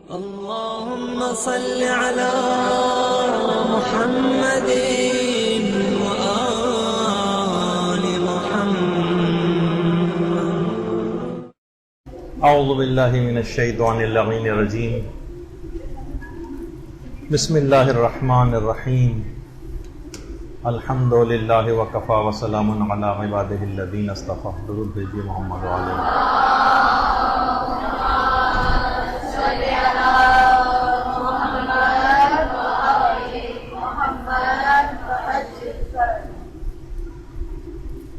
اللهم صل على محمد وآل محمد. اعوذ باللہ من الشیطان اللعین الرجیم. بسم اللہ الرحمن الرحیم. الحمد للہ وکفی وسلام علی عبادہ الذین اصطفی. درود بھیجیے محمد علیہ.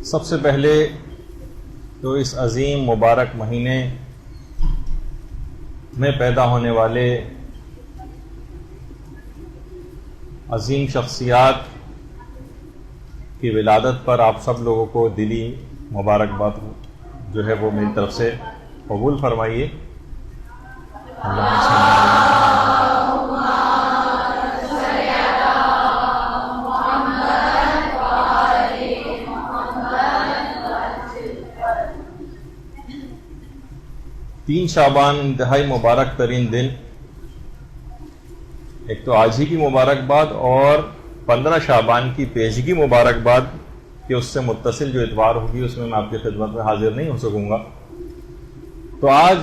سب سے پہلے تو اس عظیم مبارک مہینے میں پیدا ہونے والے عظیم شخصیات کی ولادت پر آپ سب لوگوں کو دلی مبارکباد جو ہے وہ میری طرف سے قبول فرمائیے. تین شعبان انتہائی مبارک ترین دن. ایک تو آج ہی کی مبارکباد اور 15 شعبان کی پیشگی مبارکباد کہ اس سے متصل جو اتوار ہوگی اس میں آپ کی خدمت میں حاضر نہیں ہو سکوں گا. تو آج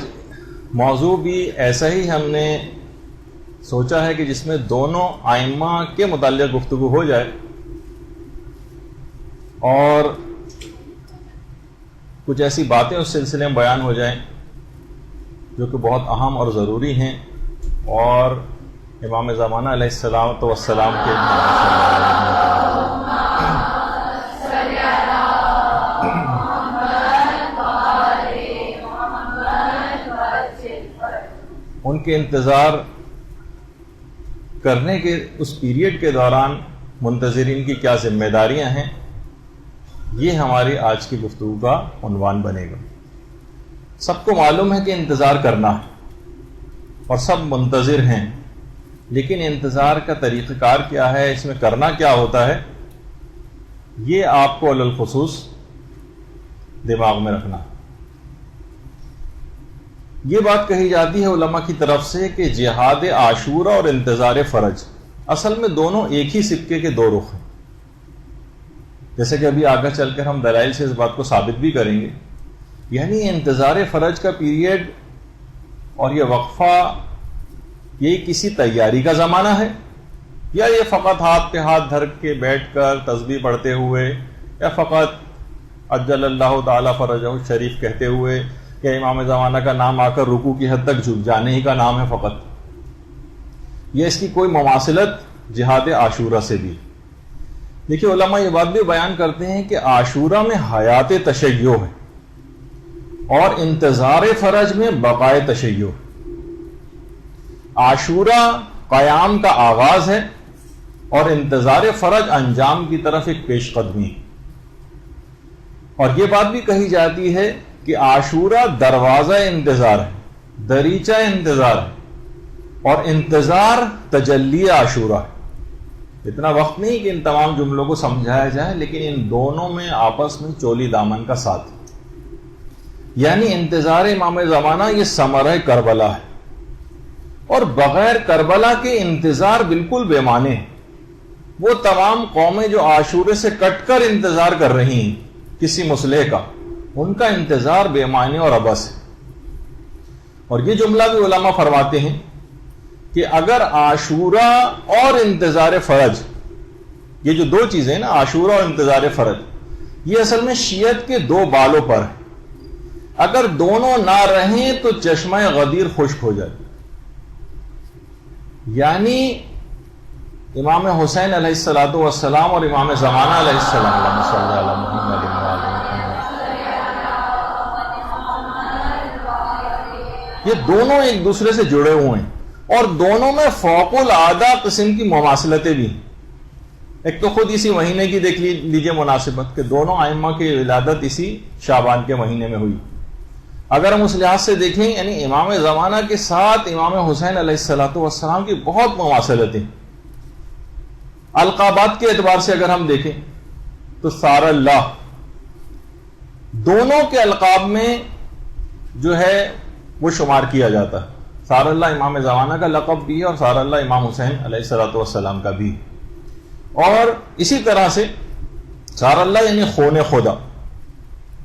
موضوع بھی ایسا ہی ہم نے سوچا ہے کہ جس میں دونوں ائمہ کے متعلق گفتگو ہو جائے اور کچھ ایسی باتیں اس سلسلے میں بیان ہو جائیں جو کہ بہت اہم اور ضروری ہیں اور امام زمانہ علیہ السلام کے ان کے انتظار کرنے کے اس پیریڈ کے دوران منتظرین کی کیا ذمہ داریاں ہیں، یہ ہماری آج کی گفتگو کا عنوان بنے گا. سب کو معلوم ہے کہ انتظار کرنا ہے اور سب منتظر ہیں، لیکن انتظار کا طریقہ کار کیا ہے، اس میں کرنا کیا ہوتا ہے، یہ آپ کو علی الخصوص دماغ میں رکھنا. یہ بات کہی جاتی ہے علماء کی طرف سے کہ جہاد عاشورہ اور انتظار فرج اصل میں دونوں ایک ہی سکے کے دو رخ ہیں. جیسے کہ ابھی آگے چل کر ہم دلائل سے اس بات کو ثابت بھی کریں گے. یعنی انتظار فرج کا پیریڈ اور یہ وقفہ یہ کسی تیاری کا زمانہ ہے، یا یہ فقط ہاتھ پہ ہاتھ دھر کے بیٹھ کر تسبیح پڑھتے ہوئے، یا فقط عجل اللہ تعالی فرجہ شریف کہتے ہوئے، یا امام زمانہ کا نام آ کر رکوع کی حد تک جھک جانے ہی کا نام ہے فقط. یہ اس کی کوئی مماثلت جہاد عاشورہ سے بھی. دیکھیے علماء یہ بات بھی بیان کرتے ہیں کہ عاشورہ میں حیات تشیع ہے اور انتظار فرج میں بقائے تشیع. عاشورہ قیام کا آغاز ہے اور انتظار فرج انجام کی طرف ایک پیش قدمی ہے. اور یہ بات بھی کہی جاتی ہے کہ عاشورہ دروازہ انتظار ہے، دریچہ انتظار ہے، اور انتظار تجلی عاشورہ ہے. اتنا وقت نہیں کہ ان تمام جملوں کو سمجھایا جائے، لیکن ان دونوں میں آپس میں چولی دامن کا ساتھ. یعنی انتظار امام زمانہ یہ ثمرہ کربلا ہے، اور بغیر کربلا کے انتظار بالکل بے معنی ہے. وہ تمام قومیں جو عاشورے سے کٹ کر انتظار کر رہی ہیں کسی مصلح کا، ان کا انتظار بے معنی اور عبث ہے. اور یہ جملہ بھی علماء فرماتے ہیں کہ اگر عاشورہ اور انتظار فرج، یہ جو دو چیزیں نا عاشورہ اور انتظار فرج، یہ اصل میں شیعت کے دو بالوں پر ہے. اگر دونوں نہ رہیں تو چشمہ غدیر خشک ہو جائے. یعنی امام حسین علیہ السلام اور امام زمانہ علیہ السلام یہ دونوں ایک دوسرے سے جڑے ہوئے ہیں اور دونوں میں فوق العادہ قسم کی مماثلتیں بھی ہیں. ایک تو خود اسی مہینے کی دیکھ لیجیے مناسبت کہ دونوں ائمہ کی ولادت اسی شعبان کے مہینے میں ہوئی. اگر ہم اس لحاظ سے دیکھیں یعنی امام زمانہ کے ساتھ امام حسین علیہ السلام کی بہت مماثلتیں. القابات کے اعتبار سے اگر ہم دیکھیں تو سار اللہ دونوں کے القاب میں جو ہے وہ شمار کیا جاتا ہے. سار اللہ امام زمانہ کا لقب بھی ہے اور سار اللہ امام حسین علیہ الصلوۃ والسلام کا بھی. اور اسی طرح سے سار اللہ یعنی خون خدا.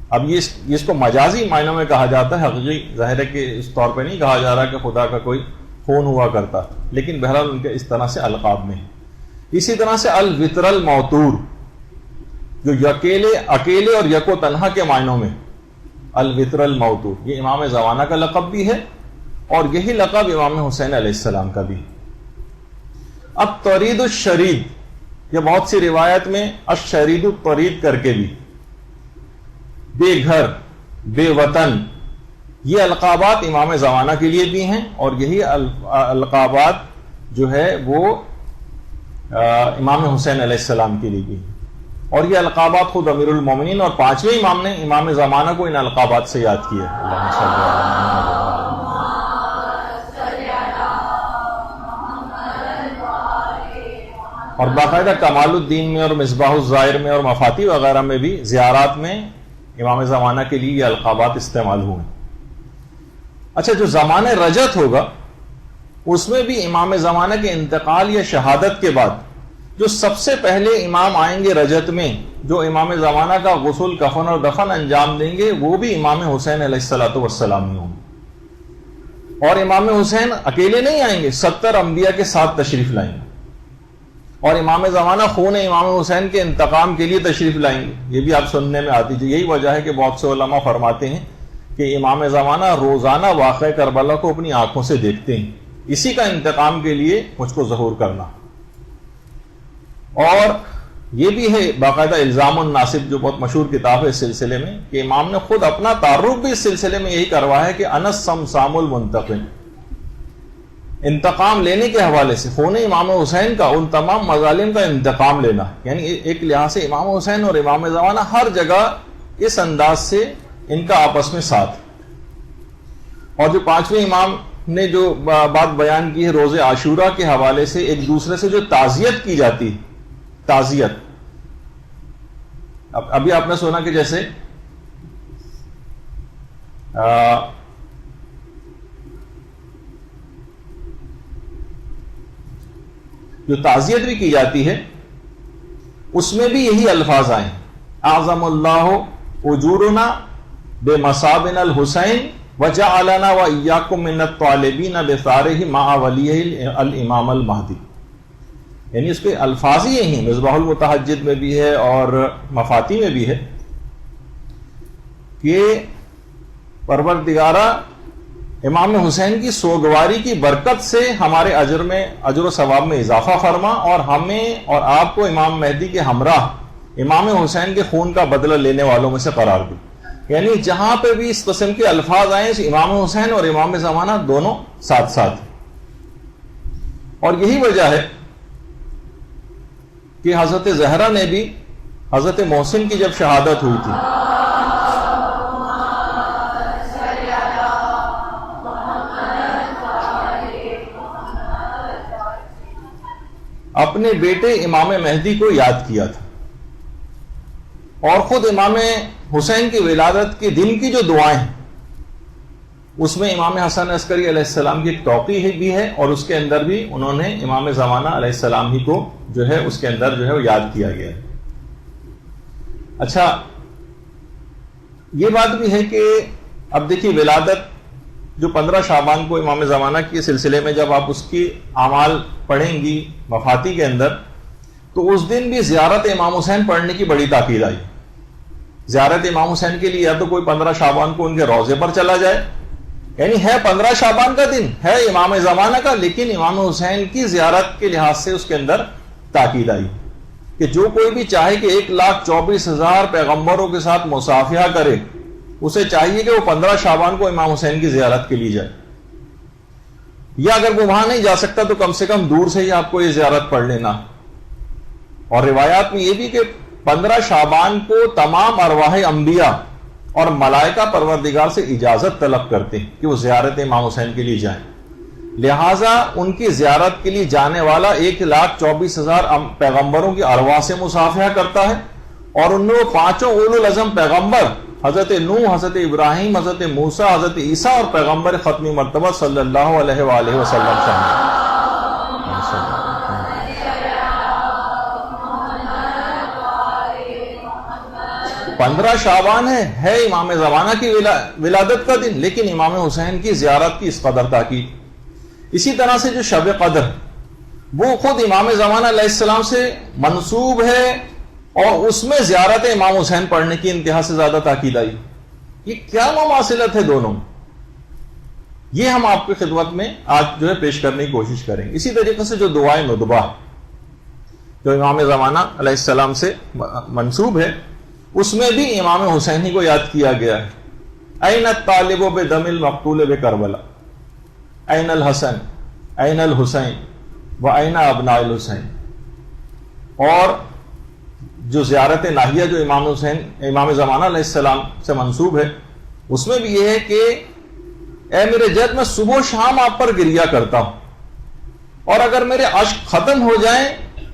اب یہ اس کو مجازی معنوں میں کہا جاتا ہے، حقیقی ظاہر ہے کہ اس طور پہ نہیں کہا جا رہا کہ خدا کا کوئی خون ہوا کرتا، لیکن بہرحال ان کے اس طرح سے القاب میں. اسی طرح سے الوتر الموتور، جو اکیلے اور یک و تنہا کے معنوں میں الوتر الموتور، یہ امام زمانہ کا لقب بھی ہے اور یہی لقب امام حسین علیہ السلام کا بھی. اب طرید الشرید، یہ بہت سی روایت میں الشرید الطرید کر کے بھی، بے گھر بے وطن، یہ القابات امام زمانہ کے لیے بھی ہیں اور یہی القابات جو ہے وہ امام حسین علیہ السلام کے لیے بھی ہیں. اور یہ القابات خود امیر المومنین اور 5ویں امام نے امام زمانہ کو ان القابات سے یاد کیا. اللہم صلی علی محمد. اور باقاعدہ کمال الدین میں اور مصباح الظاہر میں اور مفاتیح وغیرہ میں بھی زیارات میں امام زمانہ کے لیے یہ القابات استعمال ہوئے. اچھا، جو زمانہ رجت ہوگا اس میں بھی امام زمانہ کے انتقال یا شہادت کے بعد جو سب سے پہلے امام آئیں گے رجت میں، جو امام زمانہ کا غسل کفن اور دفن انجام دیں گے، وہ بھی امام حسین علیہ الصلوۃ والسلام ہی ہوں گے. اور امام حسین اکیلے نہیں آئیں گے، 70 انبیاء کے ساتھ تشریف لائیں گے. اور امام زمانہ خون امام حسین کے انتقام کے لیے تشریف لائیں گے. یہ بھی آپ سننے میں آتی ہے. یہی وجہ ہے کہ بہت سے علماء فرماتے ہیں کہ امام زمانہ روزانہ واقعہ کربلا کو اپنی آنکھوں سے دیکھتے ہیں، اسی کا انتقام کے لیے مجھ کو ظہور کرنا. اور یہ بھی ہے باقاعدہ الزام الناصب، جو بہت مشہور کتاب ہے اس سلسلے میں، کہ امام نے خود اپنا تعارف بھی اس سلسلے میں یہی کروایا ہے کہ انا الصمصام المنتقم. انتقام لینے کے حوالے سے خون امام حسین کا ان تمام مظالم کا انتقام لینا، یعنی ایک لحاظ سے امام حسین اور امام زمانہ ہر جگہ اس انداز سے ان کا آپس میں ساتھ. اور جو 5ویں امام نے جو بات بیان کی ہے روز عاشورہ کے حوالے سے، ایک دوسرے سے جو تعزیت کی جاتی، تعزیت، ابھی آپ نے سنا کہ جیسے جو تعزیت بھی کی جاتی ہے اس میں بھی یہی الفاظ آئے، اعظم اللہ اجورنا بمصابنا الحسین وجعلنا وإياكم من الطالبین بثارہ مع ولیہ الامام المہدی. یعنی اس کے الفاظ ہی یہی ہیں، مصباح المتحجد میں بھی ہے اور مفاتیح میں بھی ہے کہ پروردگارہ امام حسین کی سوگواری کی برکت سے ہمارے اجر و ثواب میں اضافہ فرما، اور ہمیں اور آپ کو امام مہدی کے ہمراہ امام حسین کے خون کا بدلہ لینے والوں میں سے قرار دی. یعنی جہاں پہ بھی اس قسم کے الفاظ آئے امام حسین اور امام زمانہ دونوں ساتھ ساتھ. اور یہی وجہ ہے کہ حضرت زہرا نے بھی حضرت محسن کی جب شہادت ہوئی تھی، اپنے بیٹے امام مہدی کو یاد کیا تھا، اور خود امام حسین کی ولادت کے دن کی جو دعائیں ہیں اس میں امام حسن عسکری علیہ السلام کی ایک توقیع بھی ہے، اور اس کے اندر بھی انہوں نے امام زمانہ علیہ السلام ہی کو جو ہے اس کے اندر جو ہے وہ یاد کیا گیا ہے. اچھا، یہ بات بھی ہے کہ اب دیکھیے ولادت جو 15 شعبان کو امام زمانہ کے سلسلے میں جب آپ اس کی اعمال پڑھیں گی مفاتیح کے اندر، تو اس دن بھی زیارت امام حسین پڑھنے کی بڑی تاکید آئی. زیارت امام حسین کے لیے یا تو کوئی 15 شعبان کو ان کے روضے پر چلا جائے، یعنی ہے 15 شعبان کا دن ہے امام زمانہ کا، لیکن امام حسین کی زیارت کے لحاظ سے اس کے اندر تاکید آئی کہ جو کوئی بھی چاہے کہ 1,24,000 پیغمبروں کے ساتھ مصافحہ کرے، اسے چاہیے کہ وہ 15 شعبان کو امام حسین کی زیارت کے لیے جائے، یا اگر وہ وہاں نہیں جا سکتا تو کم سے کم دور سے ہی آپ کو یہ زیارت پڑھ لینا. اور روایات میں یہ بھی کہ 15 شعبان کو تمام ارواح انبیاء اور ملائکہ پروردگار سے اجازت طلب کرتے ہیں کہ وہ زیارت امام حسین کے لیے جائیں، لہٰذا ان کی زیارت کے لیے جانے والا 1,24,000 پیغمبروں کی ارواح سے مصافحہ کرتا ہے، اور ان میں وہ 5 اولو العزم پیغمبر حضرت نوح، حضرت ابراہیم، حضرت موسیٰ، حضرت عیسیٰ اور پیغمبر ختمی مرتبہ صلی اللہ علیہ وآلہ وسلم شامل۔ 15 شعبان ہے امام زمانہ کی ولادت کا دن، لیکن امام حسین کی زیارت کی اس قدر تاکید۔ اسی طرح سے جو شب قدر وہ خود امام زمانہ علیہ السلام سے منسوب ہے، اور اس میں زیارت امام حسین پڑھنے کی انتہا سے زیادہ تاکید آئی۔ یہ کیا مماثلت ہے دونوں، یہ ہم آپ کی خدمت میں آج جو ہے پیش کرنے کی کوشش کریں گے۔ اسی طریقے سے جو دعائے ندبہ جو امام زمانہ علیہ السلام سے منسوب ہے، اس میں بھی امام حسین ہی کو یاد کیا گیا ہے۔ این الطالب بدم المقتول بکربلا، این الحسن، این الحسین و این ابناء الحسین۔ اور جو زیارت ناہیہ جو امام زمانہ علیہ السلام سے منسوب ہے، اس میں بھی یہ ہے کہ اے میرے جد، میں صبح و شام آپ پر گریہ کرتا ہوں، اور اگر میرے اشک ختم ہو جائیں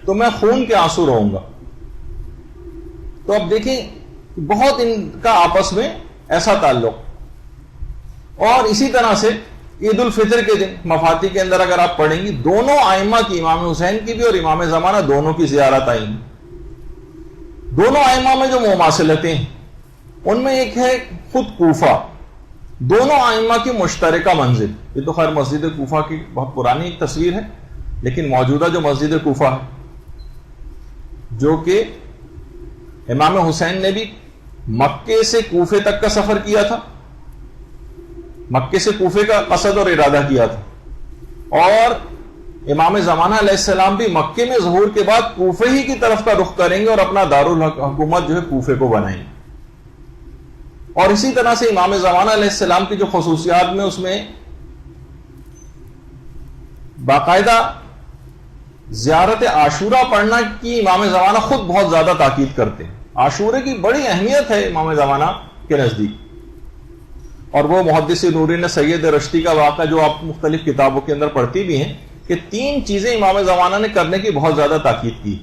تو میں خون کے آنسو رہوں گا۔ تو اب دیکھیں بہت ان کا آپس میں ایسا تعلق۔ اور اسی طرح سے عید الفطر کے دن مفاتی کے اندر اگر آپ پڑھیں گی، دونوں ائمہ کی، امام حسین کی بھی اور امام زمانہ دونوں کی زیارت آئی ہیں۔ دونوں ائمہ میں جو مماثلتیں ہیں ان میں ایک ہے خود کوفہ، دونوں ائمہ کی مشترکہ منزل۔ یہ تو خیر مسجد کوفہ کی بہت پرانی ایک تصویر ہے، لیکن موجودہ جو مسجد کوفہ ہے، جو کہ امام حسین نے بھی مکے سے کوفے تک کا سفر کیا تھا، مکے سے کوفے کا قصد اور ارادہ کیا تھا، اور امام زمانہ علیہ السلام بھی مکے میں ظہور کے بعد کوفے ہی کی طرف کا رخ کریں گے اور اپنا دارالحکومت جو ہے کوفے کو بنائیں گے۔ اور اسی طرح سے امام زمانہ علیہ السلام کی جو خصوصیات میں، اس میں باقاعدہ زیارت عاشورہ پڑھنا کی امام زمانہ خود بہت زیادہ تاکید کرتے ہیں۔ عاشورے کی بڑی اہمیت ہے امام زمانہ کے نزدیک، اور وہ محدث نورین سید رشتی کا واقعہ جو آپ مختلف کتابوں کے اندر پڑھتی بھی ہیں، کہ 3 چیزیں امام زمانہ نے کرنے کی بہت زیادہ تاکید کی۔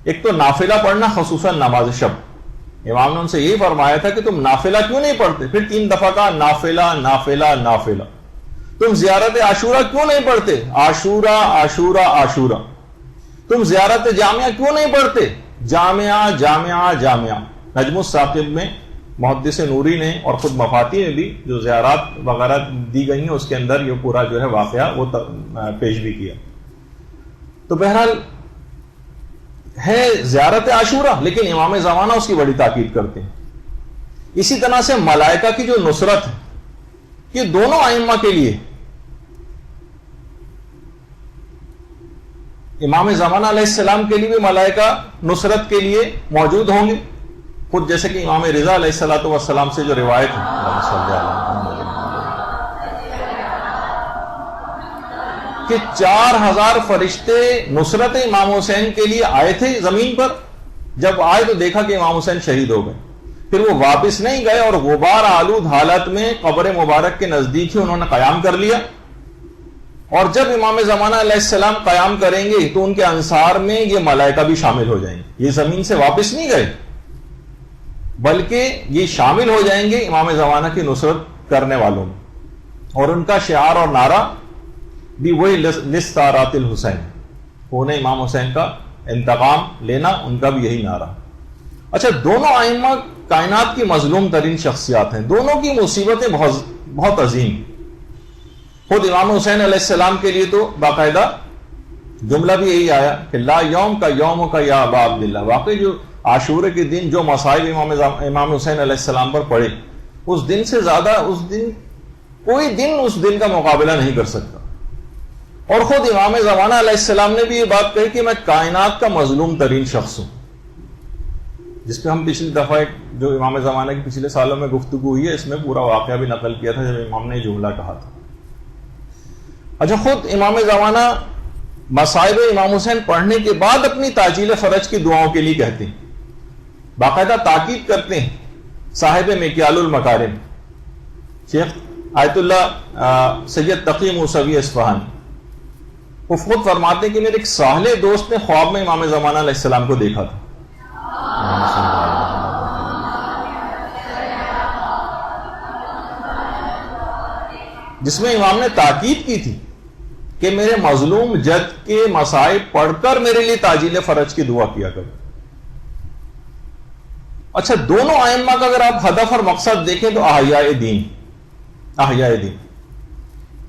ایک تو نافلہ پڑھنا، خصوصاً نماز شب۔ امام نے ان سے یہی فرمایا تھا کہ تم نافلہ کیوں نہیں پڑھتے؟ پھر 3 دفعہ کہا نافلہ نافلہ نافلہ۔ تم زیارت عاشورہ کیوں نہیں پڑھتے؟ عاشورہ عاشورہ عاشورہ۔ تم زیارت جامعہ کیوں نہیں پڑھتے؟ جامعہ جامعہ جامعہ۔ نجم الثاقب میں محدث نوری نے اور خود مفاتی میں بھی جو زیارات وغیرہ دی گئی ہیں، اس کے اندر یہ پورا جو ہے واقعہ وہ پیش بھی کیا۔ تو بہرحال ہے زیارت عاشورہ، لیکن امام زمانہ اس کی بڑی تاکید کرتے ہیں۔ اسی طرح سے ملائکہ کی جو نصرت ہے، یہ دونوں ائمہ کے لیے، امام زمانہ علیہ السلام کے لیے بھی ملائکہ نصرت کے لیے موجود ہوں گے، خود جیسے کہ امام رضا علیہ الصلوۃ والسلام سے جو روایت ہے کہ 4000 فرشتے نصرت امام حسین کے لیے آئے تھے زمین پر۔ جب آئے تو دیکھا کہ امام حسین شہید ہو گئے، پھر وہ واپس نہیں گئے اور غبار آلود حالت میں قبر مبارک کے نزدیک ہی انہوں نے قیام کر لیا۔ اور جب امام زمانہ علیہ السلام قیام کریں گے تو ان کے انصار میں یہ ملائکہ بھی شامل ہو جائیں گے۔ یہ زمین سے واپس نہیں گئے، بلکہ یہ شامل ہو جائیں گے امام زمانہ کی نصرت کرنے والوں میں۔ اور ان کا شعار اور نعرہ بھی وہی لستارات الحسین، انہیں امام حسین کا انتقام لینا، ان کا بھی یہی نعرہ۔ اچھا، دونوں ائمہ کائنات کی مظلوم ترین شخصیات ہیں، دونوں کی مصیبتیں بہت عظیم۔ خود امام حسین علیہ السلام کے لیے تو باقاعدہ جملہ بھی یہی آیا کہ لا یوم کا یوم کا یا ابا عبداللہ۔ واقعی جو عاشورے کے دن جو مصائب امام حسین علیہ السلام پر پڑے، اس دن سے زیادہ کوئی دن اس دن کا مقابلہ نہیں کر سکتا۔ اور خود امام زمانہ علیہ السلام نے بھی یہ بات کہی کہ میں کائنات کا مظلوم ترین شخص ہوں، جس پہ ہم پچھلی دفعہ جو امام زمانہ کی پچھلے سالوں میں گفتگو ہوئی ہے، اس میں پورا واقعہ بھی نقل کیا تھا جب امام نے یہ جملہ کہا تھا۔ اچھا، خود امام زمانہ مصائب امام حسین پڑھنے کے بعد اپنی تعجیل فرج کی دعاؤں کے لیے کہتے ہیں، باقاعدہ تاکید کرتے ہیں۔ صاحب مکیال المکارم شیخ آیت اللہ سید تقی موسوی اصفہانی، وہ خود فرماتے ہیں کہ میرے ایک صالح دوست نے خواب میں امام زمانہ علیہ السلام کو دیکھا تھا، جس میں امام نے تاکید کی تھی کہ میرے مظلوم جد کے مصائب پڑھ کر میرے لیے تاجیل فرج کی دعا کیا کرو۔ اچھا، دونوں ائمہ کا اگر آپ ہدف اور مقصد دیکھیں تو احیاء دین،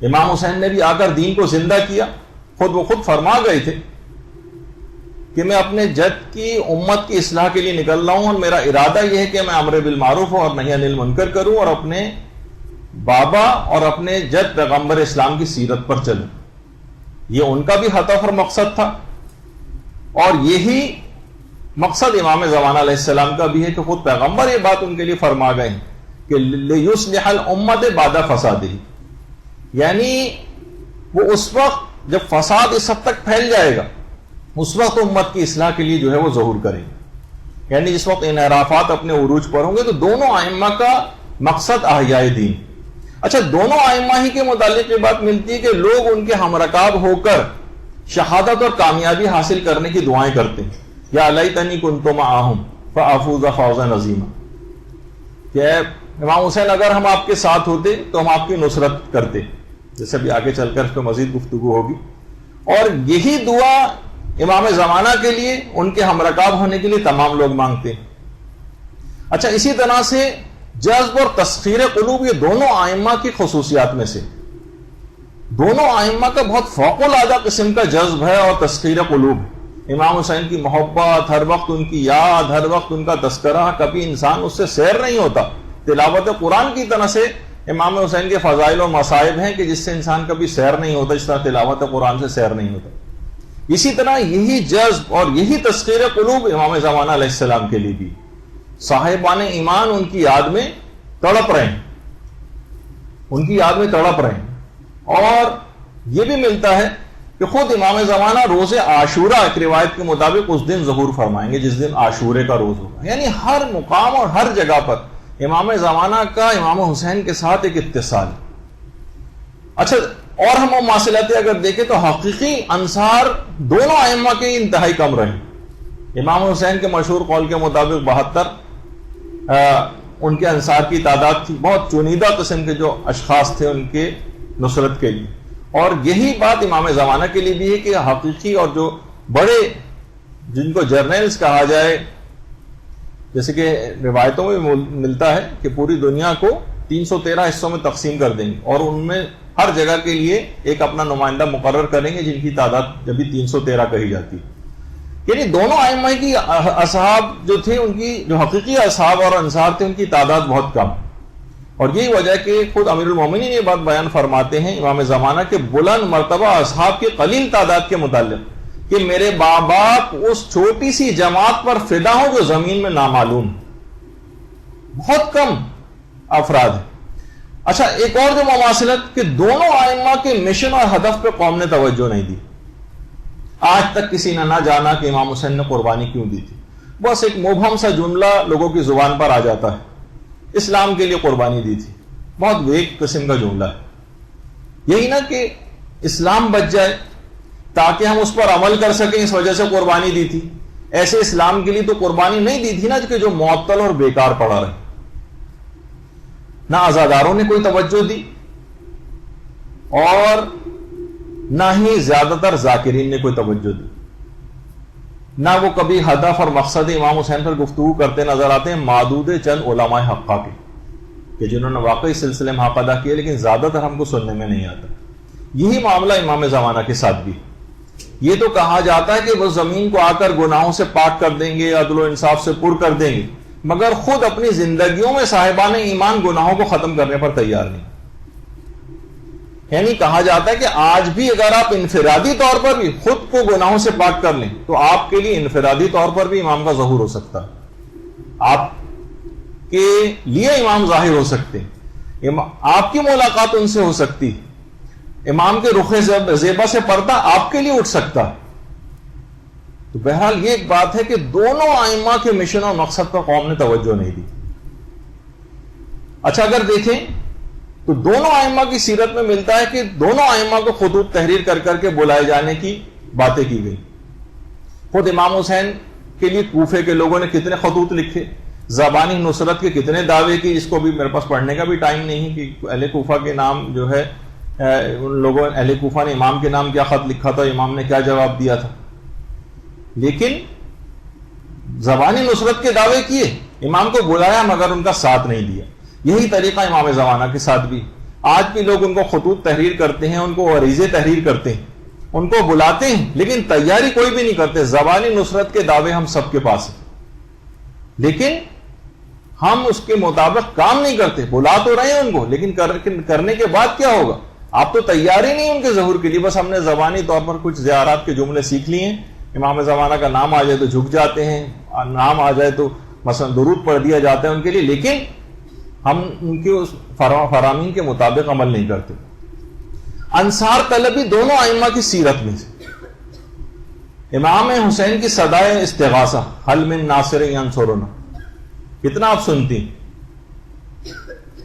امام حسین نے بھی آ کر دین کو زندہ کیا، خود فرما گئے تھے کہ میں اپنے جد کی امت کی اصلاح کے لیے نکل رہا ہوں، اور میرا ارادہ یہ ہے کہ میں امر بالمعروف اور نہی عن المنکر کروں اور اپنے بابا اور اپنے جد پیغمبر اسلام کی سیرت پر چلوں۔ یہ ان کا بھی ہدف اور مقصد تھا، اور یہی مقصد امام زمانہ علیہ السلام کا بھی ہے کہ خود پیغمبر یہ بات ان کے لیے فرما گئے ہیں کہ لِيُصْلِحَ الْأُمَّةَ بَعْدَ فَسَادِهِ، یعنی وہ اس وقت جب فساد اس حد تک پھیل جائے گا اس وقت امت کی اصلاح کے لیے جو ہے وہ ظہور کریں گے، یعنی جس وقت انحرافات اپنے عروج پر ہوں گے۔ تو دونوں ائمہ کا مقصد احیاء دین۔ اچھا، دونوں ائمہ ہی کے متعلق یہ بات ملتی ہے کہ لوگ ان کے ہمرکاب ہو کر شہادت اور کامیابی حاصل کرنے کی دعائیں کرتے ہیں، یا لیتنی کنت معہم فافوز فوزا عظیما، کہ امام حسین اگر ہم آپ کے ساتھ ہوتے تو ہم آپ کی نصرت کرتے، جیسے بھی آگے چل کر اس پہ مزید گفتگو ہوگی۔ اور یہی دعا امام زمانہ کے لیے، ان کے ہمرکاب ہونے کے لیے تمام لوگ مانگتے ہیں۔ اچھا، اسی طرح سے جذب اور تسخیر قلوب، یہ دونوں ائمہ کی خصوصیات میں سے، دونوں ائمہ کا بہت فوق العادہ قسم کا جذب ہے اور تسخیر قلوب۔ امام حسین کی محبت، ہر وقت ان کی یاد، ہر وقت ان کا تذکرہ، کبھی انسان اس سے سیر نہیں ہوتا۔ تلاوت قرآن کی طرح سے امام حسین کے فضائل و مصائب ہیں کہ جس سے انسان کبھی سیر نہیں ہوتا، جس طرح تلاوت قرآن سے سیر نہیں ہوتا۔ اسی طرح یہی جذب اور یہی تسخیر قلوب امام زمانہ علیہ السلام کے لیے بھی، صاحبان ایمان ان کی یاد میں تڑپ رہے ہیں، ان کی یاد میں تڑپ رہے ہیں۔ اور یہ بھی ملتا ہے کہ خود امام زمانہ روز عاشورہ ایک روایت کے مطابق اس دن ظہور فرمائیں گے جس دن عاشورے کا روز ہوگا، یعنی ہر مقام اور ہر جگہ پر امام زمانہ کا امام حسین کے ساتھ ایک اتصال۔ اچھا، اور ہم مواصلاتیں اگر دیکھیں تو حقیقی انصار دونوں ائمہ کے انتہائی کم رہے۔ امام حسین کے مشہور قول کے مطابق 72 ان کے انصار کی تعداد تھی، بہت چنیدہ قسم کے جو اشخاص تھے ان کے نصرت کے لیے۔ اور یہی بات امام زمانہ کے لیے بھی ہے کہ حقیقی اور جو بڑے، جن کو جرنیلز کہا جائے، جیسے کہ روایتوں میں ملتا ہے کہ پوری دنیا کو 313 حصوں میں تقسیم کر دیں گے اور ان میں ہر جگہ کے لیے ایک اپنا نمائندہ مقرر کریں گے، جن کی تعداد جبھی 313 کہی جاتی ہے۔ یعنی دونوں ائمہ کی اصحاب جو تھے، ان کی جو حقیقی اصحاب اور انصار تھے، ان کی تعداد بہت کم، اور یہی وجہ کہ خود امیر المومنین یہ بات بیان فرماتے ہیں امام زمانہ کے بلند مرتبہ اصحاب کی قلیل تعداد کے متعلق کہ میرے باپ اس چھوٹی سی جماعت پر فدا ہو جو زمین میں نامعلوم، بہت کم افراد ہیں۔ اچھا، ایک اور جو مماثلت کہ دونوں ائمہ کے مشن اور ہدف پہ قوم نے توجہ نہیں دی۔ آج تک کسی نے نہ جانا کہ امام حسین نے قربانی کیوں دی تھی، بس ایک مبہم سا جملہ لوگوں کی زبان پر آ جاتا ہے، اسلام کے لیے قربانی دی تھی، بہت ویک قسم کا جملہ ہے۔ یہی نا کہ اسلام بچ جائے تاکہ ہم اس پر عمل کر سکیں، اس وجہ سے قربانی دی تھی۔ ایسے اسلام کے لیے تو قربانی نہیں دی تھی نا کہ جو معطل اور بیکار پڑا رہے۔ نہ عزاداروں نے کوئی توجہ دی اور نہ ہی زیادہ تر ذاکرین نے کوئی توجہ دی، نہ وہ کبھی ہدف اور مقصد امام حسین پر گفتگو کرتے نظر آتے ہیں معدود چند علماء حقہ کے کہ جنہوں نے واقعی سلسلے میں حق ادا کیے، لیکن زیادہ تر ہم کو سننے میں نہیں آتا۔ یہی معاملہ امام زمانہ کے ساتھ بھی۔ یہ تو کہا جاتا ہے کہ وہ زمین کو آ کر گناہوں سے پاک کر دیں گے، عدل و انصاف سے پر کر دیں گے، مگر خود اپنی زندگیوں میں صاحبان ایمان گناہوں کو ختم کرنے پر تیار نہیں۔ یعنی کہا جاتا ہے کہ آج بھی اگر آپ انفرادی طور پر بھی خود کو گناہوں سے پاک کر لیں تو آپ کے لیے انفرادی طور پر بھی امام کا ظہور ہو سکتا ہے، آپ کے لیے امام ظاہر ہو سکتے ہیں، آپ کی ملاقات ان سے ہو سکتی ہے، امام کے رخ زیبا سے پردہ آپ کے لیے اٹھ سکتا ہے۔ تو بہرحال یہ ایک بات ہے کہ دونوں ائمہ کے مشن اور مقصد پر قوم نے توجہ نہیں دی۔ اچھا، اگر دیکھیں تو دونوں ائمہ کی سیرت میں ملتا ہے کہ دونوں ائمہ کو خطوط تحریر کر کر کے بلائے جانے کی باتیں کی گئی۔ خود امام حسین کے لیے کوفے کے لوگوں نے کتنے خطوط لکھے، زبانی نصرت کے کتنے دعوے کی، اس کو بھی میرے پاس پڑھنے کا بھی ٹائم نہیں کہ اہل کوفہ کے نام جو ہے ان لوگوں اہل کوفہ نے امام کے نام کیا خط لکھا تھا، امام نے کیا جواب دیا تھا، لیکن زبانی نصرت کے دعوے کیے، امام کو بلایا مگر ان کا ساتھ نہیں دیا۔ یہی طریقہ امام زمانہ کے ساتھ بھی، آج بھی لوگ ان کو خطوط تحریر کرتے ہیں، ان کو عریضے تحریر کرتے ہیں، ان کو بلاتے ہیں، لیکن تیاری کوئی بھی نہیں کرتے۔ زبانی نصرت کے دعوے ہم سب کے پاس ہیں، لیکن ہم اس کے مطابق کام نہیں کرتے۔ بلا تو رہے ہیں ان کو، لیکن کرنے کے بعد کیا ہوگا؟ آپ تو تیاری نہیں ان کے ظہور کے لیے، بس ہم نے زبانی طور پر کچھ زیارات کے جملے سیکھ لیے ہیں، امام زمانہ کا نام آ جائے تو جھک جاتے ہیں، نام آ جائے تو مثلا درود پڑھ دیا جاتا ہے ان کے لیے، لیکن ہم ان کے اس فرامین کے مطابق عمل نہیں کرتے۔ انصار طلبی دونوں ائمہ کی سیرت میں سے، امام حسین کی صدائے استغاثہ، حل من ناصر ینصرنا، کتنا آپ سنتی ہیں؟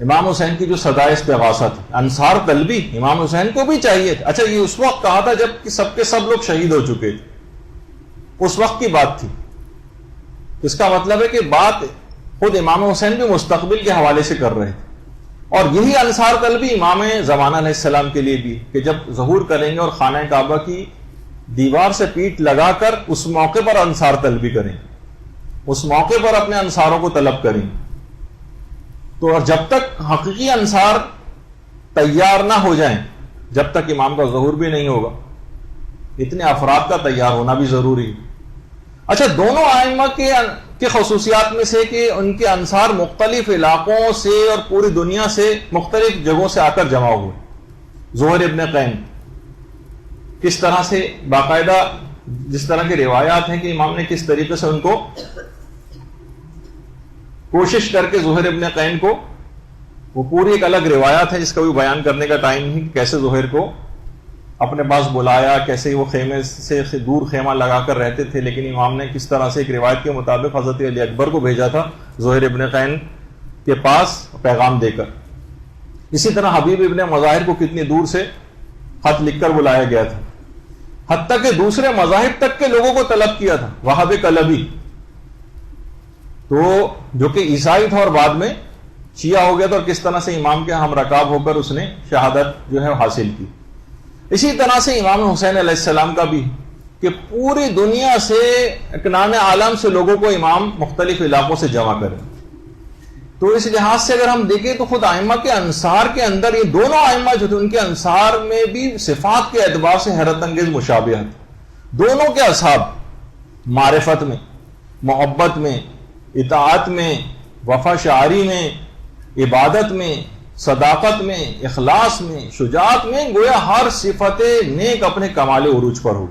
امام حسین کی جو صدائے استغاثہ تھی، انصار طلبی امام حسین کو بھی چاہیے تھا۔ اچھا، یہ اس وقت کہا تھا جب کہ سب کے سب لوگ شہید ہو چکے تھے، اس وقت کی بات تھی۔ اس کا مطلب ہے کہ بات خود امام حسین بھی مستقبل کے حوالے سے کر رہے تھے، اور یہی انصار طلبی امام زمانہ علیہ السلام کے لیے بھی، کہ جب ظہور کریں گے اور خانہ کعبہ کی دیوار سے پیٹ لگا کر اس موقع پر انصار طلبی کریں، اس موقع پر اپنے انصاروں کو طلب کریں۔ تو اور جب تک حقیقی انصار تیار نہ ہو جائیں، جب تک امام کا ظہور بھی نہیں ہوگا، اتنے افراد کا تیار ہونا بھی ضروری ہے۔ اچھا، دونوں ائمہ کے خصوصیات میں سے کہ ان کے انصار مختلف علاقوں سے اور پوری دنیا سے مختلف جگہوں سے آ کر جمع ہوئے۔ زہیر ابن قین کس طرح سے باقاعدہ، جس طرح کی روایات ہیں کہ امام نے کس طریقے سے ان کو کوشش کر کے زہیر ابن قین کو، وہ پوری ایک الگ روایات ہے جس کا بھی بیان کرنے کا ٹائم نہیں، کہ کیسے زہیر کو اپنے پاس بلایا، کیسے وہ خیمے سے دور خیمہ لگا کر رہتے تھے، لیکن امام نے کس طرح سے ایک روایت کے مطابق حضرت علی اکبر کو بھیجا تھا زہیر ابن قین کے پاس پیغام دے کر۔ اسی طرح حبیب ابن مظاہر کو کتنی دور سے خط لکھ کر بلایا گیا تھا، حتیٰ کہ دوسرے مذاہب تک کے لوگوں کو طلب کیا تھا، وہاب کلبی تو جو کہ عیسائی تھا اور بعد میں شیعہ ہو گیا تھا، اور کس طرح سے امام کے ہم رکاب ہو کر اس نے شہادت جو ہے حاصل کی۔ اسی طرح سے امام حسین علیہ السلام کا بھی، کہ پوری دنیا سے اکنان عالم سے لوگوں کو امام مختلف علاقوں سے جمع کریں۔ تو اس لحاظ سے اگر ہم دیکھیں تو خود ائمہ کے انصار کے اندر، یہ دونوں ائمہ جو تھے ان کے انصار میں بھی صفات کے اعتبار سے حیرت انگیز مشابہت۔ دونوں کے اصحاب معرفت میں، محبت میں، اطاعت میں، وفا شعاری میں، عبادت میں، صداقت میں، اخلاص میں، شجاعت میں، گویا ہر صفت نیک اپنے کمال عروج پر ہو۔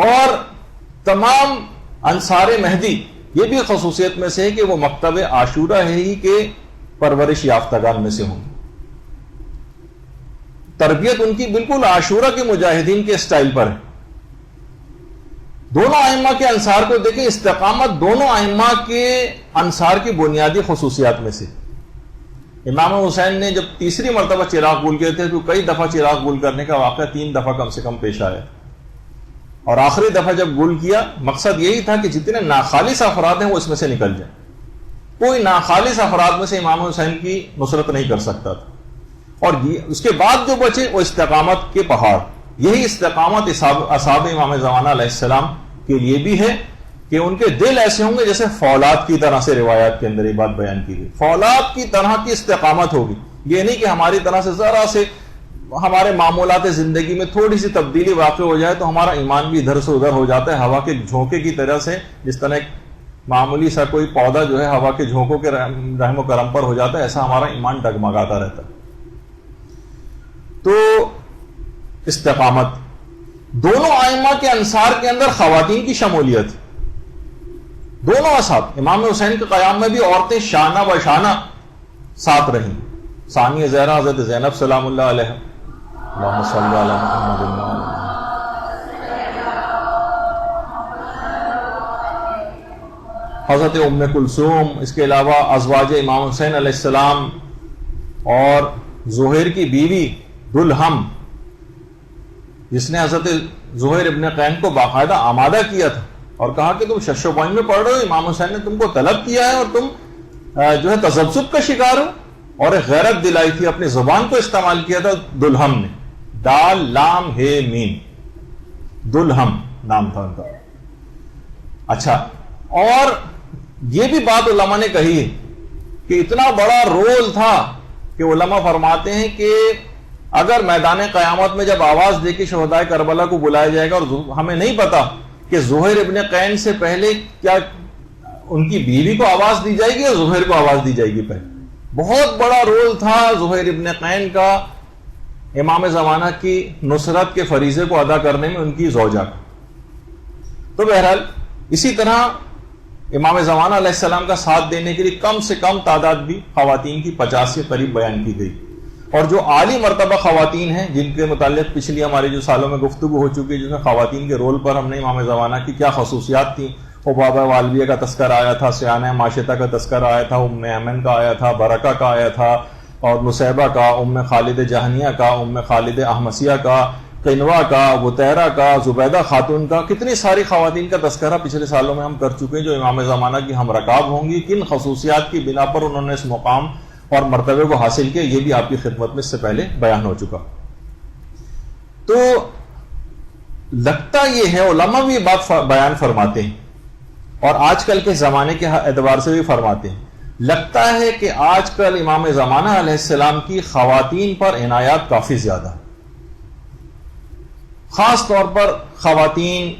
اور تمام انصار مہدی، یہ بھی خصوصیت میں سے ہے کہ وہ مکتب عاشورہ ہے ہی کے پرورش یافتگان میں سے ہوں۔ تربیت ان کی بالکل عاشورہ کے مجاہدین کے سٹائل پر ہے۔ دونوں ائمہ کے انصار کو دیکھیں، استقامت دونوں ائمہ کے انصار کی بنیادی خصوصیات میں سے۔ امام حسین نے جب تیسری مرتبہ چراغ گل کیے تھے تو کئی دفعہ چراغ گل کرنے کا واقعہ 3 دفعہ کم سے کم پیش آیا، اور آخری دفعہ جب گل کیا مقصد یہی تھا کہ جتنے ناخالص افراد ہیں وہ اس میں سے نکل جائیں۔ کوئی ناخالص افراد میں سے امام حسین کی نصرت نہیں کر سکتا تھا، اور اس کے بعد جو بچے وہ استقامت کے پہاڑ۔ یہی استقامت اصحاب امام زمانہ علیہ السلام کے لیے بھی ہے کہ ان کے دل ایسے ہوں گے جیسے فولاد کی طرح سے، روایات کے اندر یہ بات بیان کی گئی، فولاد کی طرح کی استقامت ہوگی۔ یہ نہیں کہ ہماری طرح سے ذرا سے ہمارے معمولات زندگی میں تھوڑی سی تبدیلی واقع ہو جائے تو ہمارا ایمان بھی ادھر سے ادھر ہو جاتا ہے، ہوا کے جھونکے کی طرح سے، جس طرح ایک معمولی سا کوئی پودا جو ہے ہوا کے جھونکوں کے رحم و کرم پر ہو جاتا ہے، ایسا ہمارا ایمان ڈگمگاتا رہتا ہے۔ تو استقامت دونوں ائمہ کے انصار کے اندر خواتین کی شمولیت، دونوں اصحاب امام حسین کے قیام میں بھی عورتیں شانہ بشانہ ساتھ رہیں۔ ثانیہ زہرا حضرت زینب سلام اللہ علیہ، اللہم صلی علی محمد، حضرت ام کلثوم، اس کے علاوہ ازواج امام حسین علیہ السلام اور زہیر کی بیوی دلہم، جس نے حضرت زہیر ابن قین کو باقاعدہ آمادہ کیا تھا اور کہا کہ تم شش و پوائنٹ میں پڑھ رہے ہو، امام حسین نے تم کو طلب کیا ہے اور تم جو ہے تذبذب کا شکار ہو، اور ایک غیرت دلائی تھی, اپنی زبان کو استعمال کیا تھا دلہم نے, دال لام ہے میم, دلہم نام تھا ان کا. اچھا, اور یہ بھی بات علماء نے کہی ہے کہ اتنا بڑا رول تھا کہ علماء فرماتے ہیں کہ اگر میدان قیامت میں جب آواز دے کے شہداء کربلا کو بلایا جائے گا, اور ہمیں نہیں پتا کہ زہیر ابن قین سے پہلے کیا ان کی بیوی کو آواز دی جائے گی یا زہیر کو آواز دی جائے گی پہلے. بہت بڑا رول تھا زہیر ابن قین کا امام زمانہ کی نصرت کے فریضے کو ادا کرنے میں ان کی زوجہ کا. تو بہرحال اسی طرح امام زمانہ علیہ السلام کا ساتھ دینے کے لیے کم سے کم تعداد بھی خواتین کی 50 کے قریب بیان کی گئی. اور جو عالی مرتبہ خواتین ہیں جن کے متعلق پچھلی ہمارے جو سالوں میں گفتگو ہو چکی ہے, جس میں خواتین کے رول پر ہم نے امام زمانہ کی کیا خصوصیات تھیں, حبابہ والویہ کا تذکر آیا تھا, سیانہ ماشطہ کا تذکر آیا تھا, ام ایمن کا آیا تھا, برکہ کا آیا تھا, اور نصیبہ کا, ام خالد جہنیہ کا, ام خالد احمسیہ کا, قنوہ کا, بطیرہ کا, زبیدہ خاتون کا, کتنی ساری خواتین کا تذکرہ پچھلے سالوں میں ہم کر چکے ہیں جو امام زمانہ کی ہم رکاب ہوں گی. کن خصوصیات کی بنا پر انہوں نے اس مقام اور مرتبے کو حاصل کیا, یہ بھی آپ کی خدمت میں اس سے پہلے بیان ہو چکا. تو لگتا یہ ہے, علماء بھی یہ بات بیان فرماتے ہیں اور آج کل کے زمانے کے اعتبار سے بھی فرماتے ہیں, لگتا ہے کہ آج کل امام زمانہ علیہ السلام کی خواتین پر عنایات کافی زیادہ ہیں. خاص طور پر خواتین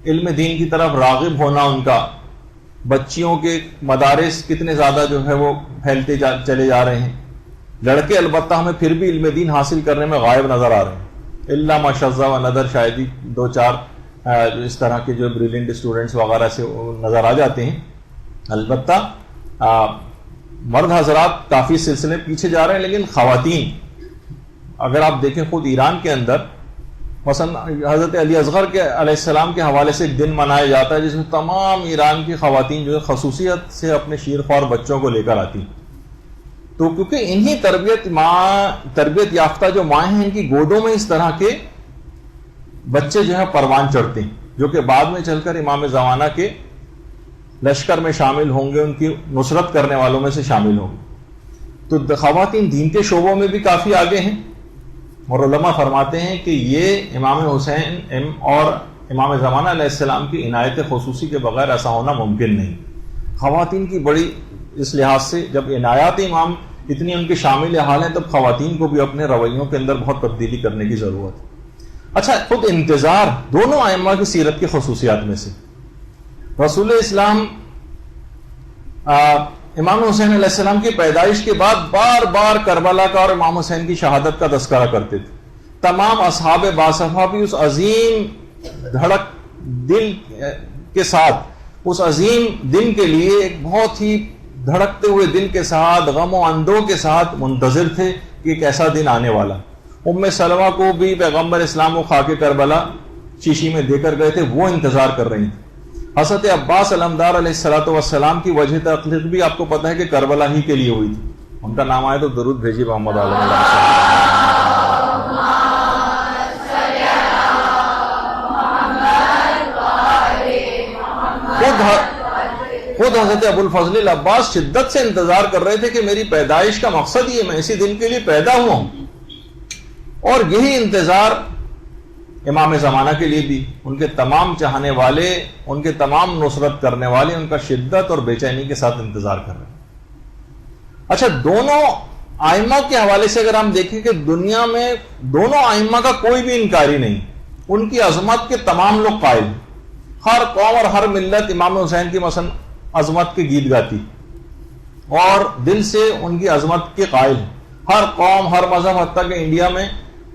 علم دین کی طرف راغب ہونا, ان کا بچیوں کے مدارس کتنے زیادہ جو ہے وہ پھیلتے چلے جا رہے ہیں. لڑکے البتہ ہمیں پھر بھی علم دین حاصل کرنے میں غائب نظر آ رہے ہیں, الا ماشاءاللہ و نظر شاید ہی 2-4 اس طرح کے جو بریلینٹ اسٹوڈنٹس وغیرہ سے نظر آ جاتے ہیں. البتہ مرد حضرات کافی سلسلے پیچھے جا رہے ہیں, لیکن خواتین اگر آپ دیکھیں خود ایران کے اندر مثلا حضرت علی اصغر کے علیہ السلام کے حوالے سے ایک دن منایا جاتا ہے جس میں تمام ایران کی خواتین جو ہے خصوصیت سے اپنے شیرخوار بچوں کو لے کر آتی. تو کیونکہ انہی تربیت یافتہ جو مائیں ہیں, ان کی گودوں میں اس طرح کے بچے جو ہے پروان چڑھتے ہیں, جو کہ بعد میں چل کر امام زمانہ کے لشکر میں شامل ہوں گے, ان کی نصرت کرنے والوں میں سے شامل ہوں گے. تو خواتین دین کے شعبوں میں بھی کافی آگے ہیں, اور علماء فرماتے ہیں کہ یہ امام حسین اور امام زمانہ علیہ السلام کی عنایت خصوصی کے بغیر ایسا ہونا ممکن نہیں. خواتین کی بڑی اس لحاظ سے جب عنایات امام اتنی ان کے شامل حال ہیں, تب خواتین کو بھی اپنے رویوں کے اندر بہت تبدیلی کرنے کی ضرورت ہے. اچھا, خود انتظار دونوں ائمہ کی سیرت کی خصوصیات میں سے, رسول اسلام امام حسین علیہ السلام کی پیدائش کے بعد بار بار کربلا کا اور امام حسین کی شہادت کا تذکرہ کرتے تھے. تمام اصحاب باصفہ بھی اس عظیم دھڑک دل کے ساتھ, اس عظیم دن کے لیے ایک بہت ہی دھڑکتے ہوئے دل کے ساتھ, غم و اندوہ کے ساتھ منتظر تھے کہ ایک ایسا دن آنے والا. ام سلمہ کو بھی پیغمبر اسلام و خاک کربلا شیشی میں دے کر گئے تھے, وہ انتظار کر رہی تھی. حضرت عباس علمدار علیہ السلام کی وجہ تخلیق بھی آپ کو پتہ ہے کہ کربلا ہی کے لیے ہوئی تھی. ان کا نام آئے تو درود بھیجیے محمد خود حضرت ابو الفضل العباس شدت سے انتظار کر رہے تھے کہ میری پیدائش کا مقصد یہ, میں اسی دن کے لیے پیدا ہوا ہوں. اور یہی انتظار امام زمانہ کے لیے بھی, ان کے تمام چاہنے والے, ان کے تمام نصرت کرنے والے ان کا شدت اور بے چینی کے ساتھ انتظار کر رہے ہیں. اچھا, دونوں ائمہ کے حوالے سے اگر ہم دیکھیں کہ دنیا میں دونوں ائمہ کا کوئی بھی انکاری نہیں, ان کی عظمت کے تمام لوگ قائل ہیں. ہر قوم اور ہر ملت امام حسین کی مثلا عظمت کے گیت گاتی اور دل سے ان کی عظمت کے قائل ہیں. ہر قوم, ہر مذہب, حتیٰ کہ انڈیا میں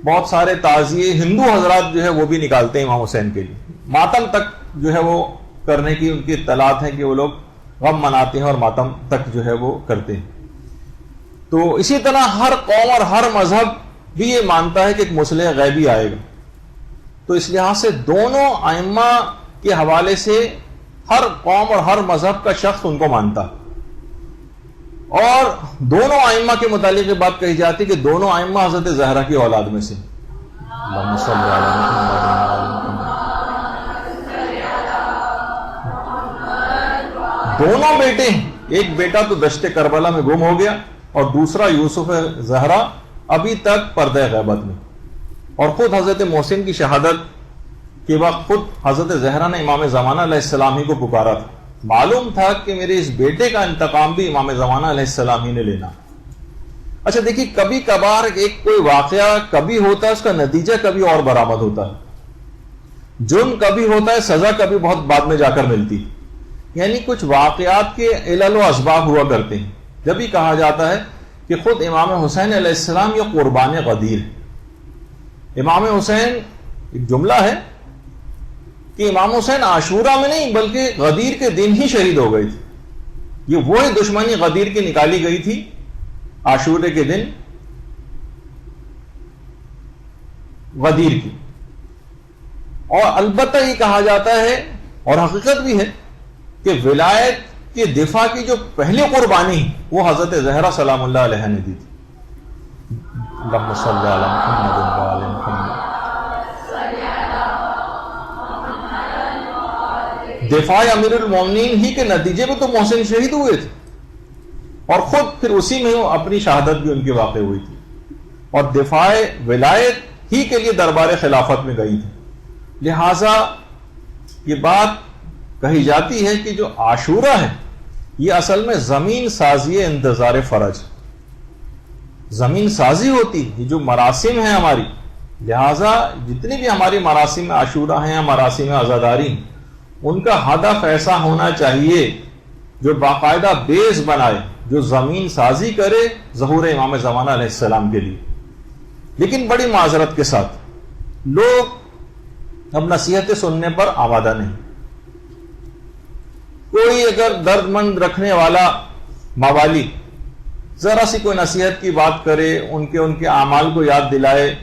بہت سارے تعزیے ہندو حضرات جو ہے وہ بھی نکالتے ہیں امام حسین کے لیے. ماتم تک جو ہے وہ کرنے کی ان کی اطلاعات ہیں کہ وہ لوگ غم مناتے ہیں اور ماتم تک جو ہے وہ کرتے ہیں. تو اسی طرح ہر قوم اور ہر مذہب بھی یہ مانتا ہے کہ ایک مصلح غیبی آئے گا. تو اس لحاظ سے دونوں ائمہ کے حوالے سے ہر قوم اور ہر مذہب کا شخص ان کو مانتا. اور دونوں ائمہ کے متعلق یہ بات کہی جاتی کہ دونوں ائمہ حضرت زہرا کی اولاد میں سے. دونوں بیٹے ہیں, ایک بیٹا تو دشت کربلا میں گم ہو گیا اور دوسرا یوسف زہرا ابھی تک پردہ غیبت میں. اور خود حضرت محسن کی شہادت کے وقت خود حضرت زہرا نے امام زمانہ علیہ السلام ہی کو پکارا تھا. معلوم تھا کہ میرے اس بیٹے کا انتقام بھی امام زمانہ علیہ السلام ہی نے لینا. اچھا دیکھیے، کبھی کبھار ایک کوئی واقعہ کبھی ہوتا ہے، اس کا نتیجہ کبھی اور برآمد ہوتا ہے. جرم کبھی ہوتا ہے، سزا کبھی بہت بعد میں جا کر ملتی. یعنی کچھ واقعات کے علل و اسباب ہوا کرتے ہیں. جب بھی کہا جاتا ہے کہ خود امام حسین علیہ السلام یہ قربان غدیر ہے. امام حسین، ایک جملہ ہے کہ امام حسین عاشورہ میں نہیں بلکہ غدیر کے دن ہی شہید ہو گئے تھے. یہ وہی دشمنی غدیر کی نکالی گئی تھی عاشورے کے دن غدیر کی. اور البتہ یہ کہا جاتا ہے اور حقیقت بھی ہے کہ ولایت کے دفاع کی جو پہلی قربانی وہ حضرت زہرا سلام اللہ علیہ نے دی تھی. اللہم صلی علی محمد و آل محمد. دفاع امیر المومنین ہی کے نتیجے میں تو محسن شہید ہوئے تھے، اور خود پھر اسی میں اپنی شہادت بھی ان کی واقع ہوئی تھی، اور دفاع ولایت ہی کے لیے دربار خلافت میں گئی تھی. لہذا یہ بات کہی جاتی ہے کہ جو عاشورہ ہے یہ اصل میں زمین سازی انتظار فرج، زمین سازی ہوتی ہے. یہ جو مراسم ہیں ہماری، لہذا جتنی بھی ہماری مراسم عاشورہ ہیں، مراسم عزاداری ہیں، ان کا ہدف ایسا ہونا چاہیے جو باقاعدہ بیس بنائے، جو زمین سازی کرے ظہور امام زمانہ علیہ السلام کے لیے. لیکن بڑی معذرت کے ساتھ لوگ اب نصیحتیں سننے پر آمادہ نہیں. کوئی اگر درد مند رکھنے والا موالی ذرا سی کوئی نصیحت کی بات کرے، ان کے اعمال کو یاد دلائے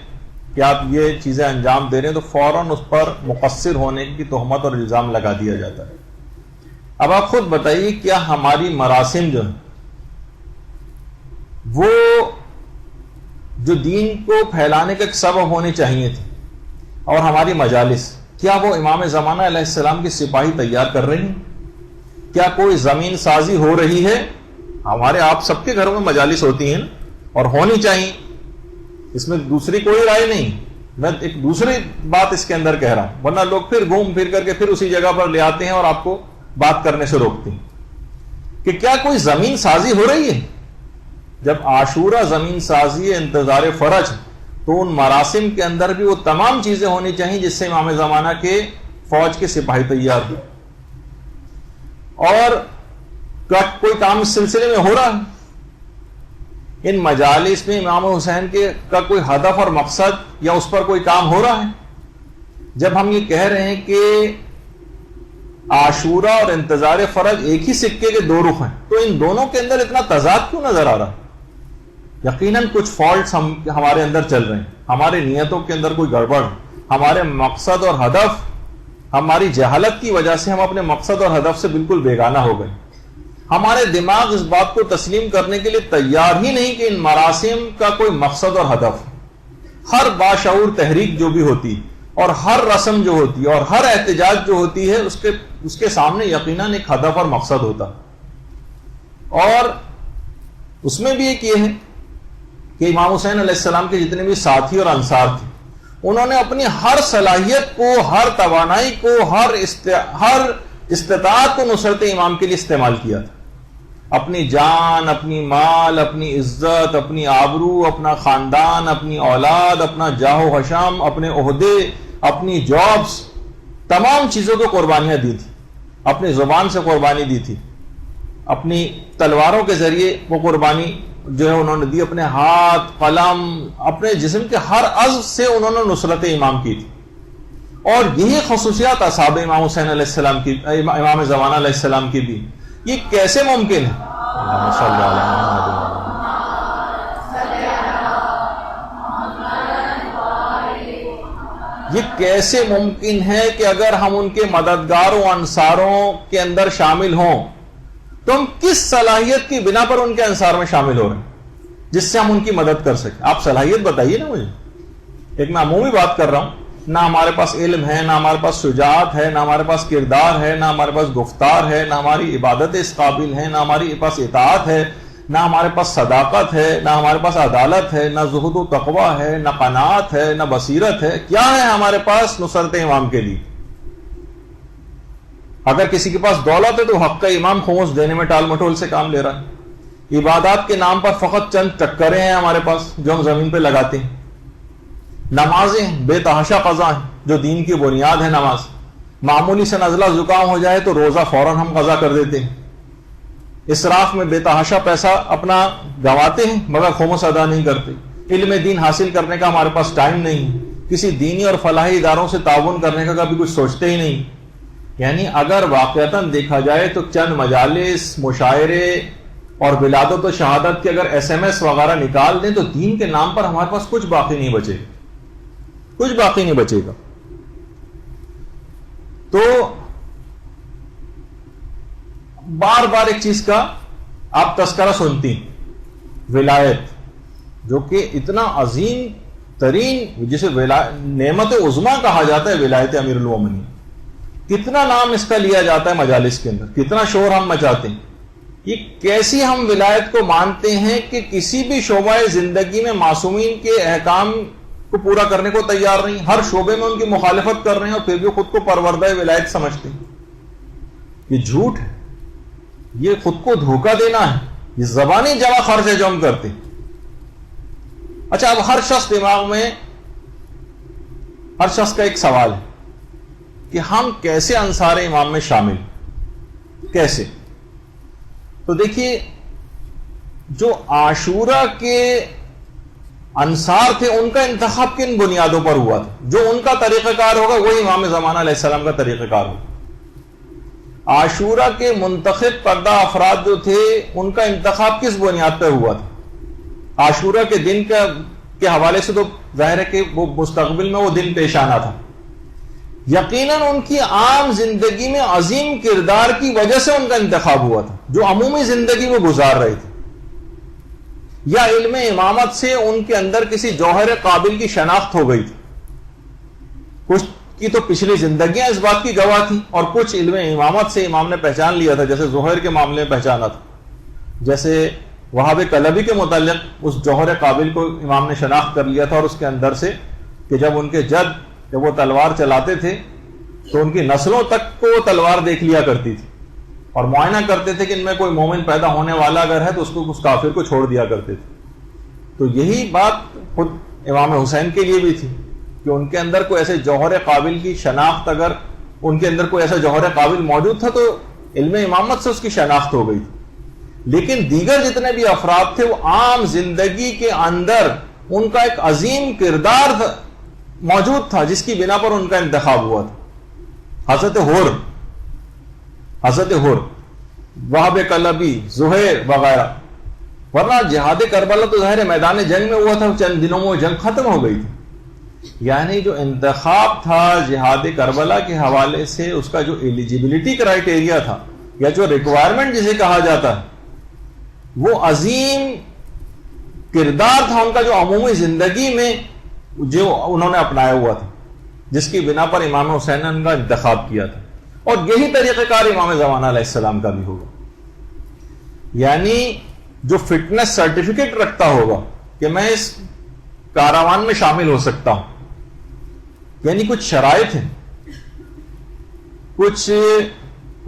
کہ آپ یہ چیزیں انجام دے رہے ہیں، تو فوراً اس پر مقصر ہونے کی تہمت اور الزام لگا دیا جاتا ہے. اب آپ خود بتائیے، کیا ہماری مراسم جو ہیں وہ جو دین کو پھیلانے کا ایک سبب ہونے چاہیے تھے، اور ہماری مجالس کیا وہ امام زمانہ علیہ السلام کی سپاہی تیار کر رہی ہیں؟ کیا کوئی زمین سازی ہو رہی ہے؟ ہمارے آپ سب کے گھروں میں مجالس ہوتی ہیں اور ہونی چاہیے، اس میں دوسری کوئی رائے نہیں. میں ایک دوسری بات اس کے اندر کہہ رہا ہوں، ورنہ لوگ پھر گھوم پھر کر کے پھر اسی جگہ پر لے آتے ہیں اور آپ کو بات کرنے سے روکتے ہیں کہ کیا کوئی زمین سازی ہو رہی ہے. جب عاشورہ زمین سازی انتظار فرج، تو ان مراسم کے اندر بھی وہ تمام چیزیں ہونی چاہیے جس سے امام زمانہ کے فوج کے سپاہی تیار ہو. اور کوئی کام اس سلسلے میں ہو رہا ہے؟ ان مجالس میں امام حسین کا کوئی ہدف اور مقصد یا اس پر کوئی کام ہو رہا ہے؟ جب ہم یہ کہہ رہے ہیں کہ عاشورہ اور انتظار فرج ایک ہی سکے کے دو رخ ہیں، تو ان دونوں کے اندر اتنا تضاد کیوں نظر آ رہا؟ یقیناً کچھ فالٹس ہمارے اندر چل رہے ہیں، ہمارے نیتوں کے اندر کوئی گڑبڑ، ہمارے مقصد اور ہدف، ہماری جہالت کی وجہ سے ہم اپنے مقصد اور ہدف سے بالکل بیگانہ ہو گئے. ہمارے دماغ اس بات کو تسلیم کرنے کے لیے تیار ہی نہیں کہ ان مراسم کا کوئی مقصد اور ہدف. ہر باشعور تحریک جو بھی ہوتی اور ہر رسم جو ہوتی اور ہر احتجاج جو ہوتی ہے اس کے سامنے یقیناً ایک ہدف اور مقصد ہوتا. اور اس میں بھی ایک یہ ہے کہ امام حسین علیہ السلام کے جتنے بھی ساتھی اور انصار تھے، انہوں نے اپنی ہر صلاحیت کو، ہر توانائی کو، ہر استطاعت کو نصرت امام کے لیے استعمال کیا تھا. اپنی جان، اپنی مال، اپنی عزت، اپنی آبرو، اپنا خاندان، اپنی اولاد، اپنا جاہ و حشم، اپنے عہدے، اپنی جابز، تمام چیزوں کو قربانیاں دی تھی. اپنی زبان سے قربانی دی تھی، اپنی تلواروں کے ذریعے وہ قربانی جو ہے انہوں نے دی، اپنے ہاتھ، قلم، اپنے جسم کے ہر عضو سے انہوں نے نصرت امام کی تھی. اور یہی خصوصیات اصحاب امام حسین علیہ السلام کی، امام زمانہ علیہ السلام کی بھی. یہ کیسے ممکن ہے؟ یہ کیسے ممکن ہے کہ اگر ہم ان کے مددگاروں انصاروں کے اندر شامل ہوں تو ہم کس صلاحیت کی بنا پر ان کے انصار میں شامل ہو رہے ہیں جس سے ہم ان کی مدد کر سکیں؟ آپ صلاحیت بتائیے نا مجھے. ایک میں عمومی بات کر رہا ہوں، نہ ہمارے پاس علم ہے، نہ ہمارے پاس شجاعت ہے، نہ ہمارے پاس کردار ہے، نہ ہمارے پاس گفتار ہے، نہ ہماری عبادت اس قابل ہے، نہ ہماری پاس اطاعت ہے، نہ ہمارے پاس صداقت ہے، نہ ہمارے پاس عدالت ہے، نہ زہد و تقوی ہے، نہ قناعت ہے، نہ بصیرت ہے، کیا ہے ہمارے پاس نصرت امام کے لیے؟ اگر کسی کے پاس دولت ہے تو حق کا امام خمس دینے میں ٹال مٹول سے کام لے رہا ہے۔ عبادات کے نام پر فقط چند ٹکریں ہیں ہمارے پاس جو ہم زمین پہ لگاتے ہیں۔ نمازیں بے تحاشا قضا ہیں جو دین کی بنیاد ہے نماز۔ معمولی سے نزلہ زکام ہو جائے تو روزہ فوراً ہم قضا کر دیتے ہیں۔ اسراف میں بے تحاشا پیسہ اپنا گنواتے ہیں مگر خمس ادا نہیں کرتے۔ علم دین حاصل کرنے کا ہمارے پاس ٹائم نہیں ہے، کسی دینی اور فلاحی اداروں سے تعاون کرنے کا کبھی کچھ سوچتے ہی نہیں۔ یعنی اگر واقعتاً دیکھا جائے تو چند مجالس، مشاعرے اور ولادت و شہادت کے اگر SMS وغیرہ نکال دیں تو دین کے نام پر ہمارے پاس کچھ باقی نہیں بچے گا، کچھ باقی نہیں بچے گا۔ تو بار بار ایک چیز کا آپ تذکرہ سنتی، ولایت، جو کہ اتنا عظیم ترین، جسے نعمت عظمیٰ کہا جاتا ہے، ولایت امیر المومنین، کتنا نام اس کا لیا جاتا ہے مجالس کے اندر، کتنا شور ہم مچاتے ہیں۔ یہ کیسی ہم ولایت کو مانتے ہیں کہ کسی بھی شعبہ زندگی میں معصومین کے احکام کو پورا کرنے کو تیار نہیں، ہر شعبے میں ان کی مخالفت کر رہے ہیں اور پھر بھی خود کو پروردہ ولایت سمجھتے ہیں۔ یہ جھوٹ ہے، یہ خود کو دھوکہ دینا ہے، یہ زبانی جمع خرچ ہے جو ہم کرتے ہیں۔ اچھا، اب ہر شخص دماغ میں، ہر شخص کا ایک سوال ہے کہ ہم کیسے انصار امام میں شامل، کیسے؟ تو دیکھیے، جو عاشورہ کے انصار تھے ان کا انتخاب کن بنیادوں پر ہوا تھا؟ جو ان کا طریقہ کار ہوگا وہی امام زمانہ علیہ السلام کا طریقہ کار ہوگا۔ عاشورہ کے منتخب کردہ افراد جو تھے ان کا انتخاب کس بنیاد پہ ہوا تھا؟ عاشورہ کے دن کے حوالے سے تو ظاہر ہے کہ وہ مستقبل میں وہ دن پیش آنا تھا، یقیناً ان کی عام زندگی میں عظیم کردار کی وجہ سے ان کا انتخاب ہوا تھا جو عمومی زندگی میں گزار رہے تھے، یا علم امامت سے ان کے اندر کسی جوہر قابل کی شناخت ہو گئی تھی۔ کچھ کی تو پچھلی زندگیاں اس بات کی گواہ تھی اور کچھ علم امامت سے امام نے پہچان لیا تھا، جیسے زہیر کے معاملے میں پہچانا تھا، جیسے وہاب کلبی کے متعلق اس جوہر قابل کو امام نے شناخت کر لیا تھا، اور اس کے اندر سے کہ جب ان کے جد جب وہ تلوار چلاتے تھے تو ان کی نسلوں تک کو وہ تلوار دیکھ لیا کرتی تھی اور معائنہ کرتے تھے کہ ان میں کوئی مومن پیدا ہونے والا اگر ہے تو اس کافر کو چھوڑ دیا کرتے تھے۔ تو یہی بات خود امام حسین کے لیے بھی تھی کہ ان کے اندر کوئی ایسے جوہر قابل کی شناخت، اگر ان کے اندر کوئی ایسا جوہر قابل موجود تھا تو علم امامت سے اس کی شناخت ہو گئی تھی۔ لیکن دیگر جتنے بھی افراد تھے وہ عام زندگی کے اندر ان کا ایک عظیم کردار موجود تھا جس کی بنا پر ان کا انتخاب ہوا تھا۔ حضرت حر، وہاب کلبی، زہیر وغیرہ، ورنہ جہاد کربلا تو ظاہر میدان جنگ میں ہوا تھا، چند دنوں میں وہ جنگ ختم ہو گئی تھی۔ یعنی جو انتخاب تھا جہاد کربلا کے حوالے سے، اس کا جو ایلیجیبلٹی کرائیٹیریا تھا یا جو ریکوائرمنٹ جسے کہا جاتا ہے، وہ عظیم کردار تھا ان کا جو عمومی زندگی میں جو انہوں نے اپنایا ہوا تھا، جس کی بنا پر امام حسین نے ان کا انتخاب کیا تھا، اور یہی طریقہ کار امام زمانہ علیہ السلام کا بھی ہوگا۔ یعنی جو فٹنس سرٹیفکیٹ رکھتا ہوگا کہ میں اس کاروان میں شامل ہو سکتا ہوں، یعنی کچھ شرائط ہیں، کچھ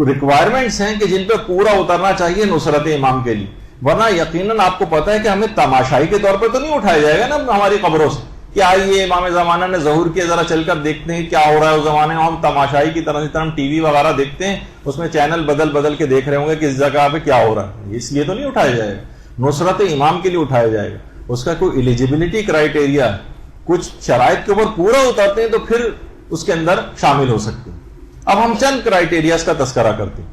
ریکوائرمنٹس ہیں کہ جن پہ پورا اترنا چاہیے نصرت امام کے لیے، ورنہ یقیناً آپ کو پتا ہے کہ ہمیں تماشائی کے طور پر تو نہیں اٹھایا جائے گا نا ہماری قبروں سے کہ آئیے امام زمانہ نے ظہور کیا، ذرا چل کر دیکھتے ہیں کیا ہو رہا ہے اس زمانے میں۔ ہم تماشائی کی طرح ہم ٹی وی وغیرہ دیکھتے ہیں، اس میں چینل بدل بدل کے دیکھ رہے ہوں گے کہ اس جگہ پہ کیا ہو رہا ہے، اس لیے تو نہیں اٹھایا جائے گا، نصرت امام کے لیے اٹھایا جائے گا۔ اس کا کوئی ایلیجیبلٹی کرائیٹیریا، کچھ شرائط کے اوپر پورا اترتے ہیں تو پھر اس کے اندر شامل ہو سکتے ہیں۔ اب ہم چند کرائیٹیریاز کا تذکرہ کرتے ہیں۔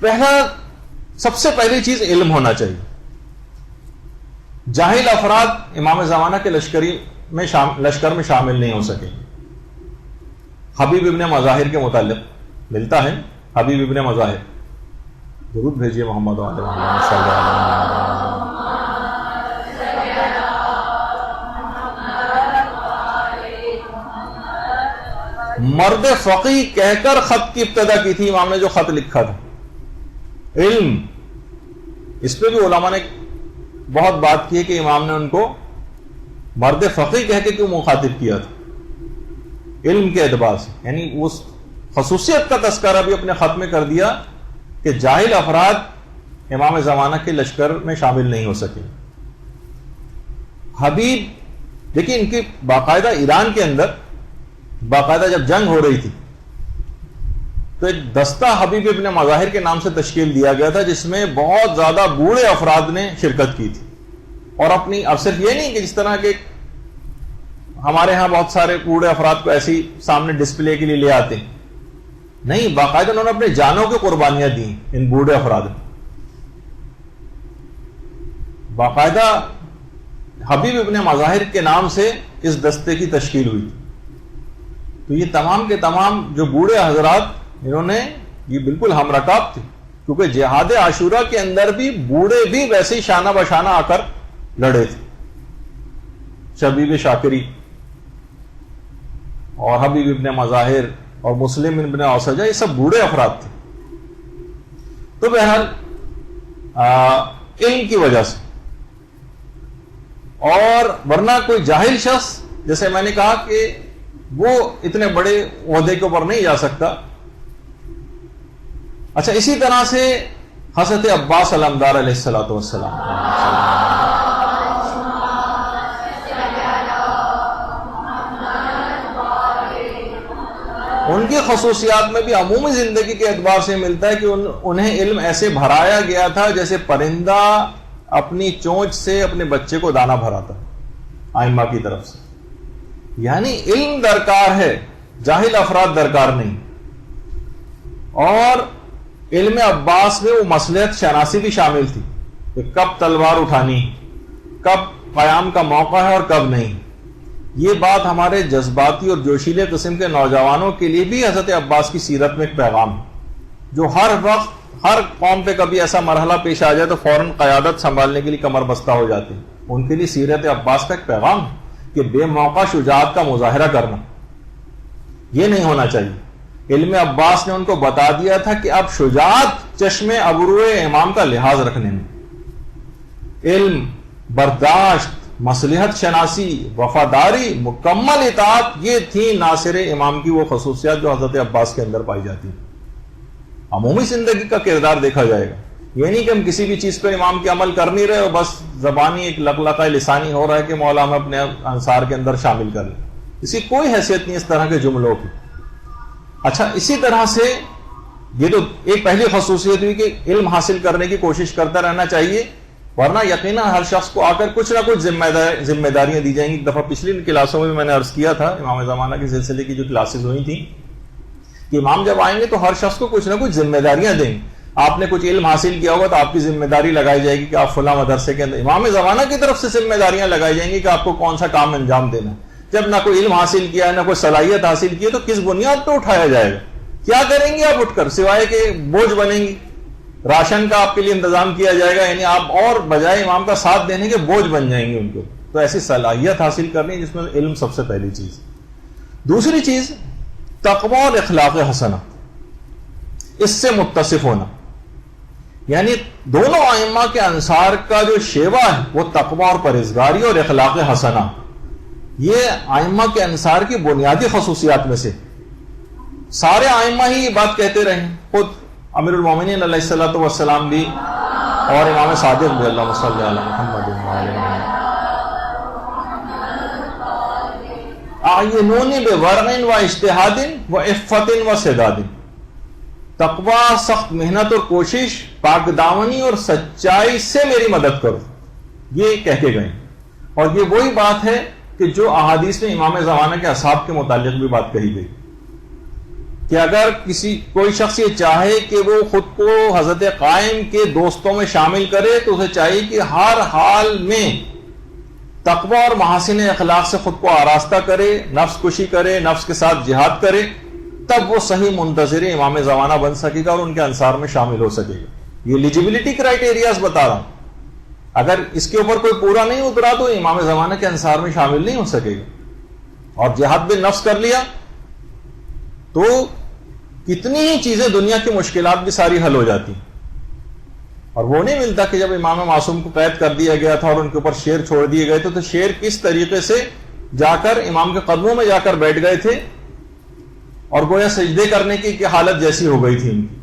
پہلا، سب سے پہلی چیز علم ہونا چاہیے۔ جاہل افراد امام زمانہ کے لشکر میں شامل نہیں ہو سکے۔ حبیب ابن مظاہر کے متعلق ملتا ہے، حبیب ابن مظاہر، درود بھیجیے محمد صلی اللہ علیہ وسلم۔ مرد فقیہ کہہ کر خط کی ابتدا کی تھی امام نے، جو خط لکھا تھا۔ علم اس پہ بھی علماء نے بہت بات کی ہے کہ امام نے ان کو مرد فقیہ کہہ کے کیوں مخاطب کیا تھا، علم کے اعتبار سے، یعنی اس خصوصیت کا تذکرہ بھی اپنے خط میں کر دیا کہ جاہل افراد امام زمانہ کے لشکر میں شامل نہیں ہو سکے۔ حبیب، دیکھیں ان کی باقاعدہ ایران کے اندر باقاعدہ جب جنگ ہو رہی تھی تو ایک دستہ حبیب ابن مظاہر کے نام سے تشکیل دیا گیا تھا، جس میں بہت زیادہ بوڑھے افراد نے شرکت کی تھی، اور اپنی، اب صرف یہ نہیں کہ جس طرح کے ہمارے ہاں بہت سارے بوڑھے افراد کو ایسی سامنے ڈسپلے کے لیے لے آتے ہیں، نہیں، باقاعدہ انہوں نے اپنے جانوں کی قربانیاں دی ان بوڑھے افراد نے۔ باقاعدہ حبیب ابن مظاہر کے نام سے اس دستے کی تشکیل ہوئی، تو یہ تمام کے تمام جو بوڑھے حضرات، انہوں نے یہ بالکل ہم رکاب تھے، کیونکہ جہاد عاشورہ کے اندر بھی بوڑھے بھی ویسے ہی شانہ بشانہ آ کر لڑے تھے۔ شبیب شاکری اور حبیب ابن مظاہر اور مسلم ابن اوسجہ، یہ سب بوڑھے افراد تھے۔ تو بہرحال علم کی وجہ سے، اور ورنہ کوئی جاہل شخص، جیسے میں نے کہا کہ وہ اتنے بڑے عہدے کے اوپر نہیں جا سکتا۔ اچھا، اسی طرح سے حضرت عباس علمدار علیہ الصلوۃ والسلام، ان کی خصوصیات میں بھی عمومی زندگی کے اعتبار سے ملتا ہے کہ انہیں علم ایسے بھرایا گیا تھا جیسے پرندہ اپنی چونچ سے اپنے بچے کو دانا بھراتا ہے ائمہ کی طرف سے، یعنی علم درکار ہے، جاہل افراد درکار نہیں۔ اور علم عباس میں وہ مصلحت شناسی بھی شامل تھی کہ کب تلوار اٹھانی، کب قیام کا موقع ہے اور کب نہیں۔ یہ بات ہمارے جذباتی اور جوشیلے قسم کے نوجوانوں کے لیے بھی حضرت عباس کی سیرت میں ایک پیغام ہے، جو ہر وقت ہر قوم پہ کبھی ایسا مرحلہ پیش آ جائے تو فوراً قیادت سنبھالنے کے لیے کمر بستہ ہو جاتے ہیں۔ ان کے لیے سیرت عباس کا ایک پیغام ہے کہ بے موقع شجاعت کا مظاہرہ کرنا یہ نہیں ہونا چاہیے۔ علم عباس نے ان کو بتا دیا تھا کہ اب شجاعت چشم ابرو امام کا لحاظ رکھنے میں، علم، برداشت، مصلحت شناسی، وفاداری، مکمل اطاعت، یہ تھی ناصر امام کی وہ خصوصیات جو حضرت عباس کے اندر پائی جاتی ہیں۔ عمومی زندگی کا کردار دیکھا جائے گا، یہ نہیں کہ ہم کسی بھی چیز پر امام کے عمل کر نہیں رہے اور بس زبانی ایک لقلقہ لسانی ہو رہا ہے کہ مولا ہم اپنے انصار کے اندر شامل کر لیں، اس کی کوئی حیثیت نہیں اس طرح کے جملوں کی۔ اچھا، اسی طرح سے یہ تو ایک پہلی خصوصیت ہوئی کہ علم حاصل کرنے کی کوشش کرتا رہنا چاہیے، ورنہ یقیناً ہر شخص کو آ کر کچھ نہ کچھ ذمہ داریاں دی جائیں گی۔ ایک دفعہ پچھلی کلاسوں میں بھی میں نے عرض کیا تھا، امام زمانہ کے سلسلے کی جو کلاسز ہوئی تھیں، کہ امام جب آئیں گے تو ہر شخص کو کچھ نہ کچھ ذمہ داریاں دیں گے۔ آپ نے کچھ علم حاصل کیا ہوگا تو آپ کی ذمہ داری لگائی جائے گی کہ آپ فلاں مدرسے کے اندر، امام زمانہ کی طرف سے ذمہ داریاں لگائی جائیں گی کہ آپ کو کون سا کام انجام دینا ہے۔ جب نہ کوئی علم حاصل کیا ہے، نہ کوئی صلاحیت حاصل کی ہے، تو کس بنیاد پہ اٹھایا جائے گا؟ کیا کریں گے آپ اٹھ کر، سوائے کہ بوجھ بنیں گی؟ راشن کا آپ کے لیے انتظام کیا جائے گا، یعنی آپ اور بجائے امام کا ساتھ دینے کے بوجھ بن جائیں گے ان کو۔ تو ایسی صلاحیت حاصل کرنی جس میں علم سب سے پہلی چیز۔ دوسری چیز تقوی اور اخلاق حسنہ، اس سے متصف ہونا، یعنی دونوں ائمہ کے انصار کا جو شیوا ہے وہ تقوی اور پرہیزگاری اور اخلاق حسنہ، یہ ائمہ کے انصار کی بنیادی خصوصیات میں سے۔ سارے ائمہ ہی یہ بات کہتے رہے، خود امیر المومنین علیہ الصلوۃ والسلام بھی اور امام صادق بھی، اللہم صلی علی محمد اعینونی بورع و اجتہاد و عفت و سداد، تقوی، سخت محنت اور کوشش، پاک دامنی اور سچائی سے میری مدد کرو، یہ کہہ کے گئے۔ اور یہ وہی بات ہے کہ جو احادیث میں امام زمانہ کے اصحاب کے متعلق بھی بات کہی گئی کہ اگر کوئی شخص یہ چاہے کہ وہ خود کو حضرت قائم کے دوستوں میں شامل کرے تو اسے چاہیے کہ ہر حال میں تقوی اور محاسن اخلاق سے خود کو آراستہ کرے، نفس کشی کرے، نفس کے ساتھ جہاد کرے، تب وہ صحیح منتظر امام زمانہ بن سکے گا اور ان کے انصار میں شامل ہو سکے گا۔ یہ ایلیجیبلٹی کرائٹیریاز بتا رہا ہوں، اگر اس کے اوپر کوئی پورا نہیں اترا تو امام زمانہ کے انصار میں شامل نہیں ہو سکے گا۔ اور جہاد بن نفس کر لیا تو کتنی ہی چیزیں، دنیا کی مشکلات بھی ساری حل ہو جاتی ہیں۔ اور وہ نہیں ملتا کہ جب امام معصوم کو قید کر دیا گیا تھا اور ان کے اوپر شیر چھوڑ دیے گئے تھے تو شیر کس طریقے سے جا کر امام کے قدموں میں جا کر بیٹھ گئے تھے اور گویا سجدے کرنے کی حالت جیسی ہو گئی تھی ان کی.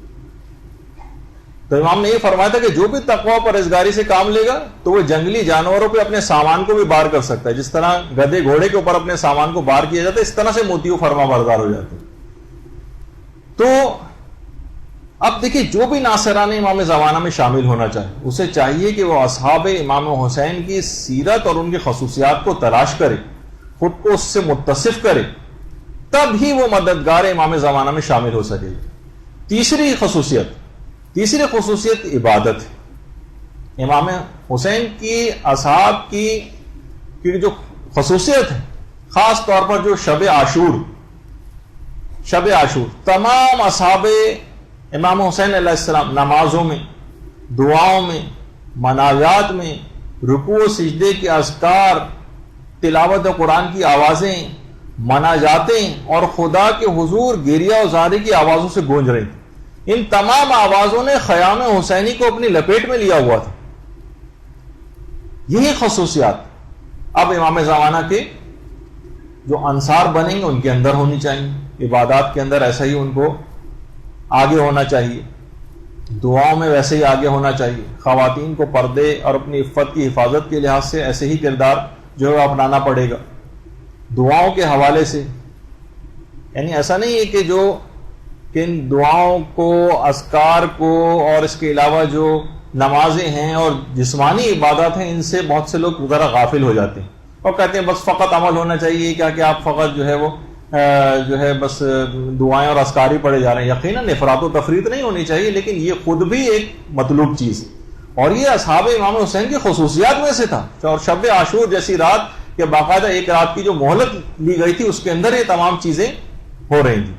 تو امام نے یہ فرمایا تھا کہ جو بھی تقوی پرہیزگاری سے کام لے گا تو وہ جنگلی جانوروں پہ اپنے سامان کو بھی بار کر سکتا ہے. جس طرح گدھے گھوڑے کے اوپر اپنے سامان کو بار کیا جاتا ہے اس طرح سے موتیو فرما بردار ہو جاتے ہیں. تو اب دیکھیے جو بھی ناصران امام زمانہ میں شامل ہونا چاہے اسے چاہیے کہ وہ اصحاب امام حسین کی سیرت اور ان کی خصوصیات کو تلاش کرے, خود کو اس سے متصف کرے, تب ہی وہ مددگار امام زمانہ میں شامل ہو سکے. تیسری خصوصیت عبادت ہے. امام حسین کی اصحاب کی جو خصوصیت ہے, خاص طور پر جو شب عاشور تمام اصحاب امام حسین علیہ السلام نمازوں میں, دعاؤں میں, مناجات میں, رکوع و سجدے کے اذکار, تلاوت قرآن کی آوازیں, مناجاتیں اور خدا کے حضور گریہ و زاری کی آوازوں سے گونج رہی تھی. ان تمام آوازوں نے خیام حسینی کو اپنی لپیٹ میں لیا ہوا تھا. یہی خصوصیات اب امام زمانہ کے جو انصار بنیں گے ان کے اندر ہونی چاہیے. عبادات کے اندر ایسا ہی ان کو آگے ہونا چاہیے, دعاؤں میں ویسے ہی آگے ہونا چاہیے, خواتین کو پردے اور اپنی عفت کی حفاظت کے لحاظ سے ایسے ہی کردار جو ہے اپنانا پڑے گا. دعاؤں کے حوالے سے یعنی ایسا نہیں ہے کہ ان دعاؤں کو, اذکار کو اور اس کے علاوہ جو نمازیں ہیں اور جسمانی عبادات ہیں ان سے بہت سے لوگ ذرا غافل ہو جاتے ہیں اور کہتے ہیں بس فقط عمل ہونا چاہیے, کیا کہ آپ فقط جو ہے بس دعائیں اور اذکار ہی پڑھے جا رہے ہیں. یقیناً افراط و تفریط نہیں ہونی چاہیے, لیکن یہ خود بھی ایک مطلوب چیز ہے اور یہ اصحاب امام حسین کی خصوصیات میں سے تھا. اور شب عاشور جیسی رات کہ باقاعدہ ایک رات کی جو مہلت لی گئی تھی اس کے اندر یہ تمام چیزیں ہو رہی تھیں.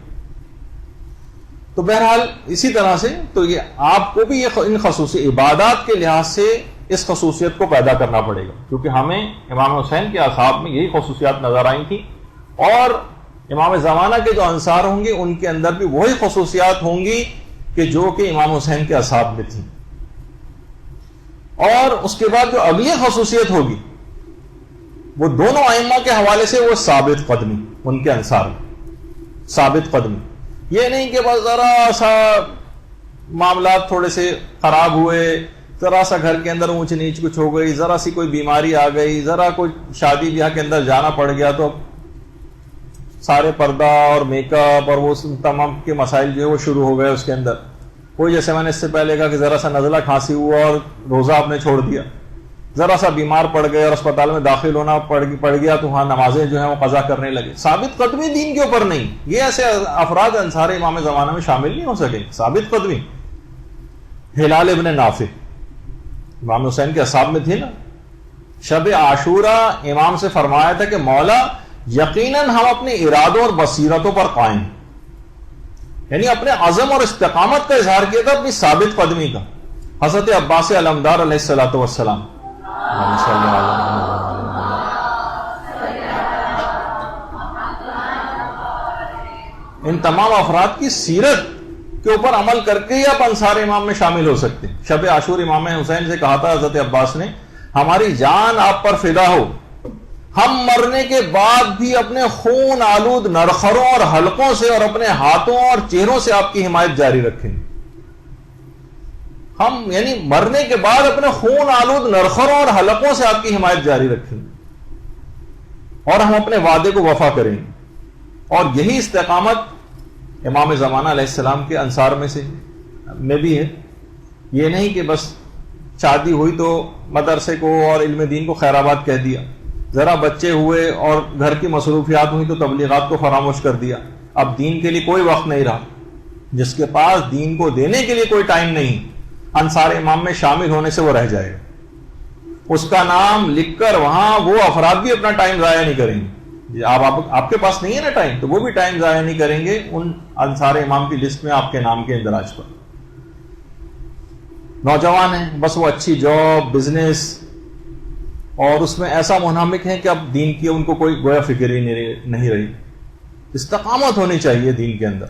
تو بہرحال اسی طرح سے تو یہ آپ کو بھی ان خصوصی عبادات کے لحاظ سے اس خصوصیت کو پیدا کرنا پڑے گا, کیونکہ ہمیں امام حسین کے اصحاب میں یہی خصوصیات نظر آئی تھیں اور امام زمانہ کے جو انصار ہوں گے ان کے اندر بھی وہی خصوصیات ہوں گی کہ جو کہ امام حسین کے اصحاب میں تھیں. اور اس کے بعد جو اگلی خصوصیت ہوگی وہ دونوں ائمہ کے حوالے سے وہ ثابت قدمی, ان کے انصار ثابت قدمی. یہ نہیں کہ بس ذرا سا معاملات تھوڑے سے خراب ہوئے, ذرا سا گھر کے اندر اونچ نیچ کچھ ہو گئی, ذرا سی کوئی بیماری آ گئی, ذرا کوئی شادی بیاہ کے اندر جانا پڑ گیا تو سارے پردہ اور میک اپ اور وہ تمام کے مسائل جو ہے وہ شروع ہو گئے اس کے اندر. کوئی جیسے میں نے اس سے پہلے کہا کہ ذرا سا نزلہ کھانسی ہوا اور روزہ آپ نے چھوڑ دیا, ذرا سا بیمار پڑ گئے اور اسپتال میں داخل ہونا پڑ گیا تو وہاں نمازیں جو ہیں وہ قضا کرنے لگے. ثابت قدمی دین کے اوپر نہیں, یہ ایسے افراد انصار امام زمانہ میں شامل نہیں ہو سکے. ثابت قدمی ہلال ابن نافع امام حسین کے اصحاب میں تھے نا. شب عاشورہ امام سے فرمایا تھا کہ مولا یقیناً ہم اپنے ارادوں اور بصیرتوں پر قائم, یعنی اپنے عزم اور استقامت کا اظہار کیا تھا اپنی ثابت قدمی کا. حضرت عباس علمدار علیہ الصلوۃ والسلام ان تمام افراد کی سیرت کے اوپر عمل کر کے ہی آپ انصار امام میں شامل ہو سکتے ہیں. شب عاشور امام حسین سے کہا تھا حضرت عباس نے, ہماری جان آپ پر فدا ہو, ہم مرنے کے بعد بھی اپنے خون آلود نرخروں اور حلقوں سے اور اپنے ہاتھوں اور چہروں سے آپ کی حمایت جاری رکھیں. ہم یعنی مرنے کے بعد اپنے خون آلود نرخروں اور حلقوں سے آپ کی حمایت جاری رکھیں اور ہم اپنے وعدے کو وفا کریں. اور یہی استقامت امام زمانہ علیہ السلام کے انصار میں بھی ہے. یہ نہیں کہ بس شادی ہوئی تو مدرسے کو اور علم دین کو خیر آباد کہہ دیا, ذرا بچے ہوئے اور گھر کی مصروفیات ہوئی تو تبلیغات کو فراموش کر دیا, اب دین کے لیے کوئی وقت نہیں رہا. جس کے پاس دین کو دینے کے لیے کوئی ٹائم نہیں, انصار امام میں شامل ہونے سے وہ رہ جائے گا. اس کا نام لکھ کر وہاں وہ افراد بھی اپنا ٹائم ضائع نہیں کریں گے. آپ کے پاس نہیں ہے نا ٹائم, تو وہ بھی ٹائم ضائع نہیں کریں گے ان انصار امام کی لسٹ میں آپ کے نام کے اندراج پر. نوجوان ہیں, بس وہ اچھی جاب, بزنس اور اس میں ایسا منہمک ہے کہ اب دین کی ان کو کوئی گویا فکر ہی نہیں رہی. استقامت ہونی چاہیے دین کے اندر,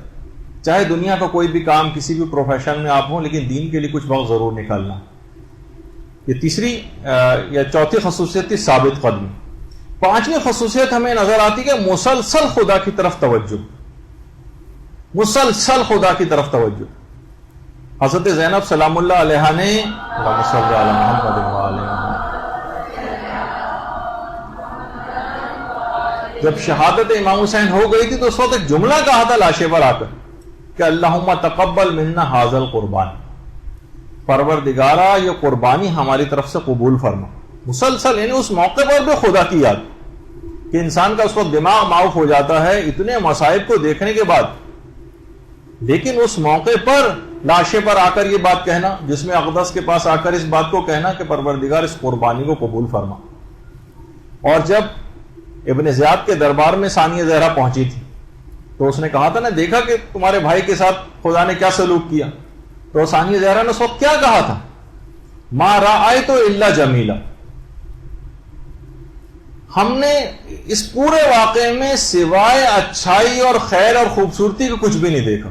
چاہے دنیا کا کوئی بھی کام کسی بھی پروفیشن میں آپ ہوں, لیکن دین کے لیے کچھ وقت ضرور نکالنا. یہ تیسری یا چوتھی خصوصیت تھی ثابت قدمی. پانچویں خصوصیت ہمیں نظر آتی کہ مسلسل خدا کی طرف توجہ، مسلسل خدا کی طرف توجہ. حضرت زینب سلام اللہ علیہا نے اللہم صلی علی محمد وعلی محمد جب شہادت امام حسین ہو گئی تھی تو اس وقت ایک جملہ کہا تھا لاشے پر آ کر کہ اللہم تقبل منا ھذا القربان، پروردگارا یہ قربانی ہماری طرف سے قبول فرما. مسلسل یعنی اس موقع پر بھی خدا کی یاد کہ انسان کا اس وقت دماغ معاف ہو جاتا ہے اتنے مصائب کو دیکھنے کے بعد، لیکن اس موقع پر لاشے پر آ کر یہ بات کہنا، جس میں اقدس کے پاس آ کر اس بات کو کہنا کہ پروردگار اس قربانی کو قبول فرما. اور جب ابن زیاد کے دربار میں ثانیہ زہرا پہنچی تھی تو اس نے کہا تھا نا، دیکھا کہ تمہارے بھائی کے ساتھ خدا نے کیا سلوک کیا. تو ثانیہ زہرا نے اس وقت کیا کہا تھا؟ ما رأیت الا جمیلا، ہم نے اس پورے واقعے میں سوائے اچھائی اور خیر اور خوبصورتی کو کچھ بھی نہیں دیکھا.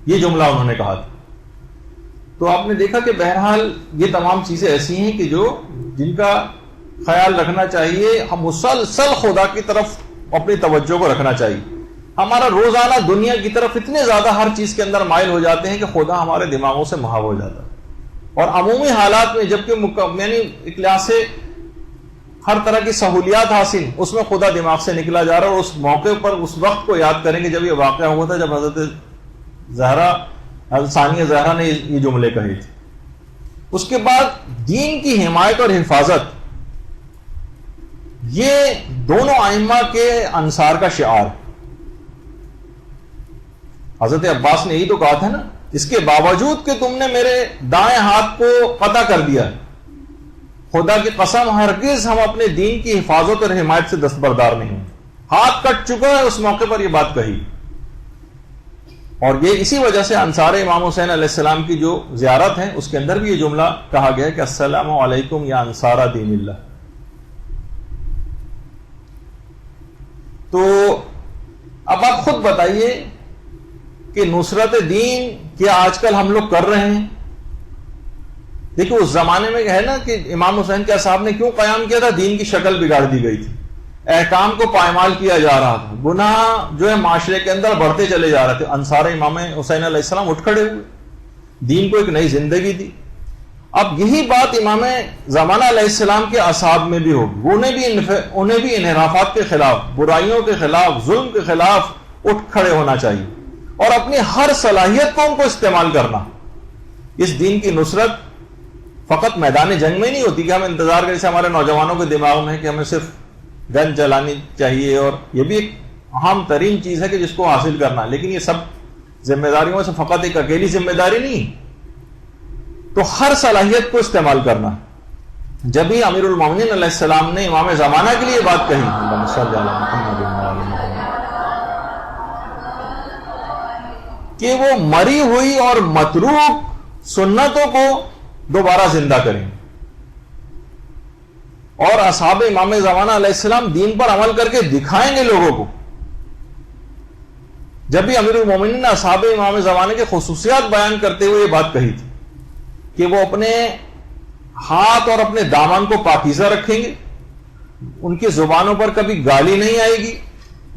یہ جملہ انہوں نے کہا تھا. تو آپ نے دیکھا کہ بہرحال یہ تمام چیزیں ایسی ہیں کہ جن کا خیال رکھنا چاہیے. ہم مسلسل خدا کی طرف اپنی توجہ کو رکھنا چاہیے. ہمارا روزانہ دنیا کی طرف اتنے زیادہ ہر چیز کے اندر مائل ہو جاتے ہیں کہ خدا ہمارے دماغوں سے محو ہو جاتا ہے. اور عمومی حالات میں جبکہ یعنی ایک لحاظ سے ہر طرح کی سہولیات حاصل، اس میں خدا دماغ سے نکلا جا رہا ہے. اور اس موقع پر اس وقت کو یاد کریں گے جب یہ واقعہ ہوا تھا، جب حضرت ثانیہ زہرا نے یہ جملے کہے تھے. اس کے بعد دین کی حمایت اور حفاظت، یہ دونوں ائمہ کے انصار کا شعار. حضرت عباس نے یہی تو کہا تھا نا، اس کے باوجود کہ تم نے میرے دائیں ہاتھ کو قطع کر دیا، خدا کی قسم ہرگز ہم اپنے دین کی حفاظت اور حمایت سے دستبردار نہیں ہوں. ہاتھ کٹ چکا ہے. اس موقع پر یہ بات کہی. اور یہ اسی وجہ سے انصار امام حسین علیہ السلام کی جو زیارت ہے اس کے اندر بھی یہ جملہ کہا گیا کہ السلام علیکم یا انصار دین اللہ. تو اب آپ خود بتائیے کہ نصرت دین کیا آج کل ہم لوگ کر رہے ہیں؟ دیکھیں اس زمانے میں ہے نا کہ امام حسین کے اصحاب نے کیوں قیام کیا تھا؟ دین کی شکل بگاڑ دی گئی تھی، احکام کو پائمال کیا جا رہا تھا، گناہ جو ہے معاشرے کے اندر بڑھتے چلے جا رہے تھے. انصار امام حسین علیہ السلام اٹھ کھڑے ہوئے، دین کو ایک نئی زندگی دی. اب یہی بات امام زمانہ علیہ السلام کے اصحاب میں بھی ہوگی. انہیں بھی انحرافات کے خلاف، برائیوں کے خلاف، ظلم کے خلاف اٹھ کھڑے ہونا چاہیے اور اپنی ہر صلاحیت کو ان کو استعمال کرنا. اس دین کی نصرت فقط میدان جنگ میں نہیں ہوتی کہ ہم انتظار کریں، جیسے ہمارے نوجوانوں کے دماغ میں ہے کہ ہمیں صرف گن چلانی چاہیے، اور یہ بھی ایک اہم ترین چیز ہے کہ جس کو حاصل کرنا، لیکن یہ سب ذمہ داریوں سے فقط ایک اکیلی ذمہ داری نہیں. تو ہر صلاحیت کو استعمال کرنا. جب ہی امیر المومنین علیہ السلام نے امام زمانہ کے لیے بات کہی، اللہم صلی علی محمد وعلی محمد، کہ وہ مری ہوئی اور متروک سنتوں کو دوبارہ زندہ کریں اور اصحاب امام زمانہ علیہ السلام دین پر عمل کر کے دکھائیں گے لوگوں کو. جب بھی امیر المومنین نے اصحاب امام زمانے کے خصوصیات بیان کرتے ہوئے یہ بات کہی تھی کہ وہ اپنے ہاتھ اور اپنے دامن کو پاکیزہ رکھیں گے، ان کی زبانوں پر کبھی گالی نہیں آئے گی،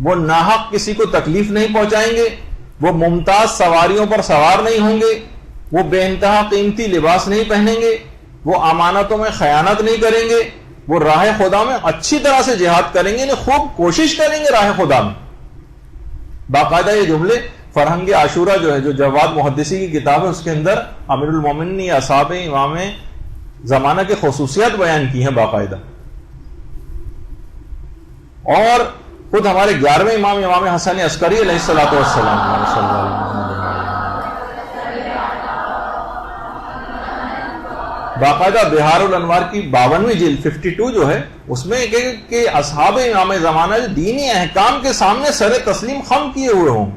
وہ ناحق کسی کو تکلیف نہیں پہنچائیں گے، وہ ممتاز سواریوں پر سوار نہیں ہوں گے، وہ بے انتہا قیمتی لباس نہیں پہنیں گے، وہ امانتوں میں خیانت نہیں کریں گے، وہ راہ خدا میں اچھی طرح سے جہاد کریں گے، خوب کوشش کریں گے راہ خدا میں. باقاعدہ یہ جملے فرہنگ عاشورہ جو ہے، جو جواد محدثی کی کتاب ہے، اس کے اندر امیر المومنین نے اصحاب امام زمانہ کے خصوصیات بیان کی ہیں باقاعدہ. اور خود ہمارے 11ویں امام حسن عسکری علیہ الصلوۃ والسلام باقاعدہ بہار الانوار کی 52ویں جلد 52 جو ہے، اس میں کہ اصحاب امام زمانہ دینی احکام کے سامنے سر تسلیم خم کیے ہوئے ہوں،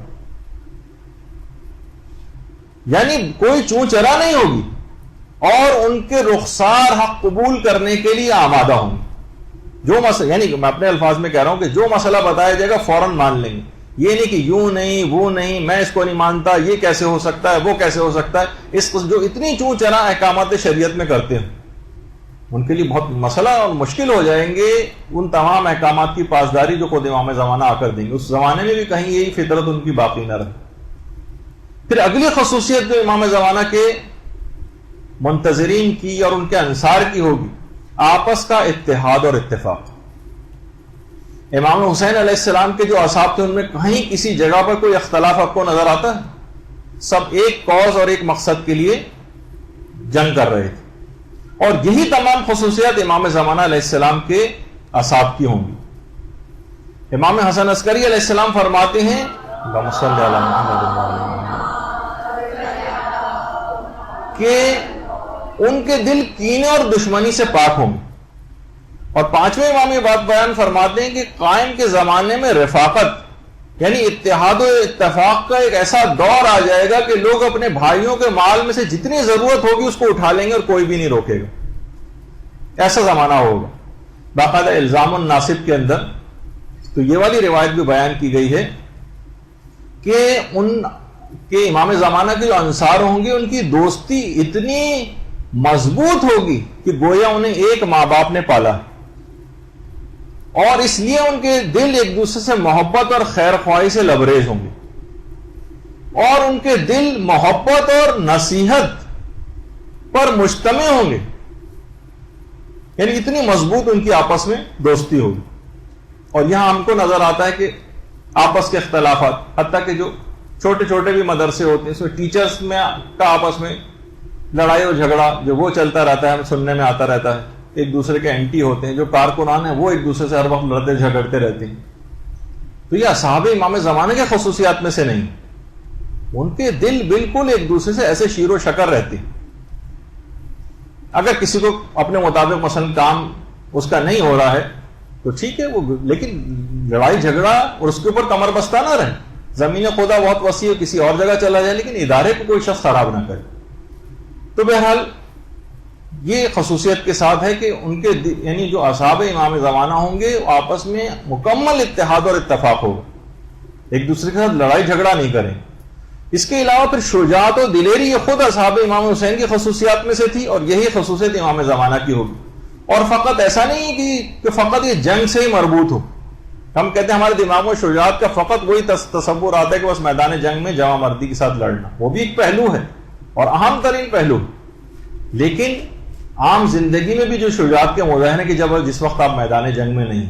یعنی کوئی چوں چرا نہیں ہوگی، اور ان کے رخسار حق قبول کرنے کے لیے آمادہ ہوں. جو مسئلہ، یعنی میں اپنے الفاظ میں کہہ رہا ہوں کہ جو مسئلہ بتایا جائے گا فوراً مان لیں گے. یہ نہیں کہ یوں نہیں وہ نہیں، میں اس کو نہیں مانتا، یہ کیسے ہو سکتا ہے، وہ کیسے ہو سکتا ہے، اس جو اتنی چوں چرا احکامات شریعت میں کرتے ہیں. ان کے لیے بہت مسئلہ اور مشکل ہو جائیں گے ان تمام احکامات کی پاسداری جو خود امام زمانہ آ کر دیں گے. اس زمانے میں بھی کہیں یہی فطرت ان کی باقی نہ رہے. پھر اگلی خصوصیت جو امام زمانہ کے منتظرین کی اور ان کے انصار کی ہوگی، آپس کا اتحاد اور اتفاق. امام حسین علیہ السلام کے جو اصحاب تھے ان میں کہیں کسی جگہ پر کوئی اختلاف آپ کو نظر آتا ہے؟ سب ایک کاز اور ایک مقصد کے لیے جنگ کر رہے تھے. اور یہی تمام خصوصیات امام زمانہ علیہ السلام کے اصحاب کی ہوں گی. امام حسن عسکری علیہ السلام فرماتے ہیں اللہم صلی علی محمد کہ ان کے دل کینے اور دشمنی سے پاک ہوں گے. اور پانچویں امام یہ بات بیان فرماتے ہیں کہ قائم کے زمانے میں رفاقت یعنی اتحاد و اتفاق کا ایک ایسا دور آ جائے گا کہ لوگ اپنے بھائیوں کے مال میں سے جتنی ضرورت ہوگی اس کو اٹھا لیں گے اور کوئی بھی نہیں روکے گا. ایسا زمانہ ہوگا. باقاعدہ الزام الناصب کے اندر تو یہ والی روایت بھی بیان کی گئی ہے کہ ان کے امام زمانہ کے جو انصار ہوں گے ان کی دوستی اتنی مضبوط ہوگی کہ گویا انہیں ایک ماں باپ نے پالا، اور اس لیے ان کے دل ایک دوسرے سے محبت اور خیر خواہی سے لبریز ہوں گے، اور ان کے دل محبت اور نصیحت پر مجتمع ہوں گے. یعنی اتنی مضبوط ان کی آپس میں دوستی ہوگی. اور یہاں ہم کو نظر آتا ہے کہ آپس کے اختلافات، حتیٰ کہ جو چھوٹے چھوٹے بھی مدرسے ہوتے ہیں اس میں ٹیچرز میں کا آپس میں لڑائی اور جھگڑا جو وہ چلتا رہتا ہے، سننے میں آتا رہتا ہے. ایک دوسرے کے اینٹی ہوتے ہیں، جو کارکنان ہیں وہ ایک دوسرے سے ہر وقت لڑتے جھگڑتے رہتے ہیں. تو یہ اصحاب امام زمانے کے خصوصیات میں سے نہیں. ان کے دل بالکل ایک دوسرے سے ایسے شیر و شکر رہتے ہیں. اگر کسی کو اپنے مطابق مثلا کام اس کا نہیں ہو رہا ہے تو ٹھیک ہے، وہ لیکن لڑائی جھگڑا اور اس کے اوپر کمر بستہ نہ رہے. زمین خدا بہت وسیع ہے، کسی اور جگہ چلا جائے لیکن ادارے کو کوئی شخص خراب نہ کرے. تو بہرحال یہ خصوصیت کے ساتھ ہے کہ ان کے یعنی جو اصحاب امام زمانہ ہوں گے آپس میں مکمل اتحاد اور اتفاق ہوگا، ایک دوسرے کے ساتھ لڑائی جھگڑا نہیں کریں. اس کے علاوہ پھر شجاعت و دلیری یہ خود اصحاب امام حسین کی خصوصیات میں سے تھی، اور یہی خصوصیت امام زمانہ کی ہوگی. اور فقط ایسا نہیں کہ فقط یہ جنگ سے ہی مربوط ہو. ہم کہتے ہیں ہمارے دماغ میں شجاعت کا فقط وہی تصور آتا ہے کہ بس میدان جنگ میں جوان مردی کے ساتھ لڑنا، وہ بھی ایک پہلو ہے اور اہم ترین پہلو. لیکن عام زندگی میں بھی جو شجاعت کے مظاہرے کہ جس وقت آپ میدان جنگ میں نہیں،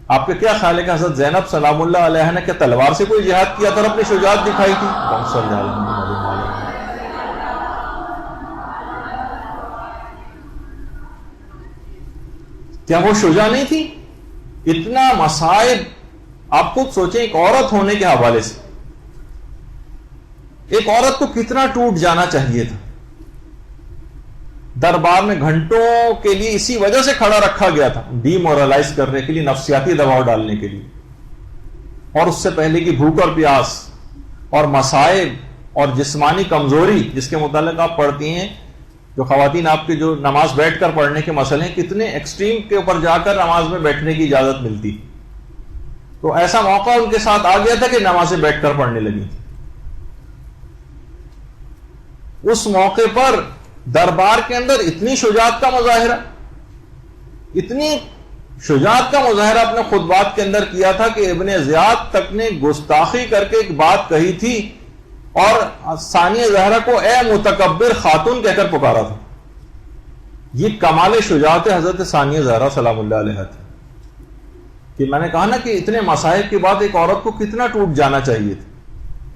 آپ کا کیا خیال ہے کہ حضرت زینب سلام اللہ علیہ نے کیا تلوار سے کوئی جہاد کیا تھا اور اپنی شجاعت دکھائی تھی؟ کیا وہ شجاع نہیں تھی؟ اتنا مصائب آپ خود سوچیں. ایک عورت ہونے کے حوالے سے ایک عورت کو کتنا ٹوٹ جانا چاہیے تھا. دربار میں گھنٹوں کے لیے اسی وجہ سے کھڑا رکھا گیا تھا، ڈی مورلائز کرنے کے لیے، نفسیاتی دباؤ ڈالنے کے لیے. اور اس سے پہلے کی بھوک اور پیاس اور مصائب اور جسمانی کمزوری جس کے متعلق آپ پڑھتی ہیں، جو خواتین آپ کے جو نماز بیٹھ کر پڑھنے کے مسئلے ہیں، کتنے ایکسٹریم کے اوپر جا کر نماز میں بیٹھنے کی اجازت ملتی. تو ایسا موقع ان کے ساتھ آ گیا تھا کہ نمازیں بیٹھ کر پڑھنے لگی تھی. اس موقع پر دربار کے اندر اتنی شجاعت کا مظاہرہ، اتنی شجاعت کا مظاہرہ اپنے خطبات کے اندر کیا تھا کہ ابن زیاد تک نے گستاخی کر کے ایک بات کہی تھی اور ثانیہ زہرا کو اے متکبر خاتون کہہ کر پکارا تھا. یہ کمال شجاعت حضرت ثانیہ زہرا سلام اللہ علیہ تھی. کہ میں نے کہا نا کہ اتنے مصائب کے بعد ایک عورت کو کتنا ٹوٹ جانا چاہیے تھا،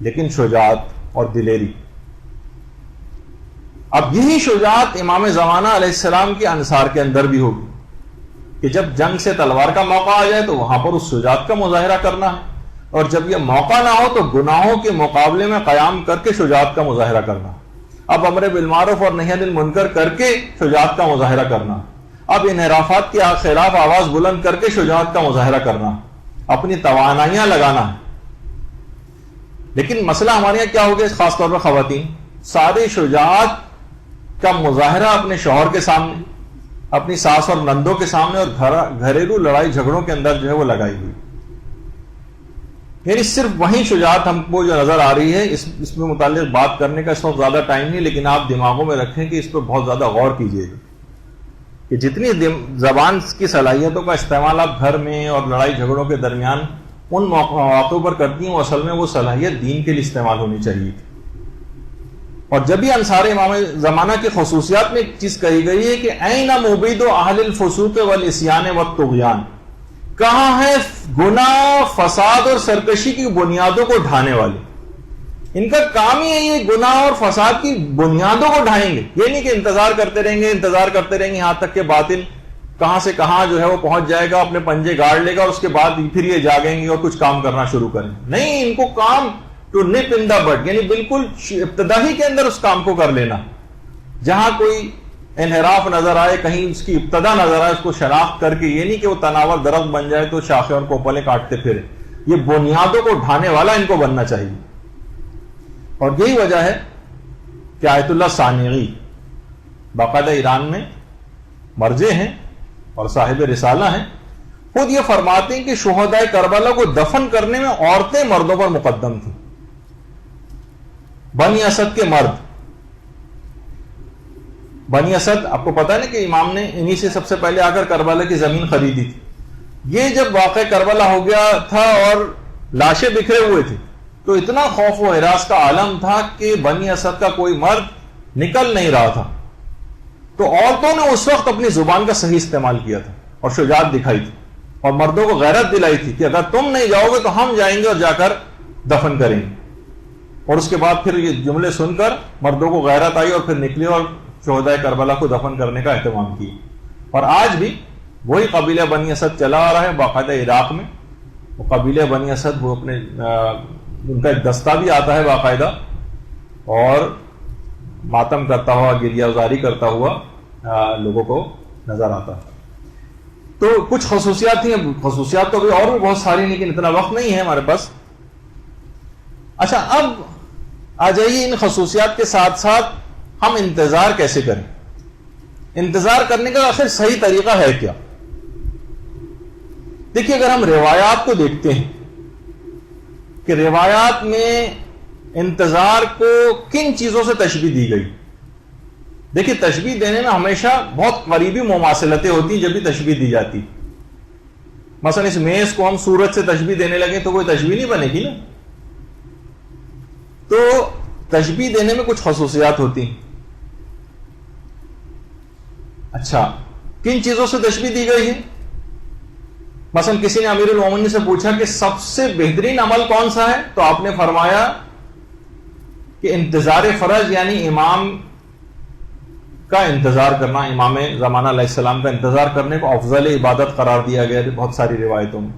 لیکن شجاعت اور دلیری. اب یہی شجاعت امام زمانہ علیہ السلام کے انصار کے اندر بھی ہوگی کہ جب جنگ سے تلوار کا موقع آ جائے تو وہاں پر اس شجاعت کا مظاہرہ کرنا ہے، اور جب یہ موقع نہ ہو تو گناہوں کے مقابلے میں قیام کر کے شجاعت کا مظاہرہ کرنا. اب امر بالمعروف اور نہی عن المنکر کر کے شجاعت کا مظاہرہ کرنا. اب انحرافات کے خلاف آواز بلند کر کے شجاعت کا مظاہرہ کرنا، اپنی توانائیاں لگانا. لیکن مسئلہ ہمارے یہاں کیا ہو گیا، خاص طور پر خواتین ساری شجاعت کا مظاہرہ اپنے شوہر کے سامنے، اپنی ساس اور نندوں کے سامنے اور گھریلو لڑائی جھگڑوں کے اندر جو ہے وہ لگائی ہوئی. یعنی صرف وہی شجاعت ہم کو جو نظر آ رہی ہے. اس میں متعلق بات کرنے کا اس وقت زیادہ ٹائم نہیں، لیکن آپ دماغوں میں رکھیں کہ اس پہ بہت زیادہ غور کیجیے گا کہ جتنی زبان کی صلاحیتوں کا استعمال آپ گھر میں اور لڑائی جھگڑوں کے درمیان ان مواقعوں پر کرتی ہیں، وہ اصل میں وہ صلاحیت دین کے لیے استعمال ہونی چاہیے تھی. اور جب بھی انصار امام زمانہ کی خصوصیات میں ایک چیز کہی گئی ہے کہ این مبید اہل الفسوق والعصیان والطغیان، کہاں ہے گناہ، فساد اور سرکشی کی بنیادوں کو ڈھانے والے. ان کا کام ہی ہے یہ گناہ اور فساد کی بنیادوں کو ڈھائیں گے. یہ نہیں کہ انتظار کرتے رہیں گے یہاں تک کہ باطل کہاں سے کہاں جو ہے وہ پہنچ جائے گا، اپنے پنجے گاڑ لے گا اور اس کے بعد پھر یہ جاگیں گے اور کچھ کام کرنا شروع کریں. نہیں، ان کو کام ٹو نپ ان دا بٹ، یعنی بالکل ابتدا ہی کے اندر اس کام کو کر لینا. جہاں کوئی انحراف نظر آئے، کہیں اس کی ابتدا نظر آئے، اس کو شناخت کر کے، یہ نہیں کہ وہ تناور درخت بن جائے تو شاخیں اور کوپلیں کاٹتے پھرے. یہ بنیادوں کو ڈھانے والا ان کو بننا چاہیے. اور یہی وجہ ہے کہ آیت اللہ ثانوی باقاعدہ ایران میں مرجع ہیں اور صاحب رسالہ ہیں، خود یہ فرماتے ہیں کہ شہدائے کربلا کو دفن کرنے میں عورتیں مردوں پر مقدم تھیں. بنی اسد کے مرد، بنی اسد آپ کو پتا ہے نا کہ امام نے انہی سے سب سے پہلے آ کر کربلا کی زمین خریدی تھی. یہ جب واقع کربلا ہو گیا تھا اور لاشیں بکھرے ہوئے تھے تو اتنا خوف و ہراس کا عالم تھا کہ بنی اسد کا کوئی مرد نکل نہیں رہا تھا. تو عورتوں نے اس وقت اپنی زبان کا صحیح استعمال کیا تھا اور شجاعت دکھائی تھی اور مردوں کو غیرت دلائی تھی کہ اگر تم نہیں جاؤ گے تو ہم جائیں گے اور جا کر دفن کریں گے. اور اس کے بعد پھر یہ جملے سن کر مردوں کو غیرت آئی اور پھر نکلے اور شہدائے کربلا کو دفن کرنے کا اہتمام کیا. اور آج بھی وہی قبیلہ بنی اسد چلا آ رہا ہے باقاعدہ عراق میں. وہ قبیلہ بنی اسد وہ اپنے ان کا ایک دستہ بھی آتا ہے باقاعدہ اور ماتم کرتا ہوا، گریہ ازاری کرتا ہوا لوگوں کو نظر آتا ہے. تو کچھ خصوصیات تھیں، خصوصیات تو اور بھی بہت ساری، لیکن اتنا وقت نہیں ہے ہمارے پاس. اچھا، اب آ جائیے ان خصوصیات کے ساتھ ساتھ ہم انتظار کیسے کریں. انتظار کرنے کا آخر صحیح طریقہ ہے کیا؟ دیکھیے، اگر ہم روایات کو دیکھتے ہیں کہ روایات میں انتظار کو کن چیزوں سے تشبیہ دی گئی. دیکھیے، تشبیہ دینے میں ہمیشہ بہت قریبی مماثلتیں ہوتی ہیں جب بھی تشبیہ دی جاتی. مثلا اس میز کو ہم سورج سے تشبیہ دینے لگے تو کوئی تشبیہ نہیں بنے گی نا. تو تشبیہ دینے میں کچھ خصوصیات ہوتی ہیں. اچھا، کن چیزوں سے تشبیہ دی گئی ہے؟ مثلا کسی نے امیر المومنین سے پوچھا کہ سب سے بہترین عمل کون سا ہے، تو آپ نے فرمایا کہ انتظار فرض، یعنی امام کا انتظار کرنا، امام زمانہ علیہ السلام کا انتظار کرنے کو افضل عبادت قرار دیا گیا ہے بہت ساری روایتوں میں.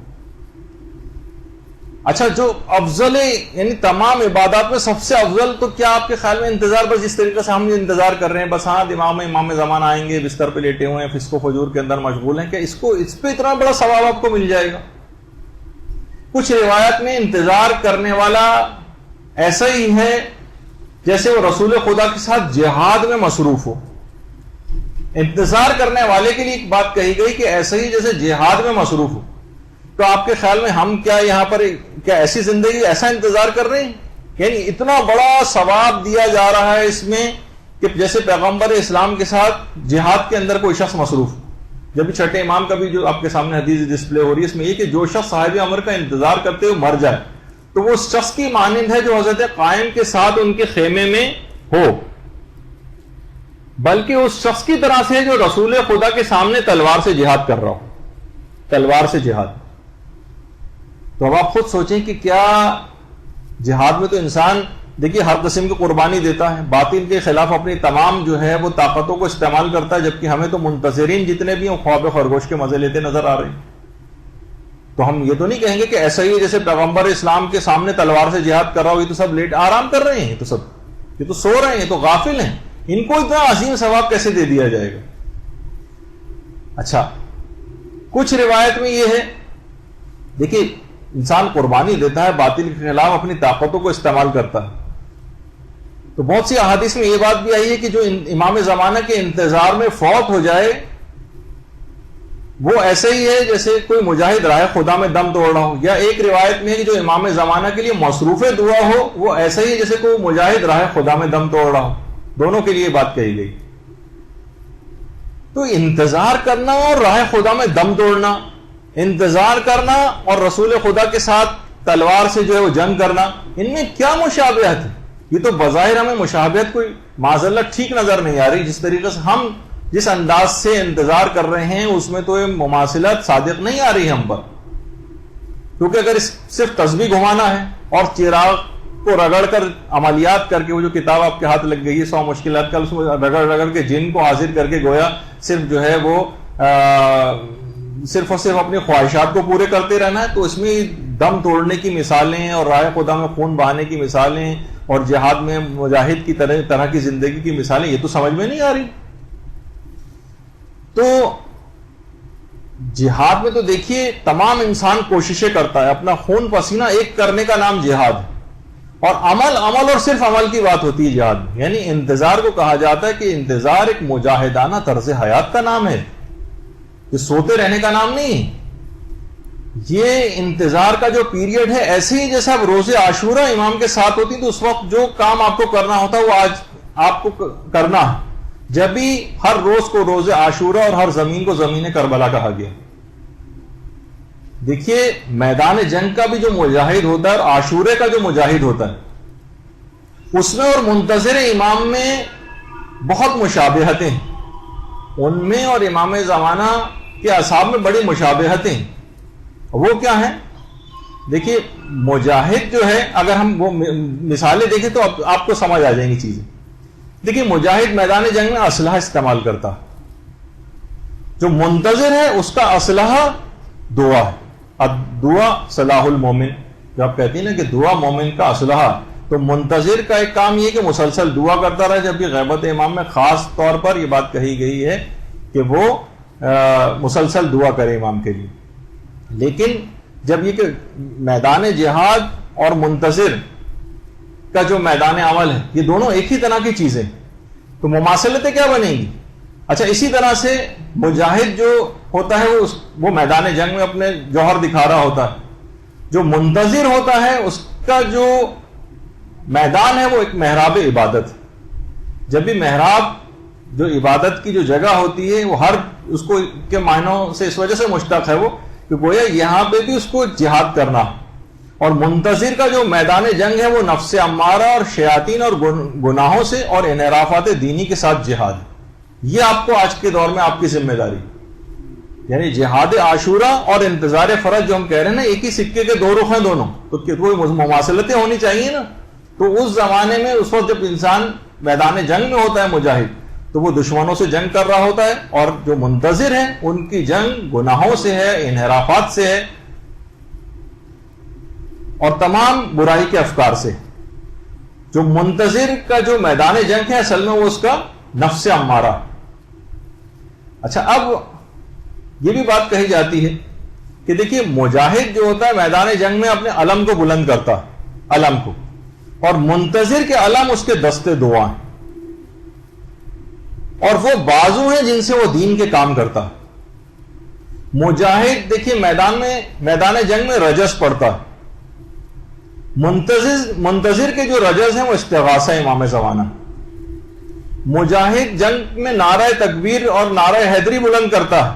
اچھا، جو افضل یعنی تمام عبادات میں سب سے افضل، تو کیا آپ کے خیال میں انتظار بس جس طریقے سے ہم انتظار کر رہے ہیں، بس ہاں امام زمانہ آئیں گے، بستر پہ لیٹے ہوئے ہیں، فسق و فجور کے اندر مشغول ہیں، کہ اس پہ اتنا بڑا ثواب آپ کو مل جائے گا؟ کچھ روایت میں انتظار کرنے والا ایسا ہی ہے جیسے وہ رسول خدا کے ساتھ جہاد میں مصروف ہو. انتظار کرنے والے کے لیے ایک بات کہی گئی کہ ایسا ہی جیسے جہاد میں مصروف ہو. تو آپ کے خیال میں ہم کیا یہاں پر کیا ایسی زندگی ایسا انتظار کر رہے ہیں؟ یعنی اتنا بڑا ثواب دیا جا رہا ہے اس میں کہ جیسے پیغمبر اسلام کے ساتھ جہاد کے اندر کوئی شخص مصروف. جب چھٹے امام کا بھی جو آپ کے سامنے حدیث ڈسپلے ہو رہی ہے، اس میں یہ کہ جو شخص صاحب امر کا انتظار کرتے ہوئے مر جائے تو وہ اس شخص کی مانند ہے جو حضرت قائم کے ساتھ ان کے خیمے میں ہو، بلکہ اس شخص کی طرح سے جو رسول خدا کے سامنے تلوار سے جہاد کر رہا ہو. تلوار سے جہاد. تو اب آپ خود سوچیں کہ کیا جہاد میں تو انسان دیکھیے ہر قسم کی قربانی دیتا ہے، باطل کے خلاف اپنی تمام جو ہے وہ طاقتوں کو استعمال کرتا ہے، جبکہ ہمیں تو منتظرین جتنے بھی ہیں خواب خرگوش کے مزے لیتے نظر آ رہے ہیں. تو ہم یہ تو نہیں کہیں گے کہ ایسا ہی جیسے پیغمبر اسلام کے سامنے تلوار سے جہاد کر رہا ہو، یہ تو سب لیٹ آرام کر رہے ہیں، یہ تو سو رہے ہیں، یہ تو غافل ہیں، ان کو اتنا عظیم ثواب کیسے دے دیا جائے گا؟ اچھا، کچھ روایت میں یہ ہے، دیکھیے انسان قربانی دیتا ہے، باطل کے خلاف اپنی طاقتوں کو استعمال کرتا ہے. تو بہت سی احادیث میں یہ بات بھی آئی ہے کہ جو امام زمانہ کے انتظار میں فوت ہو جائے وہ ایسے ہی ہے جیسے کوئی مجاہد راہ خدا میں دم توڑ رہا ہو. یا ایک روایت میں ہے کہ جو امام زمانہ کے لیے مصروف دعا ہو وہ ایسا ہی ہے جیسے کوئی مجاہد راہ خدا میں دم توڑ رہا ہو. دونوں کے لیے بات کہی گئی. تو انتظار کرنا اور راہ خدا میں دم توڑنا، انتظار کرنا اور رسول خدا کے ساتھ تلوار سے جو ہے وہ جنگ کرنا، ان میں کیا مشابہت ہے؟ یہ تو بظاہر ہمیں مشابہت کوئی معاذ اللہ ٹھیک نظر نہیں آ رہی. جس طریقے سے ہم جس انداز سے انتظار کر رہے ہیں اس میں تو یہ مماثلت صادق نہیں آ رہی ہم پر. کیونکہ اگر صرف تسبیح گھمانا ہے اور چراغ کو رگڑ کر عملیات کر کے، وہ جو کتاب آپ کے ہاتھ لگ گئی ہے 100 مشکلات کا، اس میں رگڑ کے جن کو حاضر کر کے گویا صرف جو ہے وہ صرف اور صرف اپنی خواہشات کو پورے کرتے رہنا ہے، تو اس میں دم توڑنے کی مثالیں اور راہ خدا میں خون بہانے کی مثالیں اور جہاد میں مجاہد کی طرح کی زندگی کی مثالیں، یہ تو سمجھ میں نہیں آ رہی. تو جہاد میں تو دیکھیے تمام انسان کوششیں کرتا ہے، اپنا خون پسینہ ایک کرنے کا نام جہاد ہے. اور عمل اور صرف عمل کی بات ہوتی ہے جہاد میں. یعنی انتظار کو کہا جاتا ہے کہ انتظار ایک مجاہدانہ طرز حیات کا نام ہے، یہ سوتے رہنے کا نام نہیں. یہ انتظار کا جو پیریڈ ہے ایسے ہی جیسے اب روزے عاشورہ امام کے ساتھ ہوتی تو اس وقت جو کام آپ کو کرنا ہوتا وہ آج آپ کو کرنا ہے. جب بھی ہر روز کو روزے عاشورہ اور ہر زمین کو زمین کربلا کہا گیا. دیکھیے میدان جنگ کا بھی جو مجاہد ہوتا ہے اور عاشورے کا جو مجاہد ہوتا ہے اس میں اور منتظر امام میں بہت مشابہتیں ہیں. ان میں اور امام زمانہ کے اصحاب میں بڑی مشابہتیں. وہ کیا ہیں؟ دیکھیے مجاہد جو ہے، اگر ہم وہ مثالیں دیکھیں تو آپ کو سمجھ آ جائیں گی چیزیں. دیکھیے مجاہد میدان جنگ میں اسلحہ استعمال کرتا، جو منتظر ہے اس کا اسلحہ دعا ہے. دعا صلاح المومن، جو آپ کہتی ہیں نا کہ دعا مومن کا اسلحہ، تو منتظر کا ایک کام یہ کہ مسلسل دعا کرتا رہے. جبکہ غیبت امام میں خاص طور پر یہ بات کہی گئی ہے کہ وہ مسلسل دعا کرے امام کے لیے. لیکن جب یہ کہ میدان جہاد اور منتظر کا جو میدان عمل ہے یہ دونوں ایک ہی طرح کی چیزیں، تو مماثلتیں کیا بنیں گی؟ اچھا اسی طرح سے مجاہد جو ہوتا ہے وہ میدان جنگ میں اپنے جوہر دکھا رہا ہوتا ہے. جو منتظر ہوتا ہے اس کا جو میدان ہے وہ ایک محراب عبادت. جب بھی محراب جو عبادت کی جو جگہ ہوتی ہے وہ ہر اس کو کے معنوں سے اس وجہ سے مشتق ہے وہ کہ گویا یہاں پہ بھی اس کو جہاد کرنا. اور منتظر کا جو میدان جنگ ہے وہ نفس امارہ اور شیاطین اور گناہوں سے اور انحرافات دینی کے ساتھ جہاد. یہ آپ کو آج کے دور میں آپ کی ذمہ داری، یعنی جہاد عاشورہ اور انتظار فرج جو ہم کہہ رہے ہیں نا، ایک ہی سکے کے دو رخ ہیں دونوں، تو کوئی مماثلتیں ہونی چاہیے نا. تو اس زمانے میں اس وقت جب انسان میدان جنگ میں ہوتا ہے مجاہد، تو وہ دشمنوں سے جنگ کر رہا ہوتا ہے، اور جو منتظر ہیں ان کی جنگ گناہوں سے ہے، انحرافات سے ہے اور تمام برائی کے افکار سے. جو منتظر کا جو میدان جنگ ہے اصل میں وہ اس کا نفس امارہ. اچھا اب یہ بھی بات کہی جاتی ہے کہ دیکھیے مجاہد جو ہوتا ہے میدان جنگ میں اپنے علم کو بلند کرتا ہے، علم کو، اور منتظر کے علم اس کے دستے دعا ہیں اور وہ بازو ہیں جن سے وہ دین کے کام کرتا ہے. مجاہد دیکھیے میدان جنگ میں رجس پڑتا ہے. منتظر کے جو رجز ہیں وہ استغاثہ امام زمانہ. مجاہد جنگ میں نعرہ تکبیر اور نعرہ حیدری بلند کرتا ہے.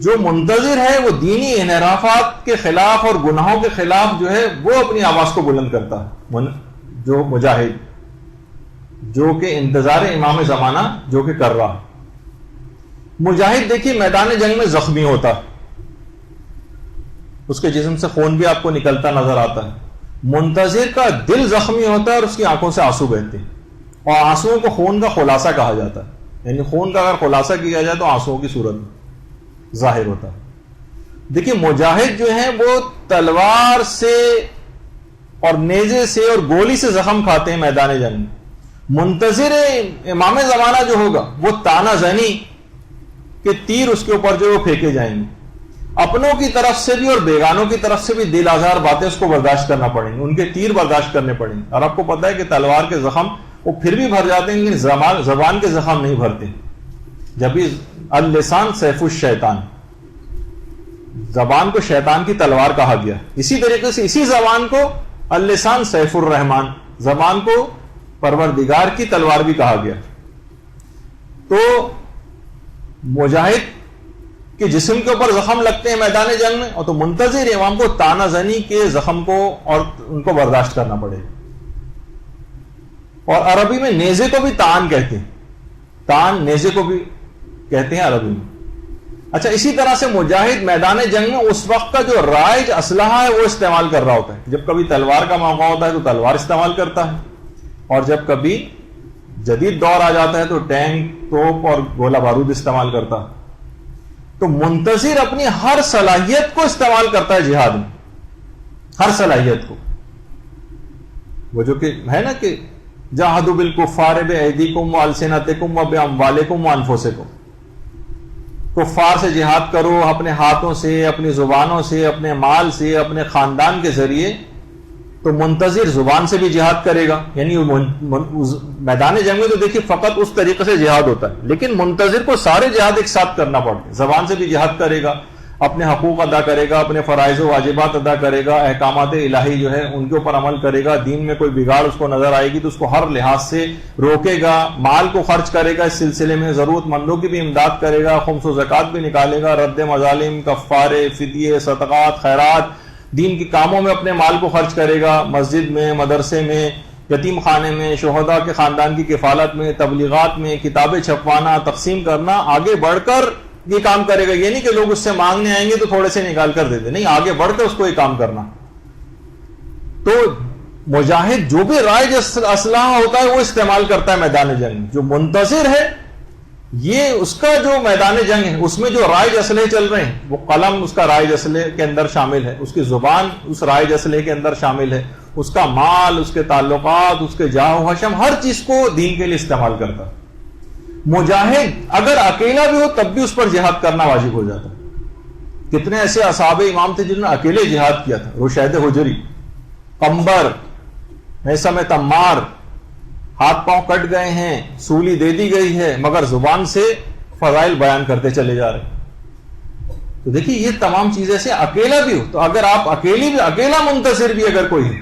جو منتظر ہے وہ دینی انحرافات کے خلاف اور گناہوں کے خلاف جو ہے وہ اپنی آواز کو بلند کرتا ہے. جو مجاہد جو کہ انتظار امام زمانہ جو کہ کر رہا. مجاہد دیکھیے میدان جنگ میں زخمی ہوتا ہے، اس کے جسم سے خون بھی آپ کو نکلتا نظر آتا ہے. منتظر کا دل زخمی ہوتا ہے اور اس کی آنکھوں سے آنسو بہتے ہیں، اور آنسوؤں کو خون کا خلاصہ کہا جاتا ہے. یعنی خون کا اگر خلاصہ کیا جائے تو آنسوؤں کی صورت میں ظاہر ہوتا ہے. دیکھیے مجاہد جو ہیں وہ تلوار سے اور نیزے سے اور گولی سے زخم کھاتے ہیں میدان جنگ میں. منتظر امام زمانہ جو ہوگا وہ تانا زنی کہ تیر اس کے اوپر جو وہ پھینکے جائیں گے. اپنوں کی طرف سے بھی اور بیگانوں کی طرف سے بھی دل آزار باتیں اس کو برداشت کرنا پڑیں گی، ان کے تیر برداشت کرنے پڑیں گے. اور آپ کو پتا ہے کہ تلوار کے زخم وہ پھر بھی بھر جاتے ہیں لیکن زبان کے زخم نہیں بھرتے. جب بھی اللسان سیف الشیطان، زبان کو شیطان کی تلوار کہا گیا. اسی طریقے سے اسی زبان کو اللسان سیف الرحمان، زبان کو پروردگار کی تلوار بھی کہا گیا. تو مجاہد کہ جسم کے اوپر زخم لگتے ہیں میدان جنگ میں، اور تو منتظر امام کو تانہ زنی کے زخم کو اور ان کو برداشت کرنا پڑے گا. اور عربی میں نیزے کو بھی تان کہتے ہیں، تان نیزے کو بھی کہتے ہیں عربی میں. اچھا، اسی طرح سے مجاہد میدان جنگ میں اس وقت کا جو رائج اسلحہ ہے وہ استعمال کر رہا ہوتا ہے. جب کبھی تلوار کا موقع ہوتا ہے تو تلوار استعمال کرتا ہے، اور جب کبھی جدید دور آ جاتا ہے تو ٹینک، توپ اور گولہ بارود استعمال کرتا ہے. تو منتظر اپنی ہر صلاحیت کو استعمال کرتا ہے جہاد میں، ہر صلاحیت کو. وہ جو کہ ہے نا کہ جاہدوا بالکفار بایدیکم والسنتکم وباموالکم وانفسکم، کفار سے جہاد کرو اپنے ہاتھوں سے، اپنی زبانوں سے، اپنے مال سے، اپنے خاندان کے ذریعے. تو منتظر زبان سے بھی جہاد کرے گا، یعنی میدان جنگ میں تو دیکھیے فقط اس طریقے سے جہاد ہوتا ہے، لیکن منتظر کو سارے جہاد ایک ساتھ کرنا پڑتا ہے. زبان سے بھی جہاد کرے گا، اپنے حقوق ادا کرے گا، اپنے فرائض و واجبات ادا کرے گا، احکامات الہی جو ہے ان کے اوپر عمل کرے گا. دین میں کوئی بگاڑ اس کو نظر آئے گی تو اس کو ہر لحاظ سے روکے گا، مال کو خرچ کرے گا، اس سلسلے میں ضرورت مندوں کی بھی امداد کرے گا، خمس و زکوٰۃ بھی نکالے گا، رد مظالم، کفارے، فدیے، صدقات، خیرات، دین کے کاموں میں اپنے مال کو خرچ کرے گا، مسجد میں، مدرسے میں، یتیم خانے میں، شہداء کے خاندان کی کفالت میں، تبلیغات میں، کتابیں چھپوانا، تقسیم کرنا، آگے بڑھ کر یہ کام کرے گا. یہ نہیں کہ لوگ اس سے مانگنے آئیں گے تو تھوڑے سے نکال کر دے دیں، نہیں، آگے بڑھ کر اس کو یہ کام کرنا. تو مجاہد جو بھی رائج اسلحہ ہوتا ہے وہ استعمال کرتا ہے میدان جنگ میں. جو منتظر ہے یہ اس کا جو میدان جنگ ہے اس میں جو رائج اسلحے چل رہے ہیں، وہ قلم اس کا رائج اسلحے کے اندر شامل ہے، اس کی زبان اس رائج اسلحے کے اندر شامل ہے، اس کا مال، اس کے تعلقات، اس کے جاہ و حشم، ہر چیز کو دین کے لیے استعمال کرتا ہے. مجاہد اگر اکیلا بھی ہو تب بھی اس پر جہاد کرنا واجب ہو جاتا ہے. کتنے ایسے اصحاب امام تھے جنہوں نے اکیلے جہاد کیا تھا. رشید حجری، قمبر، میثم تمار، ہاتھ پاؤں کٹ گئے ہیں، سولی دے دی گئی ہے، مگر زبان سے فضائل بیان کرتے چلے جا رہے ہیں. تو دیکھیے یہ تمام چیزیں سے اکیلا بھی ہو، تو اگر آپ اکیلا منتصر بھی اگر کوئی ہے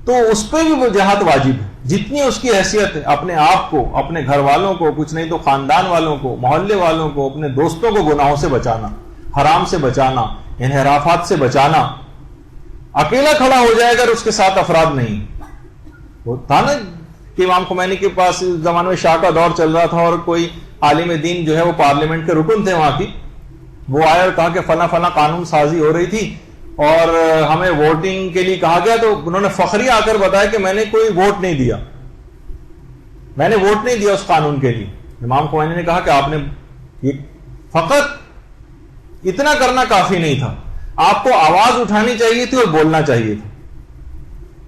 تو اس پہ بھی وہ جہاد واجب ہے. جتنی اس کی حیثیت ہے، اپنے آپ کو، اپنے گھر والوں کو، کچھ نہیں تو خاندان والوں کو، محلے والوں کو، اپنے دوستوں کو گناہوں سے بچانا، حرام سے بچانا، انحرافات سے بچانا. اکیلا کھڑا ہو جائے اگر اس کے ساتھ افراد نہیں. وہ تھا نا کہ امام خمینی کے پاس اس زمانے میں شاہ کا دور چل رہا تھا اور کوئی عالم دین جو ہے وہ پارلیمنٹ کے رکن تھے وہاں کی، وہ آیا اور کہا کہ فلاں فلاں قانون سازی ہو رہی تھی اور ہمیں ووٹنگ کے لیے کہا گیا، تو انہوں نے فخری آ کر بتایا کہ میں نے کوئی ووٹ نہیں دیا، میں نے ووٹ نہیں دیا اس قانون کے لیے. امام خمینی نے کہا کہ آپ نے یہ فقط اتنا کرنا کافی نہیں تھا، آپ کو آواز اٹھانی چاہیے تھی اور بولنا چاہیے تھا.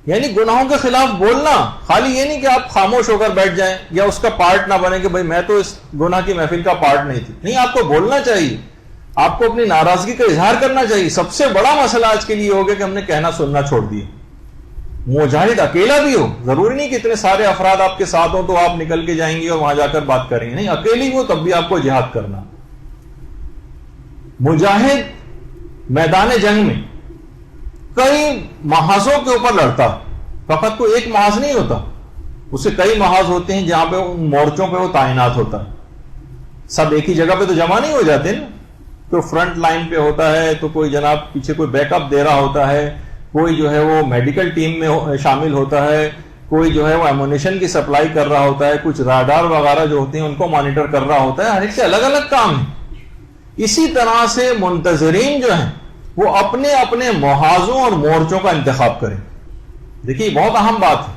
یعنی گناہوں کے خلاف بولنا، خالی یہ نہیں کہ آپ خاموش ہو کر بیٹھ جائیں یا اس کا پارٹ نہ بنے کہ بھئی میں تو اس گناہ کی محفل کا پارٹ نہیں تھی. نہیں، آپ کو بولنا چاہیے، آپ کو اپنی ناراضگی کا اظہار کرنا چاہیے. سب سے بڑا مسئلہ آج کے لیے ہو گیا کہ ہم نے کہنا سننا چھوڑ دیا. مجاہد اکیلا بھی ہو، ضروری نہیں کہ اتنے سارے افراد آپ کے ساتھ ہوں تو آپ نکل کے جائیں گے اور وہاں جا کر بات کریں گے. نہیں، اکیلی ہو تب بھی آپ کو جہاد کرنا. مجاہد میدان جنگ میں کئی محاذوں کے اوپر لڑتا، فقط کوئی ایک محاذ نہیں ہوتا، اسے کئی محاذ ہوتے ہیں جہاں پہ ان مورچوں پہ وہ تعینات ہوتا ہے. سب ایک ہی جگہ پہ تو جمع نہیں ہو جاتے نا، کوئی فرنٹ لائن پہ ہوتا ہے، تو کوئی جناب پیچھے کوئی بیک اپ دے رہا ہوتا ہے، کوئی جو ہے وہ میڈیکل ٹیم میں شامل ہوتا ہے، کوئی جو ہے وہ ایمونیشن کی سپلائی کر رہا ہوتا ہے، کچھ راڈار وغیرہ جو ہوتے ہیں ان کو مانیٹر کر رہا ہوتا ہے. ہر ایک سے الگ الگ کام ہے. اسی طرح سے منتظرین جو ہیں وہ اپنے اپنے محاذوں اور مورچوں کا انتخاب کریں. دیکھیے بہت اہم بات ہے،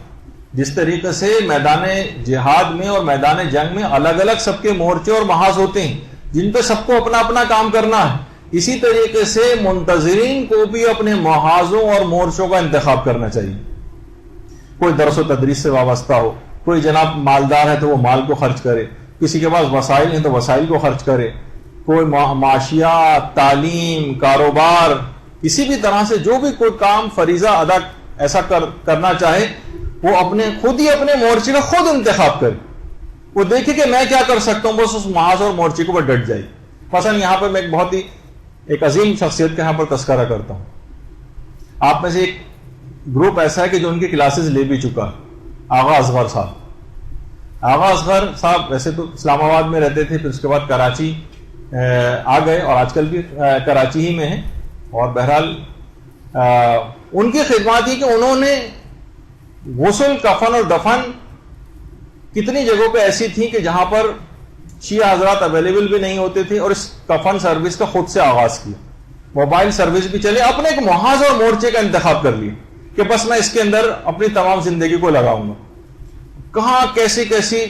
جس طریقے سے میدان جہاد میں اور میدان جنگ میں الگ الگ سب کے مورچے اور محاذ ہوتے ہیں جن پہ سب کو اپنا اپنا کام کرنا ہے، اسی طریقے سے منتظرین کو بھی اپنے محاذوں اور مورچوں کا انتخاب کرنا چاہیے. کوئی درس و تدریس سے وابستہ ہو، کوئی جناب مالدار ہے تو وہ مال کو خرچ کرے، کسی کے پاس وسائل ہیں تو وسائل کو خرچ کرے، کوئی معاشیات، تعلیم، کاروبار، کسی بھی طرح سے جو بھی کوئی کام فریضہ ادا ایسا کرنا چاہے وہ خود ہی اپنے مورچے کا خود انتخاب کرے. وہ دیکھے کہ میں کیا کر سکتا ہوں، بس اس محاذ اور مورچے کو ڈٹ جائے. مثلا یہاں پر میں ایک عظیم شخصیت کا یہاں پر تذکرہ کرتا ہوں. آپ میں سے ایک گروپ ایسا ہے کہ جو ان کی کلاسز لے بھی چکا، آغا اصغر صاحب. آغا اصغر صاحب ویسے تو اسلام آباد میں رہتے تھے، پھر اس کے بعد کراچی آ گئے اور آج کل بھی کراچی ہی میں ہیں. اور بہرحال ان کی خدمات یہ کہ انہوں نے غسل، کفن اور دفن کتنی جگہوں پہ ایسی تھیں کہ جہاں پر شیعہ حضرات اویلیبل بھی نہیں ہوتے تھے، اور اس کفن سروس کا خود سے آغاز کیا. موبائل سروس بھی چلے، اپنے ایک محاذ اور مورچے کا انتخاب کر لیا کہ بس میں اس کے اندر اپنی تمام زندگی کو لگاؤں گا. کہاں کیسی کیسی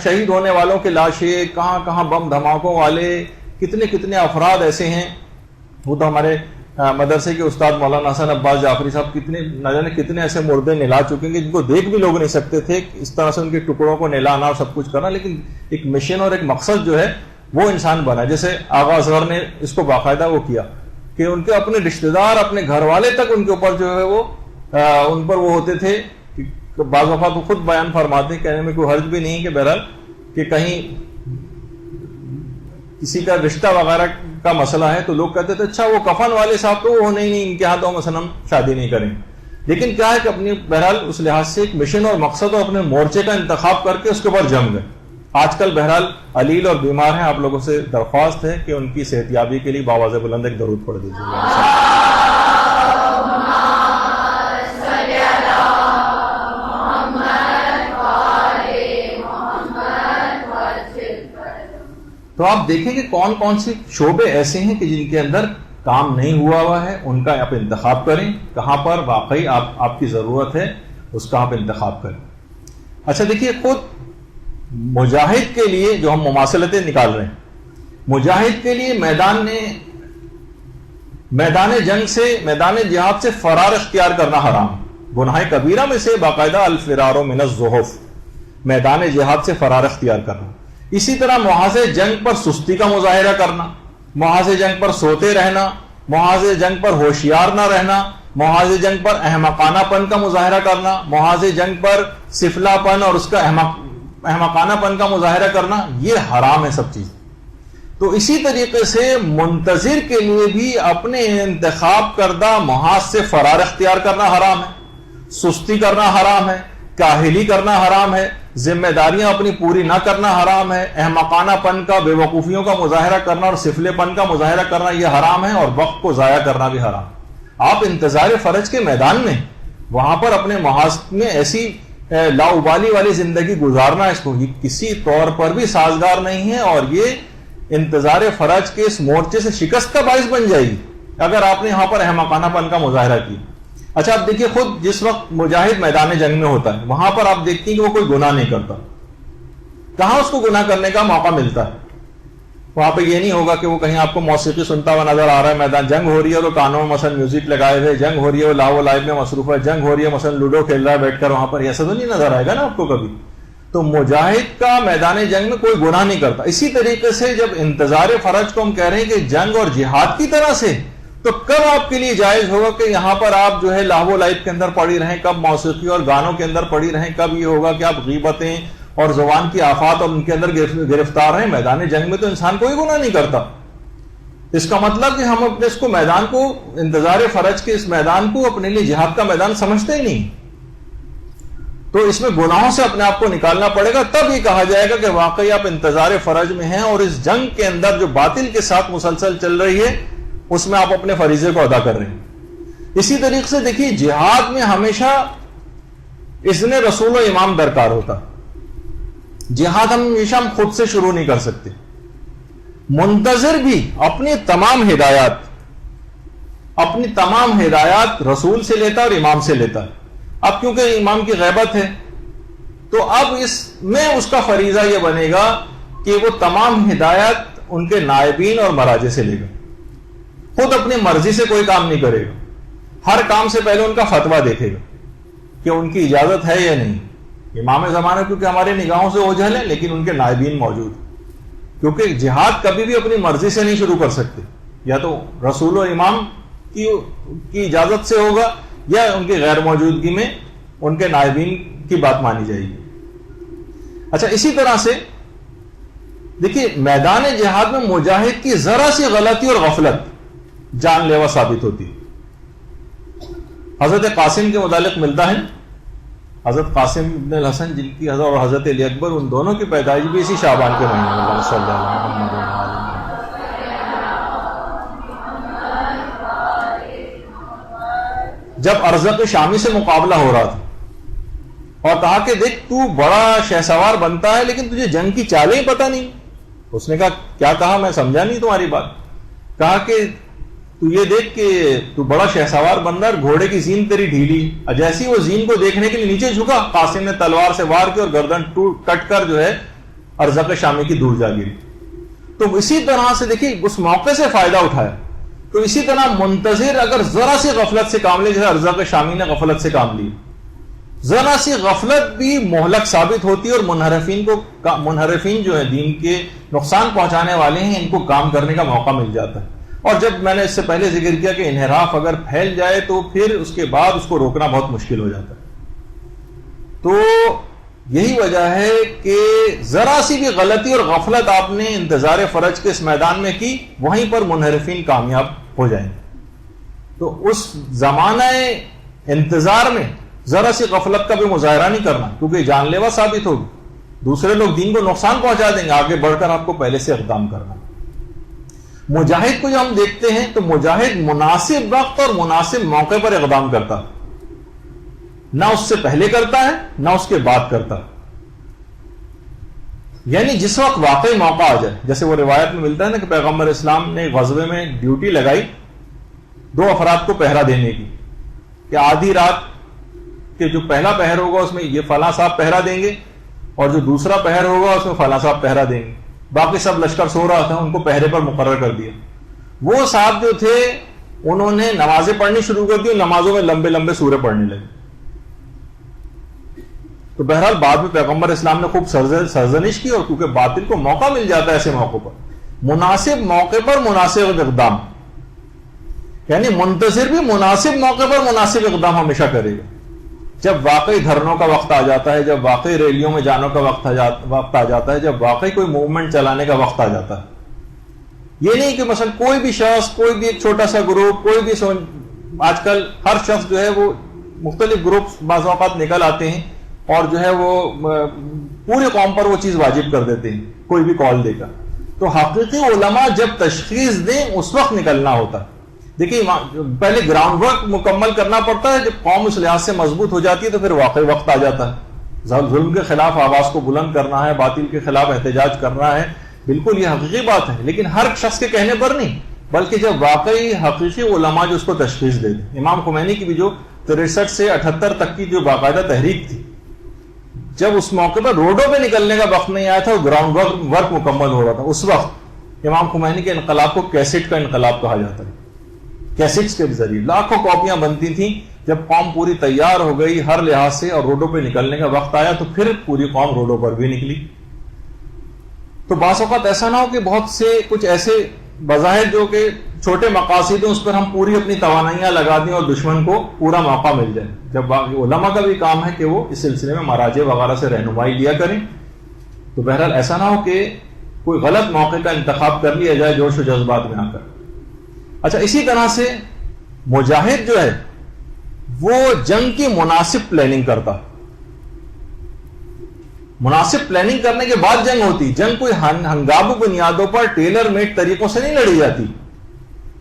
شہید ہونے والوں کے لاشیں، کہاں کہاں بم دھماکوں والے، کتنے کتنے افراد ایسے ہیں. وہ تو ہمارے مدرسے کے استاد مولانا حسن عباس جعفری صاحب کتنے نہ جانے کتنے ایسے مردے نلا چکے ہیں جن کو دیکھ بھی لوگ نہیں سکتے تھے، اس طرح سے ان کے ٹکڑوں کو نلانا اور سب کچھ کرنا، لیکن ایک مشن اور ایک مقصد جو ہے وہ انسان بنا. جیسے آغا اصغر نے اس کو باقاعدہ وہ کیا کہ ان کے اپنے رشتہ دار، اپنے گھر والے تک ان کے اوپر جو ہے وہ ان پر وہ ہوتے تھے. بعض وفات وہ خود بیان فرماتے ہیں، کہنے میں کوئی حرج بھی نہیں کہ بہرحال کہ کہیں کسی کا رشتہ وغیرہ کا مسئلہ ہے تو لوگ کہتے تھے اچھا وہ کفن والے صاحب تو وہ نہیں ان کے ہاں تو مثلا ہم شادی نہیں کریں. لیکن کیا ہے کہ اپنی بہرحال اس لحاظ سے ایک مشن اور مقصد اور اپنے مورچے کا انتخاب کر کے اس کے اوپر جم گئے. آج کل بہرحال علیل اور بیمار ہیں، آپ لوگوں سے درخواست ہے کہ ان کی صحت یابی کے لیے باواز بلند ایک درود پڑھ دیجیے. تو آپ دیکھیں کہ کون کون سے شعبے ایسے ہیں کہ جن کے اندر کام نہیں ہوا ہے، ان کا آپ انتخاب کریں. کہاں پر واقعی آپ کی ضرورت ہے اس کا آپ انتخاب کریں. اچھا دیکھیے، خود مجاہد کے لیے جو ہم مماثلتیں نکال رہے ہیں، مجاہد کے لیے میدان جنگ سے، میدان جہاد سے فرار اختیار کرنا حرام. گناہ کبیرہ میں سے باقاعدہ الفرار من الزحف، میدان جہاد سے فرار اختیار کرنا. اسی طرح محاذ جنگ پر سستی کا مظاہرہ کرنا، محاذ جنگ پر سوتے رہنا، محاذ جنگ پر ہوشیار نہ رہنا، محاذ جنگ پر احمقانہ پن کا مظاہرہ کرنا، محاذ جنگ پر سفلا پن اور اس کا احمقانہ پن کا مظاہرہ کرنا، یہ حرام ہے سب چیز. تو اسی طریقے سے منتظر کے لیے بھی اپنے انتخاب کردہ محاذ سے فرار اختیار کرنا حرام ہے، سستی کرنا حرام ہے، کاہلی کرنا حرام ہے، ذمہ داریاں اپنی پوری نہ کرنا حرام ہے، احمقانہ پن کا، بے وقوفیوں کا مظاہرہ کرنا اور سفلے پن کا مظاہرہ کرنا یہ حرام ہے، اور وقت کو ضائع کرنا بھی حرام. آپ انتظار فرج کے میدان میں وہاں پر اپنے محاذ میں ایسی لاؤبالی والی زندگی گزارنا، اس کو یہ کسی طور پر بھی سازگار نہیں ہے، اور یہ انتظار فرج کے اس مورچے سے شکست کا باعث بن جائے گی اگر آپ نے یہاں پر احمقانہ پن کا مظاہرہ کیا. اچھا آپ دیکھیے، خود جس وقت مجاہد میدان جنگ میں ہوتا ہے وہاں پر آپ دیکھتے ہیں کہ وہ کوئی گناہ نہیں کرتا. کہاں اس کو گناہ کرنے کا موقع ملتا ہے؟ وہاں پہ یہ نہیں ہوگا کہ وہ کہیں آپ کو موسیقی سنتا ہوا نظر آ رہا ہے، میدان جنگ ہو رہی ہے تو کانوں میں مثلا میوزک لگائے ہوئے، جنگ ہو رہی ہے وہ لاو لائب میں مصروف ہے، جنگ ہو رہی ہے مثلا لوڈو کھیل رہا ہے بیٹھ کر وہاں پر، ایسا تو نہیں نظر آئے گا نا آپ کو کبھی. تو مجاہد کا میدان جنگ میں کوئی گناہ نہیں کرتا. اسی طریقے سے جب انتظار فرج کو ہم کہہ رہے ہیں کہ جنگ اور جہاد کی طرح سے، تو کب آپ کے لیے جائز ہوگا کہ یہاں پر آپ جو ہے لاہو لائب کے اندر پڑی رہیں، کب موسیقی اور گانوں کے اندر پڑی رہیں، کب یہ ہوگا کہ آپ غیبتیں اور زبان کی آفات اور ان کے اندر گرفتار ہیں. میدان جنگ میں تو انسان کوئی گناہ نہیں کرتا. اس کا مطلب کہ ہم اپنے اس کو میدان کو، انتظار فرج کے اس میدان کو اپنے لیے جہاد کا میدان سمجھتے ہی نہیں. تو اس میں گناہوں سے اپنے آپ کو نکالنا پڑے گا، تب یہ کہا جائے گا کہ واقعی آپ انتظار فرج میں ہیں اور اس جنگ کے اندر جو باطل کے ساتھ مسلسل چل رہی ہے اس میں آپ اپنے فریضے کو ادا کر رہے ہیں. اسی طریقے سے دیکھیے، جہاد میں ہمیشہ اذن رسول و امام درکار ہوتا. جہاد ہمیشہ ہم خود سے شروع نہیں کر سکتے. منتظر بھی اپنی تمام ہدایات رسول سے لیتا اور امام سے لیتا ہے. اب کیونکہ امام کی غیبت ہے تو اب اس میں اس کا فریضہ یہ بنے گا کہ وہ تمام ہدایات ان کے نائبین اور مراجع سے لے گا. خود اپنی مرضی سے کوئی کام نہیں کرے گا. ہر کام سے پہلے ان کا فتویٰ دیکھے گا کہ ان کی اجازت ہے یا نہیں. امام زمانہ کیونکہ ہمارے نگاہوں سے اوجھل ہے، لیکن ان کے نائبین موجود، کیونکہ جہاد کبھی بھی اپنی مرضی سے نہیں شروع کر سکتے. یا تو رسول و امام کی اجازت سے ہوگا یا ان کی غیر موجودگی میں ان کے نائبین کی بات مانی جائے گی. اچھا اسی طرح سے دیکھیے، میدان جہاد میں مجاہد کی ذرا سی غلطی اور غفلت جان لیوا ثابت ہوتی. حضرت قاسم کے متعلق ملتا ہے، حضرت قاسم ابن الحسن جن کی حضرت اور حضرت علی اکبر ان دونوں کی پیدائش بھی اسی شعبان کے مہینے میں، اللہ صلی اللہ علیہ وسلم۔ جب ارزق شامی سے مقابلہ ہو رہا تھا اور کہا کہ دیکھ تو بڑا شہسوار بنتا ہے لیکن تجھے جنگ کی چالیں ہی پتہ نہیں، اس نے کہا کیا کہا، میں سمجھا نہیں تمہاری بات۔ کہا کہ تو یہ دیکھ کہ تو بڑا شہسوار بندہ اور گھوڑے کی زین تیری ڈھیلی، جیسی وہ زین کو دیکھنے کے لیے نیچے جھکا، قاسم نے تلوار سے وار کی اور گردن کٹ کر جو ہے ارزق شامی کی دور جا گری۔ تو اسی طرح سے دیکھیے اس موقع سے فائدہ اٹھایا۔ تو اسی طرح منتظر اگر ذرا سی غفلت سے کام لے، جیسے ارزق شامی نے غفلت سے کام لی، ذرا سی غفلت بھی مہلک ثابت ہوتی ہے، اور منحرفین جو ہے دین کے نقصان پہنچانے والے ہیں، ان کو کام کرنے کا موقع مل جاتا ہے۔ اور جب میں نے اس سے پہلے ذکر کیا کہ انحراف اگر پھیل جائے تو پھر اس کے بعد اس کو روکنا بہت مشکل ہو جاتا ہے۔ تو یہی وجہ ہے کہ ذرا سی بھی غلطی اور غفلت آپ نے انتظار فرج کے اس میدان میں کی، وہیں پر منحرفین کامیاب ہو جائیں گے۔ تو اس زمانہ انتظار میں ذرا سی غفلت کا بھی مظاہرہ نہیں کرنا، کیونکہ جان لیوا ثابت ہوگی، دوسرے لوگ دین کو نقصان پہنچا دیں گے۔ آگے بڑھ کر آپ کو پہلے سے اقدام کرنا۔ مجاہد کو جو ہم دیکھتے ہیں تو مجاہد مناسب وقت اور مناسب موقع پر اقدام کرتا، نہ اس سے پہلے کرتا ہے نہ اس کے بعد کرتا، یعنی جس وقت واقعی موقع آ جائے۔ جیسے وہ روایت میں ملتا ہے نا کہ پیغمبر اسلام نے غزوے میں ڈیوٹی لگائی 2 افراد کو پہرا دینے کی، کہ آدھی رات کہ جو پہلا پہر ہوگا اس میں یہ فلاں صاحب پہرا دیں گے، اور جو دوسرا پہر ہوگا اس میں فلاں صاحب پہرا دیں گے۔ باقی سب لشکر سو رہا تھا، ان کو پہرے پر مقرر کر دیا۔ وہ صاحب جو تھے انہوں نے نمازیں پڑھنی شروع کر دی، نمازوں میں لمبے لمبے سورے پڑھنے لگے۔ تو بہرحال بعد میں پیغمبر اسلام نے خوب سرزنش کی، اور کیونکہ باطل کو موقع مل جاتا ہے ایسے موقع پر، مناسب موقع پر مناسب اقدام، یعنی منتظر بھی مناسب موقع پر مناسب اقدام ہمیشہ کرے گا۔ جب واقعی دھرنوں کا وقت آ جاتا ہے، جب واقعی ریلیوں میں جانے کا وقت آ جاتا ہے، جب واقعی کوئی موومنٹ چلانے کا وقت آ جاتا ہے، یہ نہیں کہ مثلا کوئی بھی شخص، کوئی بھی ایک چھوٹا سا گروپ، کوئی بھی آج کل ہر شخص جو ہے وہ مختلف گروپ بعض اوقات نکل آتے ہیں اور جو ہے وہ پوری قوم پر وہ چیز واجب کر دیتے ہیں کوئی بھی کال دے کر۔ تو حقیقی علماء جب تشخیص دیں اس وقت نکلنا ہوتا ہے۔ دیکھیے پہلے گراؤنڈ ورک مکمل کرنا پڑتا ہے، جب قوم اس لحاظ سے مضبوط ہو جاتی ہے تو پھر واقعی وقت آ جاتا ہے۔ ظلم کے خلاف آواز کو بلند کرنا ہے، باطل کے خلاف احتجاج کرنا ہے، بالکل یہ حقیقی بات ہے، لیکن ہر شخص کے کہنے پر نہیں، بلکہ جب واقعی حقیقی علماء جو اس کو تشخیص دے دیں۔ امام خمینی کی بھی جو 63 سے 78 تک کی جو باقاعدہ تحریک تھی، جب اس موقع پر روڈوں پہ نکلنے کا وقت نہیں آیا تھا، گراؤنڈ ورک مکمل ہو رہا تھا، اس وقت امام خمینی کے انقلاب کو کیسٹ کا انقلاب کہا جاتا ہے۔ کیسٹس کے ذریعے لاکھوں کاپیاں بنتی تھیں، جب قوم پوری تیار ہو گئی ہر لحاظ سے اور روڈوں پہ نکلنے کا وقت آیا تو پھر پوری قوم روڈوں پر بھی نکلی۔ تو بعض اوقات ایسا نہ ہو کہ بہت سے کچھ ایسے بظاہر جو کہ چھوٹے مقاصد ہیں اس پر ہم پوری اپنی توانائیاں لگا دیں اور دشمن کو پورا موقع مل جائے۔ جب علماء کا بھی کام ہے کہ وہ اس سلسلے میں مراجع وغیرہ سے رہنمائی لیا کریں، تو بہرحال ایسا نہ ہو کہ کوئی غلط موقع کا انتخاب کر لیا جائے جوش و جذبات میں آ کر۔ اچھا، اسی طرح سے مجاہد جو ہے وہ جنگ کی مناسب پلاننگ کرتا، مناسب پلاننگ کرنے کے بعد جنگ ہوتی۔ جنگ کوئی ہنگامہ بنیادوں پر ٹیلر میڈ طریقوں سے نہیں لڑی جاتی،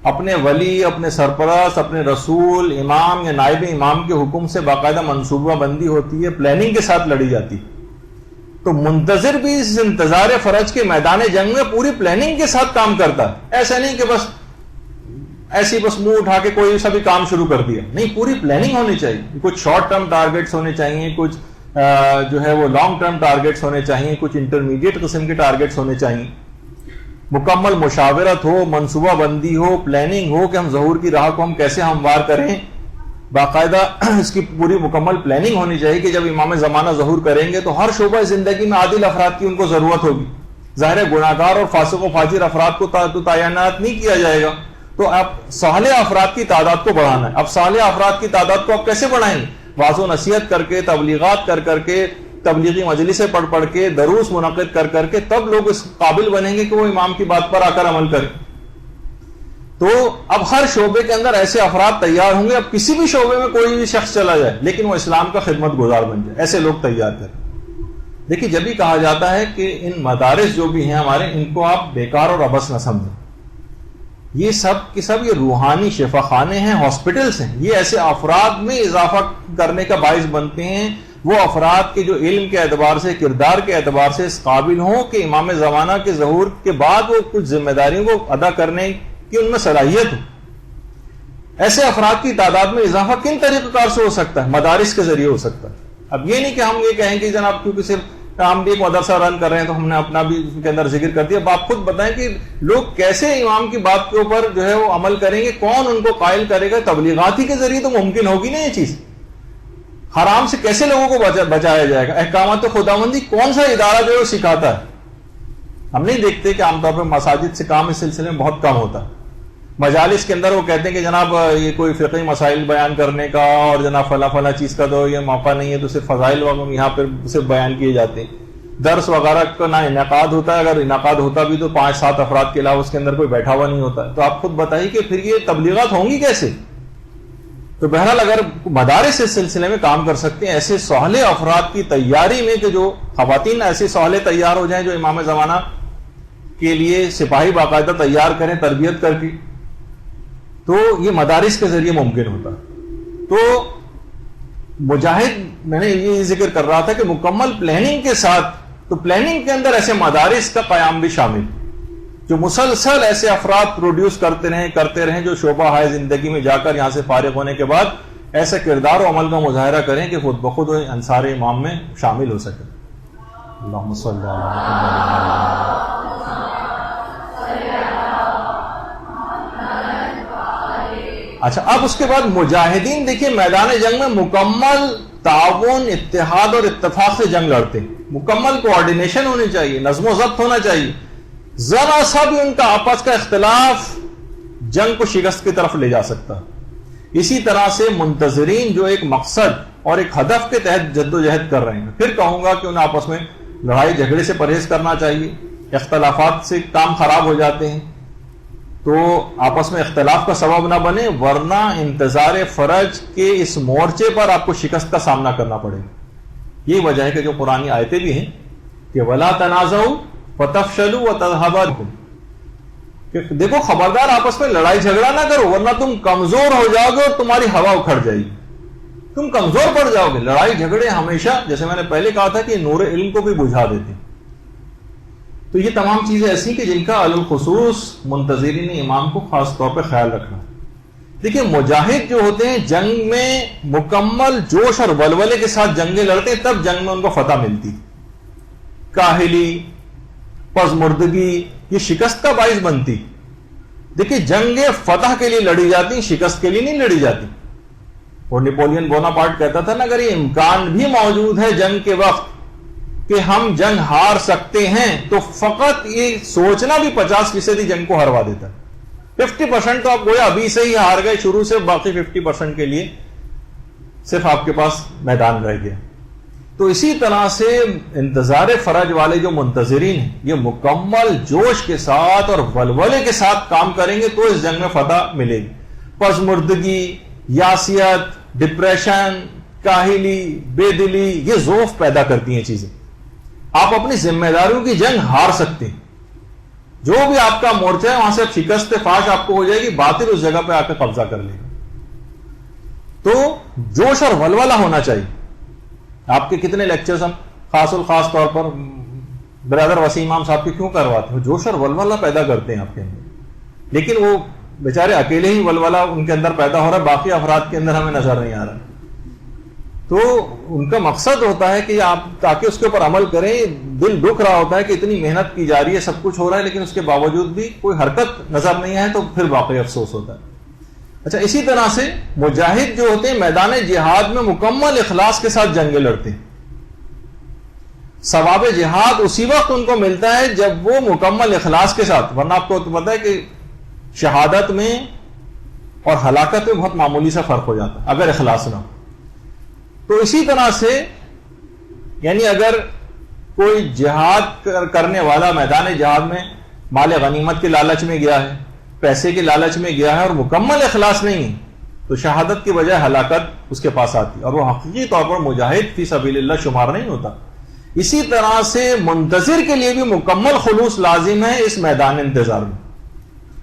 اپنے ولی، اپنے سرپرست، اپنے رسول، امام یا نائب امام کے حکم سے باقاعدہ منصوبہ بندی ہوتی ہے، پلاننگ کے ساتھ لڑی جاتی۔ تو منتظر بھی اس انتظار فرج کے میدان جنگ میں پوری پلاننگ کے ساتھ کام کرتا ہے، ایسا نہیں کہ بس ایسی بس منہ اٹھا کے کوئی سا بھی کام شروع کر دیا، نہیں، پوری پلاننگ ہونی چاہیے، کچھ شارٹ ٹرم ٹارگیٹس ہونے چاہیے، کچھ جو ہے وہ لانگ ٹرم ٹارگیٹس ہونے چاہیے، کچھ انٹرمیڈیٹ قسم کے ٹارگیٹس ہونے چاہیے، مکمل مشاورت ہو، منصوبہ بندی ہو، پلاننگ ہو کہ ہم ظہور کی راہ کو ہم کیسے ہموار کریں، باقاعدہ اس کی پوری مکمل پلاننگ ہونی چاہیے کہ جب امام زمانہ ظہور کریں گے تو ہر شعبہ زندگی میں عادل افراد کی ان کو ضرورت ہوگی۔ ظاہر گناہگار اور فاسق و فاجر افراد کو تو تعینات نہیں کیا جائے گا، تو اب صالح افراد کی تعداد کو بڑھانا ہے۔ اب صالح افراد کی تعداد کو آپ کیسے بڑھائیں گے؟ واضح و نصیحت کر کے، تبلیغات کر کے، تبلیغی مجلسیں پڑھ کے، دروس منعقد کر کے، تب لوگ اس قابل بنیں گے کہ وہ امام کی بات پر آ کر عمل کریں۔ تو اب ہر شعبے کے اندر ایسے افراد تیار ہوں گے. اب کسی بھی شعبے میں کوئی بھی شخص چلا جائے لیکن وہ اسلام کا خدمت گزار بن جائے, ایسے لوگ تیار کریں. دیکھیے جب بھی کہا جاتا ہے کہ ان مدارس جو بھی ہیں ہمارے, ان کو آپ بیکار اور ابس نہ سمجھیں. یہ سب کے سب یہ روحانی شفا خانے ہیں, ہاسپٹلس ہیں. یہ ایسے افراد میں اضافہ کرنے کا باعث بنتے ہیں, وہ افراد کے جو علم کے اعتبار سے, کردار کے اعتبار سے اس قابل ہوں کہ امام زمانہ کے ظہور کے بعد وہ کچھ ذمہ داریوں کو ادا کرنے کی ان میں صلاحیت ہو. ایسے افراد کی تعداد میں اضافہ کن طریقہ کار سے ہو سکتا ہے؟ مدارس کے ذریعے ہو سکتا ہے. اب یہ نہیں کہ ہم یہ کہیں کہ جناب کیونکہ صرف ہم بھی ایک مدرسہ رن کر رہے ہیں تو ہم نے اپنا بھی اس کے اندر ذکر کر دیا. اب آپ خود بتائیں کہ لوگ کیسے امام کی بات کے اوپر جو ہے وہ عمل کریں گے, کون ان کو قائل کرے گا؟ تبلیغاتی کے ذریعے تو ممکن ہوگی نا یہ چیز. حرام سے کیسے لوگوں کو بچایا جائے گا؟ احکامات خداوندی کون سا ادارہ جو ہے وہ سکھاتا ہے؟ ہم نہیں دیکھتے کہ عام طور پہ مساجد سے کام اس سلسلے میں بہت کم ہوتا ہے. مجالس کے اندر وہ کہتے ہیں کہ جناب یہ کوئی فقہی مسائل بیان کرنے کا اور جناب فلاں فلاں چیز کا تو یہ موقع نہیں ہے, تو صرف فضائل وغیرہ یہاں پہ صرف بیان کیے جاتے ہیں. درس وغیرہ کا نہ انعقاد ہوتا ہے, اگر انعقاد ہوتا بھی تو 5-7 افراد کے علاوہ اس کے اندر کوئی بیٹھا ہوا نہیں ہوتا ہے. تو آپ خود بتائیے کہ پھر یہ تبلیغات ہوں گی کیسے؟ تو بہرحال اگر مدارس اس سلسلے میں کام کر سکتے ہیں ایسے سہلے افراد کی تیاری میں, کہ جو خواتین ایسے سہلے تیار ہو جائیں جو امام زمانہ کے لیے سپاہی باقاعدہ تیار کریں تربیت کر کے, تو یہ مدارس کے ذریعے ممکن ہوتا. تو مجاہد میں نے یہ ذکر کر رہا تھا کہ مکمل پلاننگ کے ساتھ, تو پلاننگ کے اندر ایسے مدارس کا قیام بھی شامل, جو مسلسل ایسے افراد پروڈیوس کرتے رہیں جو شعبہ ہے زندگی میں جا کر یہاں سے فارغ ہونے کے بعد ایسے کردار و عمل کا مظاہرہ کریں کہ خود بخود انصار امام میں شامل ہو سکے. اللہم صلی اللہ. اچھا, اب اس کے بعد مجاہدین دیکھیے میدان جنگ میں مکمل تعاون, اتحاد اور اتفاق سے جنگ لڑتے ہیں. مکمل کوآرڈینیشن ہونی چاہیے, نظم و ضبط ہونا چاہیے. ذرا سا بھی ان کا آپس کا اختلاف جنگ کو شکست کی طرف لے جا سکتا ہے. اسی طرح سے منتظرین جو ایک مقصد اور ایک ہدف کے تحت جد و جہد کر رہے ہیں, پھر کہوں گا کہ انہیں آپس میں لڑائی جھگڑے سے پرہیز کرنا چاہیے. اختلافات سے کام خراب ہو جاتے ہیں, تو آپس میں اختلاف کا سبب نہ بنے, ورنہ انتظار فرج کے اس مورچے پر آپ کو شکست کا سامنا کرنا پڑے گا. یہ وجہ ہے کہ جو قرآنی آیتیں بھی ہیں کہ وَلَا تَنَازَعُوا فَتَفْشَلُوا وَتَذْهَبَ رِيحُكُمْ, کہ دیکھو خبردار آپس میں لڑائی جھگڑا نہ کرو ورنہ تم کمزور ہو جاؤ گے اور تمہاری ہوا اکھڑ جائے گی, تم کمزور پڑ جاؤ گے. لڑائی جھگڑے ہمیشہ, جیسے میں نے پہلے کہا تھا, کہ نور علم کو بھی بجھا دیتے ہیں. تو یہ تمام چیزیں ایسی کہ جن کا الخصوص منتظرین امام کو خاص طور پہ خیال رکھنا. دیکھیں مجاہد جو ہوتے ہیں جنگ میں مکمل جوش اور ولولے کے ساتھ جنگیں لڑتے ہیں, تب جنگ میں ان کو فتح ملتی. کاہلی, پزمردگی یہ شکست کا باعث بنتی. دیکھیں جنگیں فتح کے لیے لڑی جاتی, شکست کے لیے نہیں لڑی جاتی. اور نیپولین بوناپارٹ کہتا تھا نا, اگر یہ امکان بھی موجود ہے جنگ کے وقت کہ ہم جنگ ہار سکتے ہیں, تو فقط یہ سوچنا بھی 50% جنگ کو ہروا دیتا ہے. 50% تو آپ گویا ابھی سے ہی ہار گئے شروع سے, باقی 50% کے لیے صرف آپ کے پاس میدان رہ گیا. تو اسی طرح سے انتظار فرج والے جو منتظرین ہیں یہ مکمل جوش کے ساتھ اور ولولے کے ساتھ کام کریں گے تو اس جنگ میں فتح ملے گی. پزمردگی, یاسیت, ڈپریشن, کاہلی, بے دلی, یہ ذوف پیدا کرتی ہیں چیزیں. آپ اپنی ذمہ داریوں کی جنگ ہار سکتے ہیں. جو بھی آپ کا مورچہ ہے وہاں سے شکست فاش آپ کو ہو جائے گی, باطل اس جگہ پہ آ کے قبضہ کر لے گا. تو جوش اور ولولہ ہونا چاہیے. آپ کے کتنے لیکچرز ہم خاص الخاص طور پر برادر وسیم امام صاحب کے کیوں کرواتے ہیں؟ جوش اور ولولہ پیدا کرتے ہیں آپ کے اندر, لیکن وہ بیچارے اکیلے ہی ولولہ ان کے اندر پیدا ہو رہا ہے, باقی افراد کے اندر ہمیں نظر نہیں آ رہا. تو ان کا مقصد ہوتا ہے کہ آپ تاکہ اس کے اوپر عمل کریں. دل دکھ رہا ہوتا ہے کہ اتنی محنت کی جا رہی ہے, سب کچھ ہو رہا ہے, لیکن اس کے باوجود بھی کوئی حرکت نظر نہیں ہے, تو پھر واقعی افسوس ہوتا ہے. اچھا, اسی طرح سے مجاہد جو ہوتے ہیں میدان جہاد میں مکمل اخلاص کے ساتھ جنگیں لڑتے ہیں. ثواب جہاد اسی وقت ان کو ملتا ہے جب وہ مکمل اخلاص کے ساتھ, ورنہ آپ کو پتا ہے کہ شہادت میں اور ہلاکت میں بہت معمولی سا فرق ہو جاتا ہے اگر اخلاص نہ ہو. تو اسی طرح سے یعنی اگر کوئی جہاد کرنے والا میدان جہاد میں مال غنیمت کے لالچ میں گیا ہے, پیسے کے لالچ میں گیا ہے اور مکمل اخلاص نہیں ہے تو شہادت کی بجائے ہلاکت اس کے پاس آتی اور وہ حقیقی طور پر مجاہد فی سبیل اللہ شمار نہیں ہوتا. اسی طرح سے منتظر کے لیے بھی مکمل خلوص لازم ہے اس میدان انتظار میں.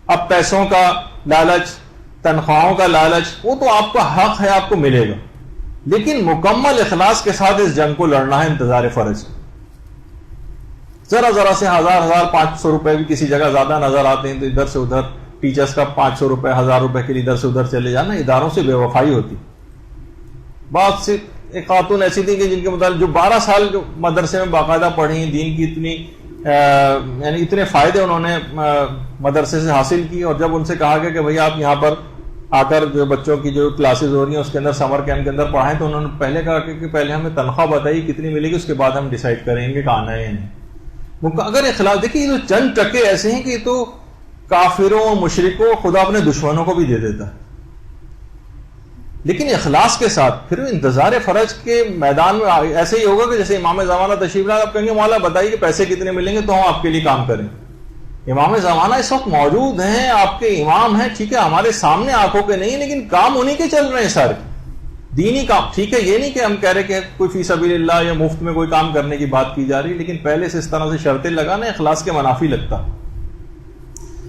اب پیسوں کا لالچ، تنخواہوں کا لالچ، وہ تو آپ کا حق ہے، آپ کو ملے گا، لیکن مکمل اخلاص کے ساتھ اس جنگ کو لڑنا ہے انتظار فرج. ذرا ذرا سے 1000 500 روپے بھی کسی جگہ زیادہ نظر آتے ہیں تو ادھر سے ادھر ٹیچرز کا 500 روپے 1000 روپے کے لیے ادھر سے ادھر چلے جانا، اداروں سے بے وفائی ہوتی. بات سے ایک خاتون ایسی تھی کہ جن کے مطابق جو 12 سال جو مدرسے میں باقاعدہ پڑھی، دین کی یعنی اتنے فائدے انہوں نے مدرسے سے حاصل کی، اور جب ان سے کہا گیا کہ بھئی آپ یہاں پر آ کر جو بچوں کی جو کلاسز ہو رہی ہیں اس کے اندر سمر کیمپ کے اندر پڑھائیں، تو انہوں نے پہلے کہا کہ پہلے ہمیں تنخواہ بتائیے کتنی ملے گی، اس کے بعد ہم ڈیسائیڈ کریں گے کہ آنا ہے یا نہیں. اگر اخلاص دیکھیے، یہ تو چند ٹکے ایسے ہیں کہ یہ تو کافروں، مشرکوں، خدا اپنے دشمنوں کو بھی دے دیتا ہے. لیکن اخلاص کے ساتھ پھر انتظار فرج کے میدان میں ایسے ہی ہوگا کہ جیسے امام زمانہ تشریف لائے، آپ کہیں گے مولا بتائیے کہ پیسے کتنے ملیں گے تو ہم آپ کے لیے کام کریں. امام زمانہ اس وقت موجود ہیں، آپ کے امام ہیں، ٹھیک ہے، ہمارے سامنے آنکھوں کے نہیں، لیکن کام انہیں کے چل رہے ہیں سارے دینی کام. ٹھیک ہے، یہ نہیں کہ ہم کہہ رہے کہ کوئی فی سبیل اللہ یا مفت میں کوئی کام کرنے کی بات کی جا رہی، لیکن پہلے سے اس طرح سے شرطیں لگانا اخلاص کے منافی لگتا.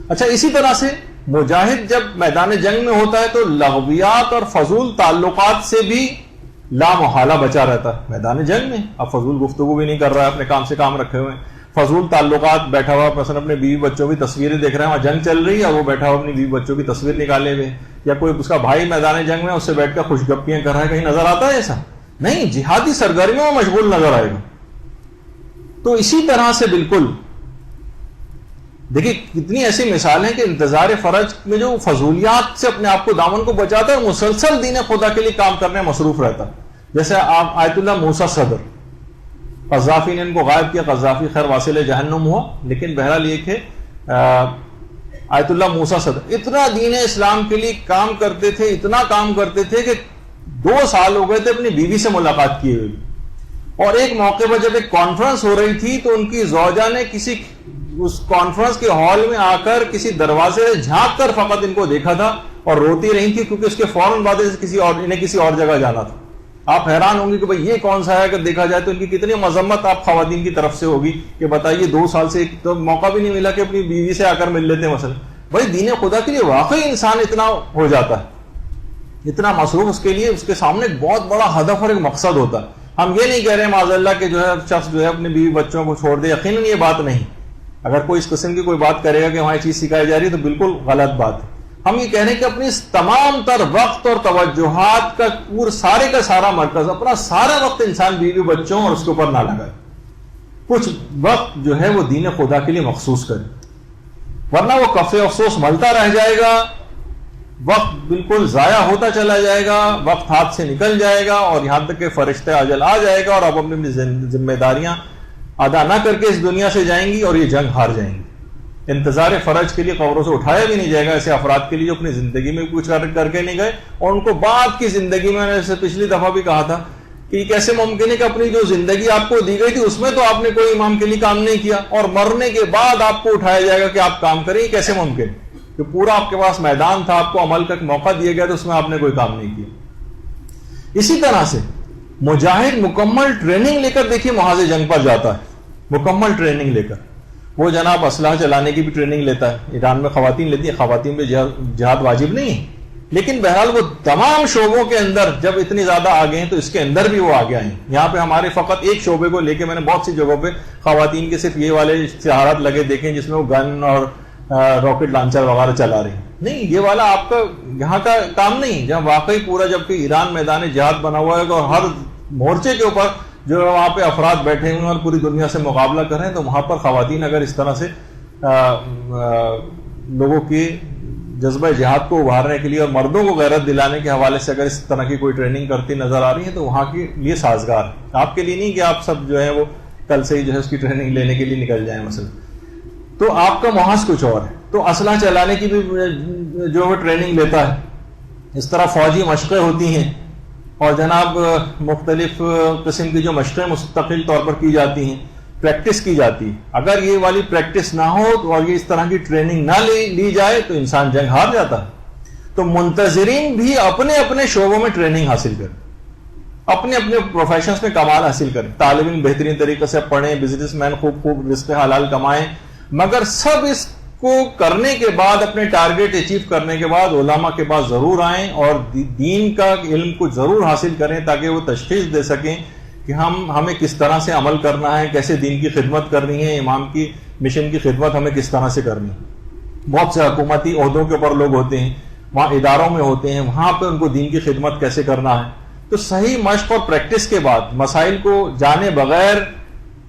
اچھا، اسی طرح سے مجاہد جب میدان جنگ میں ہوتا ہے تو لغویات اور فضول تعلقات سے بھی لا محالہ بچا رہتا ہے. میدان جنگ میں اب فضول گفتگو بھی نہیں کر رہا ہے، اپنے کام سے کام رکھے ہوئے ہیں. فضول تعلقات، بیٹھا ہوا مثلا اپنے بیوی بچوں کی تصویریں دیکھ رہے ہیں، وہاں جنگ چل رہی ہے، وہ بیٹھا ہوا اپنی بیوی بچوں کی تصویر نکالے ہوئے، یا کوئی اس کا بھائی میدان جنگ میں اس سے بیٹھ کر خوش گپیاں کر رہا ہے، کہیں نظر آتا ہے ایسا؟ نہیں، جہادی سرگرمیوں میں مشغول نظر آئے گا. تو اسی طرح سے بالکل دیکھیے کتنی ایسی مثالیں کہ انتظار فرج میں جو فضولیات سے اپنے آپ کو دامن کو بچاتا ہے اور مسلسل دین خدا کے لیے کام کرنے میں مصروف رہتا ہے. جیسے آپ آیت اللہ موسیٰ صدر، قذافی نے ان کو غائب کیا، قذافی خیر واصل جہنم ہوا، لیکن بہرحال یہ کہ آیت اللہ موسیٰ صدر اتنا دین اسلام کے لیے کام کرتے تھے، اتنا کام کرتے تھے کہ 2 سال ہو گئے تھے اپنی بیوی سے ملاقات کیے ہوئے. اور ایک موقع پر جب ایک کانفرنس ہو رہی تھی تو ان کی زوجہ نے کسی اس کانفرنس کے ہال میں آ کر کسی دروازے سے جھانک کر فقط ان کو دیکھا تھا اور روتی رہی تھی، کیونکہ اس کے فوراً بعد انہیں کسی اور جگہ جانا تھا. آپ حیران ہوں گے کہ بھئی یہ کون سا ہے، اگر دیکھا جائے تو ان کی کتنی مذمت آپ خواتین کی طرف سے ہوگی کہ بتائیے 2 سال سے ایک تو موقع بھی نہیں ملا کہ اپنی بیوی سے آ کر مل لیتے. مثلا بھائی دین خدا کے لیے واقعی انسان اتنا ہو جاتا ہے، اتنا مصروف، اس کے لیے اس کے سامنے ایک بہت بڑا ہدف اور ایک مقصد ہوتا ہے. ہم یہ نہیں کہہ رہے معاذ اللہ کہ جو ہے شخص جو ہے اپنی بیوی بچوں کو چھوڑ دے، یقیناً یہ بات نہیں. اگر کوئی اس قسم کی کوئی بات کرے گا کہ وہاں یہ چیز سکھائی جا رہی ہے تو بالکل غلط بات ہے. ہم یہ کہہ رہے ہیں کہ اپنی تمام تر وقت اور توجہات کا سارے کا سارا مرکز، اپنا سارا وقت انسان بیوی بچوں اور اس کے اوپر نہ لگائے. کچھ وقت جو ہے وہ دین خدا کے لیے مخصوص کرے، ورنہ وہ کف افسوس ملتا رہ جائے گا، وقت بالکل ضائع ہوتا چلا جائے گا، وقت ہاتھ سے نکل جائے گا، اور یہاں تک کہ فرشتہ اجل آ جائے گا اور آپ اپنی ذمہ داریاں ادا نہ کر کے اس دنیا سے جائیں گی اور یہ جنگ ہار جائیں گی. انتظار فرج کے لیے قبروں سے اٹھایا بھی نہیں جائے گا ایسے افراد کے لیے جو اپنی زندگی میں کچھ کر کے نہیں گئے، اور ان کو بعد کی زندگی میں، نے سے پچھلی دفعہ بھی کہا تھا کہ یہ کیسے ممکن ہے کہ اپنی جو زندگی آپ کو دی گئی تھی اس میں تو آپ نے کوئی امام کے لیے کام نہیں کیا، اور مرنے کے بعد آپ کو اٹھایا جائے گا کہ آپ کام کریں. یہ کیسے ممکن کہ پورا آپ کے پاس میدان تھا، آپ کو عمل کا موقع دیا گیا تو اس میں آپ نے کوئی کام نہیں کیا. اسی طرح سے مجاہد مکمل ٹریننگ لے کر دیکھیے محاذ جنگ پر جاتا ہے، مکمل ٹریننگ لے کر. وہ جناب اسلحہ چلانے کی بھی ٹریننگ لیتا ہے. ایران میں خواتین لیتی ہیں، خواتین پہ جہاد واجب نہیں ہے، لیکن بہرحال وہ تمام شعبوں کے اندر جب اتنی زیادہ آگے ہیں تو اس کے اندر بھی وہ آگے آئے ہیں. یہاں پہ ہمارے فقط ایک شعبے کو لے کے میں نے بہت سی جگہوں پہ خواتین کے صرف یہ والے اشتہارات لگے دیکھیں جس میں وہ گن اور راکٹ لانچر وغیرہ چلا رہے ہیں. نہیں، یہ والا آپ کا یہاں کا کام نہیں. جہاں واقعی پورا جب کہ ایران میدان جہاد بنا ہوا ہے اور ہر مورچے کے اوپر جو وہاں پہ افراد بیٹھے ہوئے ہیں اور پوری دنیا سے مقابلہ کر رہے ہیں، تو وہاں پر خواتین اگر اس طرح سے لوگوں کی جذبہ جہاد کو ابھارنے کے لیے اور مردوں کو غیرت دلانے کے حوالے سے اگر اس طرح کی کوئی ٹریننگ کرتی نظر آ رہی ہے تو وہاں کے لیے سازگار ہے. آپ کے لیے نہیں کہ آپ سب جو ہے وہ کل سے ہی جو ہے اس کی ٹریننگ لینے کے لیے نکل جائیں مثلا. تو آپ کا محاذ کچھ اور ہے. تو اسلحہ چلانے کی بھی جو وہ ٹریننگ لیتا ہے، اس طرح فوجی مشقیں ہوتی ہیں، اور جناب مختلف قسم کی جو مشقیں مستقل طور پر کی جاتی ہیں. پریکٹس کی جاتی. اگر یہ والی پریکٹس نہ ہو اور یہ اس طرح کی ٹریننگ نہ لی جائے تو انسان جنگ ہار جاتا ہے. تو منتظرین بھی اپنے اپنے شعبوں میں ٹریننگ حاصل کریں, اپنے اپنے پروفیشنز میں کمال حاصل کریں. طالب علم بہترین طریقے سے پڑھیں, بزنس مین خوب رزق حلال کمائیں, مگر سب اس کو کرنے کے بعد, اپنے ٹارگیٹ اچیو کرنے کے بعد علماء کے پاس ضرور آئیں اور دین کا علم کو ضرور حاصل کریں تاکہ وہ تشخیص دے سکیں کہ ہمیں کس طرح سے عمل کرنا ہے, کیسے دین کی خدمت کرنی ہے, امام کی مشن کی خدمت ہمیں کس طرح سے کرنی ہے. بہت سے حکومتی عہدوں کے اوپر لوگ ہوتے ہیں, وہاں اداروں میں ہوتے ہیں, وہاں پہ ان کو دین کی خدمت کیسے کرنا ہے. تو صحیح مشق اور پریکٹس کے بعد مسائل کو جانے بغیر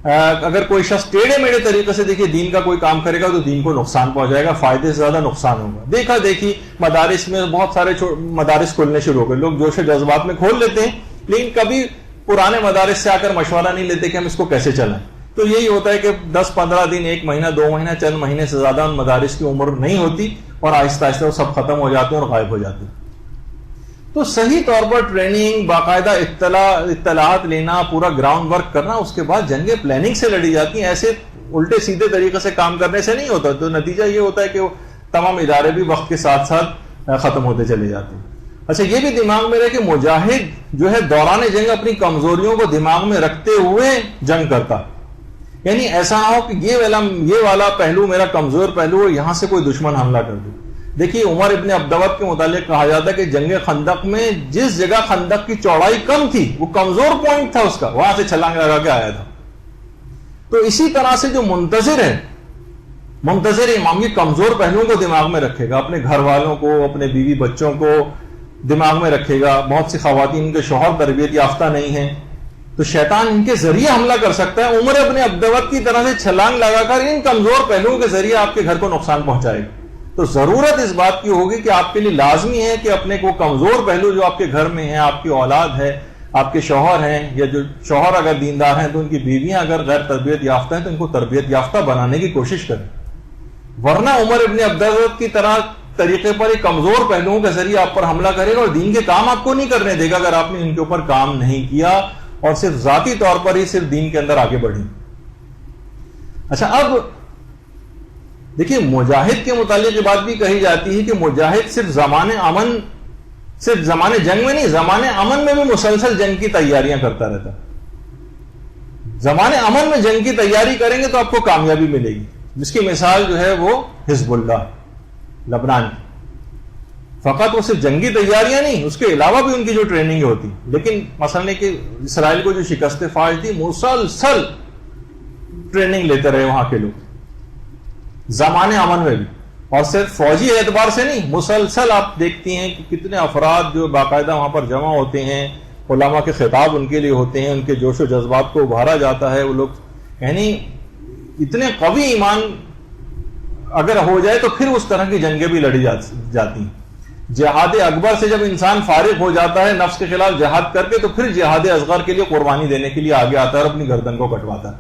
اگر کوئی شخص ٹیڑھے میڑھے طریقے سے دیکھیے دین کا کوئی کام کرے گا تو دین کو نقصان پہنچائے گا, فائدے سے زیادہ نقصان ہوگا. دیکھا دیکھی مدارس میں بہت سارے مدارس کھولنے شروع ہو گئے, لوگ جوش و جذبات میں کھول لیتے ہیں لیکن کبھی پرانے مدارس سے آ کر مشورہ نہیں لیتے کہ ہم اس کو کیسے چلائیں. تو یہی ہوتا ہے کہ 10-15 دن, 1 مہینہ, 2 مہینہ, چند مہینے سے زیادہ ان مدارس کی عمر نہیں ہوتی اور آہستہ آہستہ وہ سب ختم ہو جاتے ہیں اور غائب ہو جاتے ہیں. تو صحیح طور پر ٹریننگ, باقاعدہ اطلاعات لینا, پورا گراؤنڈ ورک کرنا, اس کے بعد جنگیں پلاننگ سے لڑی جاتی ہیں. ایسے الٹے سیدھے طریقے سے کام کرنے سے نہیں ہوتا. تو نتیجہ یہ ہوتا ہے کہ وہ تمام ادارے بھی وقت کے ساتھ ساتھ ختم ہوتے چلے جاتے ہیں. اچھا, یہ بھی دماغ میں رہے کہ مجاہد جو ہے دوران جنگ اپنی کمزوریوں کو دماغ میں رکھتے ہوئے جنگ کرتا, یعنی ایسا نہ ہو کہ یہ والا پہلو میرا کمزور پہلو ہو, یہاں سے کوئی دشمن حملہ کر دے. دیکھیے عمر ابن عبدوت کے متعلق کہا جاتا ہے کہ جنگ خندق میں جس جگہ خندق کی چوڑائی کم تھی وہ کمزور پوائنٹ تھا اس کا, وہاں سے چھلانگ لگا کے آیا تھا. تو اسی طرح سے جو منتظر ہے, منتظر امام کی کمزور پہلوؤں کو دماغ میں رکھے گا, اپنے گھر والوں کو, اپنے بیوی بچوں کو دماغ میں رکھے گا. بہت سی خواتین کے شوہر تربیت یافتہ نہیں ہیں تو شیطان ان کے ذریعے حملہ کر سکتا ہے. عمر ابن عبدوت کی طرح سے چھلانگ لگا کر ان کمزور پہلوؤں کے ذریعے آپ کے گھر کو نقصان پہنچائے گا. تو ضرورت اس بات کی ہوگی کہ آپ کے لیے لازمی ہے کہ اپنے کو کمزور پہلو جو آپ کے گھر میں ہیں, آپ کی اولاد ہے, آپ کے شوہر ہیں, یا جو شوہر اگر دیندار ہیں تو ان کی بیویاں اگر غیر تربیت یافتہ ہیں تو ان کو تربیت یافتہ بنانے کی کوشش کریں. ورنہ عمر ابن عبدوت کی طرح طریقے پر ایک کمزور پہلوؤں کے ذریعے آپ پر حملہ کرے گا اور دین کے کام آپ کو نہیں کرنے دے گا اگر آپ نے ان کے اوپر کام نہیں کیا اور صرف ذاتی طور پر ہی صرف دین کے اندر آگے بڑھی. اچھا, اب دیکھیے مجاہد کے متعلق یہ بات بھی کہی جاتی ہے کہ مجاہد صرف زمانے جنگ میں نہیں, زمانے امن میں بھی مسلسل جنگ کی تیاریاں کرتا رہتا. زمانے امن میں جنگ کی تیاری کریں گے تو آپ کو کامیابی ملے گی, جس کی مثال جو ہے وہ حزب اللہ لبنان کی. فقط وہ صرف جنگی تیاریاں نہیں, اس کے علاوہ بھی ان کی جو ٹریننگ ہوتی. لیکن مثلا کہ اسرائیل کو جو شکست فاش تھی, مسلسل ٹریننگ لیتے رہے وہاں کے لوگ زمانے امن میں بھی, اور صرف فوجی اعتبار سے نہیں, مسلسل آپ دیکھتی ہیں کہ کتنے افراد جو باقاعدہ وہاں پر جمع ہوتے ہیں, علماء کے خطاب ان کے لیے ہوتے ہیں, ان کے جوش و جذبات کو ابھارا جاتا ہے. وہ لوگ یعنی اتنے قوی ایمان اگر ہو جائے تو پھر اس طرح کی جنگیں بھی لڑی جاتی ہیں. جہاد اکبر سے جب انسان فارغ ہو جاتا ہے نفس کے خلاف جہاد کر کے, تو پھر جہاد اصغر کے لیے قربانی دینے کے لیے آگے آتا ہے اور اپنی گردن کو کٹواتا ہے.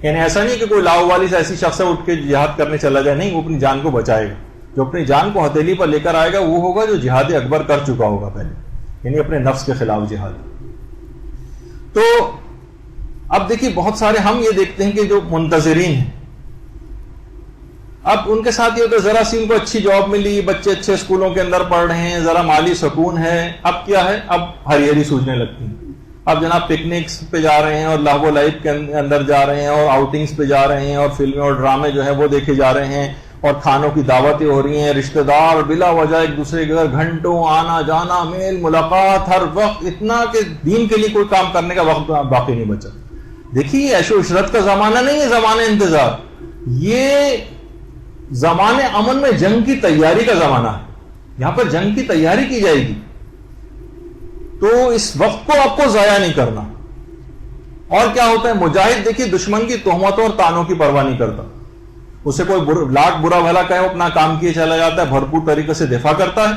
یعنی ایسا نہیں کہ کوئی لاوالی سے ایسی شخص اٹھ کے جہاد کرنے چلا جائے, نہیں, وہ اپنی جان کو بچائے گا. جو اپنی جان کو ہتھیلی پر لے کر آئے گا وہ ہوگا جو جہاد اکبر کر چکا ہوگا پہلے, یعنی اپنے نفس کے خلاف جہاد. تو اب دیکھیے بہت سارے ہم یہ دیکھتے ہیں کہ جو منتظرین ہیں, اب ان کے ساتھ یہ ہوتا ہے ذرا سی ان کو اچھی جاب ملی, بچے اچھے اسکولوں کے اندر پڑھ رہے ہیں, ذرا مالی سکون ہے, اب کیا ہے, اب ہری ہری سوچنے لگتی ہیں. اب جناب پکنکس پہ جا رہے ہیں اور لہو و لعب کے اندر جا رہے ہیں اور آؤٹنگز پہ جا رہے ہیں اور فلمیں اور ڈرامے جو ہیں وہ دیکھے جا رہے ہیں اور کھانوں کی دعوتیں ہو رہی ہیں, رشتہ دار بلا وجہ ایک دوسرے کے گھر گھنٹوں آنا جانا, میل ملاقات ہر وقت, اتنا کہ دین کے لیے کوئی کام کرنے کا وقت باقی نہیں بچا. دیکھیے عیش و عشرت کا زمانہ نہیں ہے, زمانہ انتظار. یہ زمانے امن میں جنگ کی تیاری کا زمانہ ہے. یہاں پر جنگ کی تیاری کی جائے گی تو اس وقت کو آپ کو ضائع نہیں کرنا. اور کیا ہوتا ہے, مجاہد دیکھیے دشمن کی تہمتوں اور تانوں کی پرواہ نہیں کرتا. اسے کوئی لاکھ برا بھلا کہے وہ اپنا کام کیے چلا جاتا ہے, بھرپور طریقے سے دفاع کرتا ہے,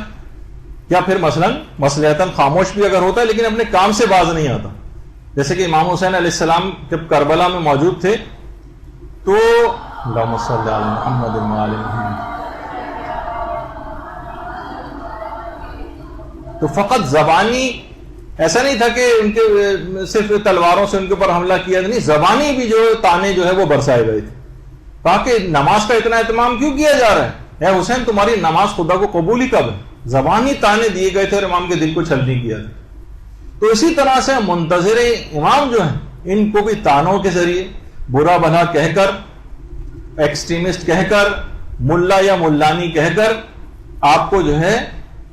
یا پھر مثلا مصلحتاً خاموش بھی اگر ہوتا ہے لیکن اپنے کام سے باز نہیں آتا. جیسے کہ امام حسین علیہ السلام جب کربلا میں موجود تھے تو اللہم صلی علی محمد و علی محمد, تو فقط زبانی ایسا نہیں تھا کہ ان کے صرف تلواروں سے ان کے اوپر حملہ کیا، نہیں، زبانی بھی جو تانے جو ہے وہ برسائے گئے تھے. کہا کہ نماز کا اتنا اہتمام کیوں کیا جا رہا ہے؟ اے حسین تمہاری نماز خدا کو قبول ہی کب ہے؟ زبانی تانے دیے گئے تھے اور امام کے دل کو چھلنی کیا تھا. تو اسی طرح سے منتظر امام جو ہیں ان کو بھی تانوں کے ذریعے برا بھلا کہہ کر، ایکسٹریمسٹ کہہ کر، ملا یا ملانی کہہ کر آپ کو جو ہے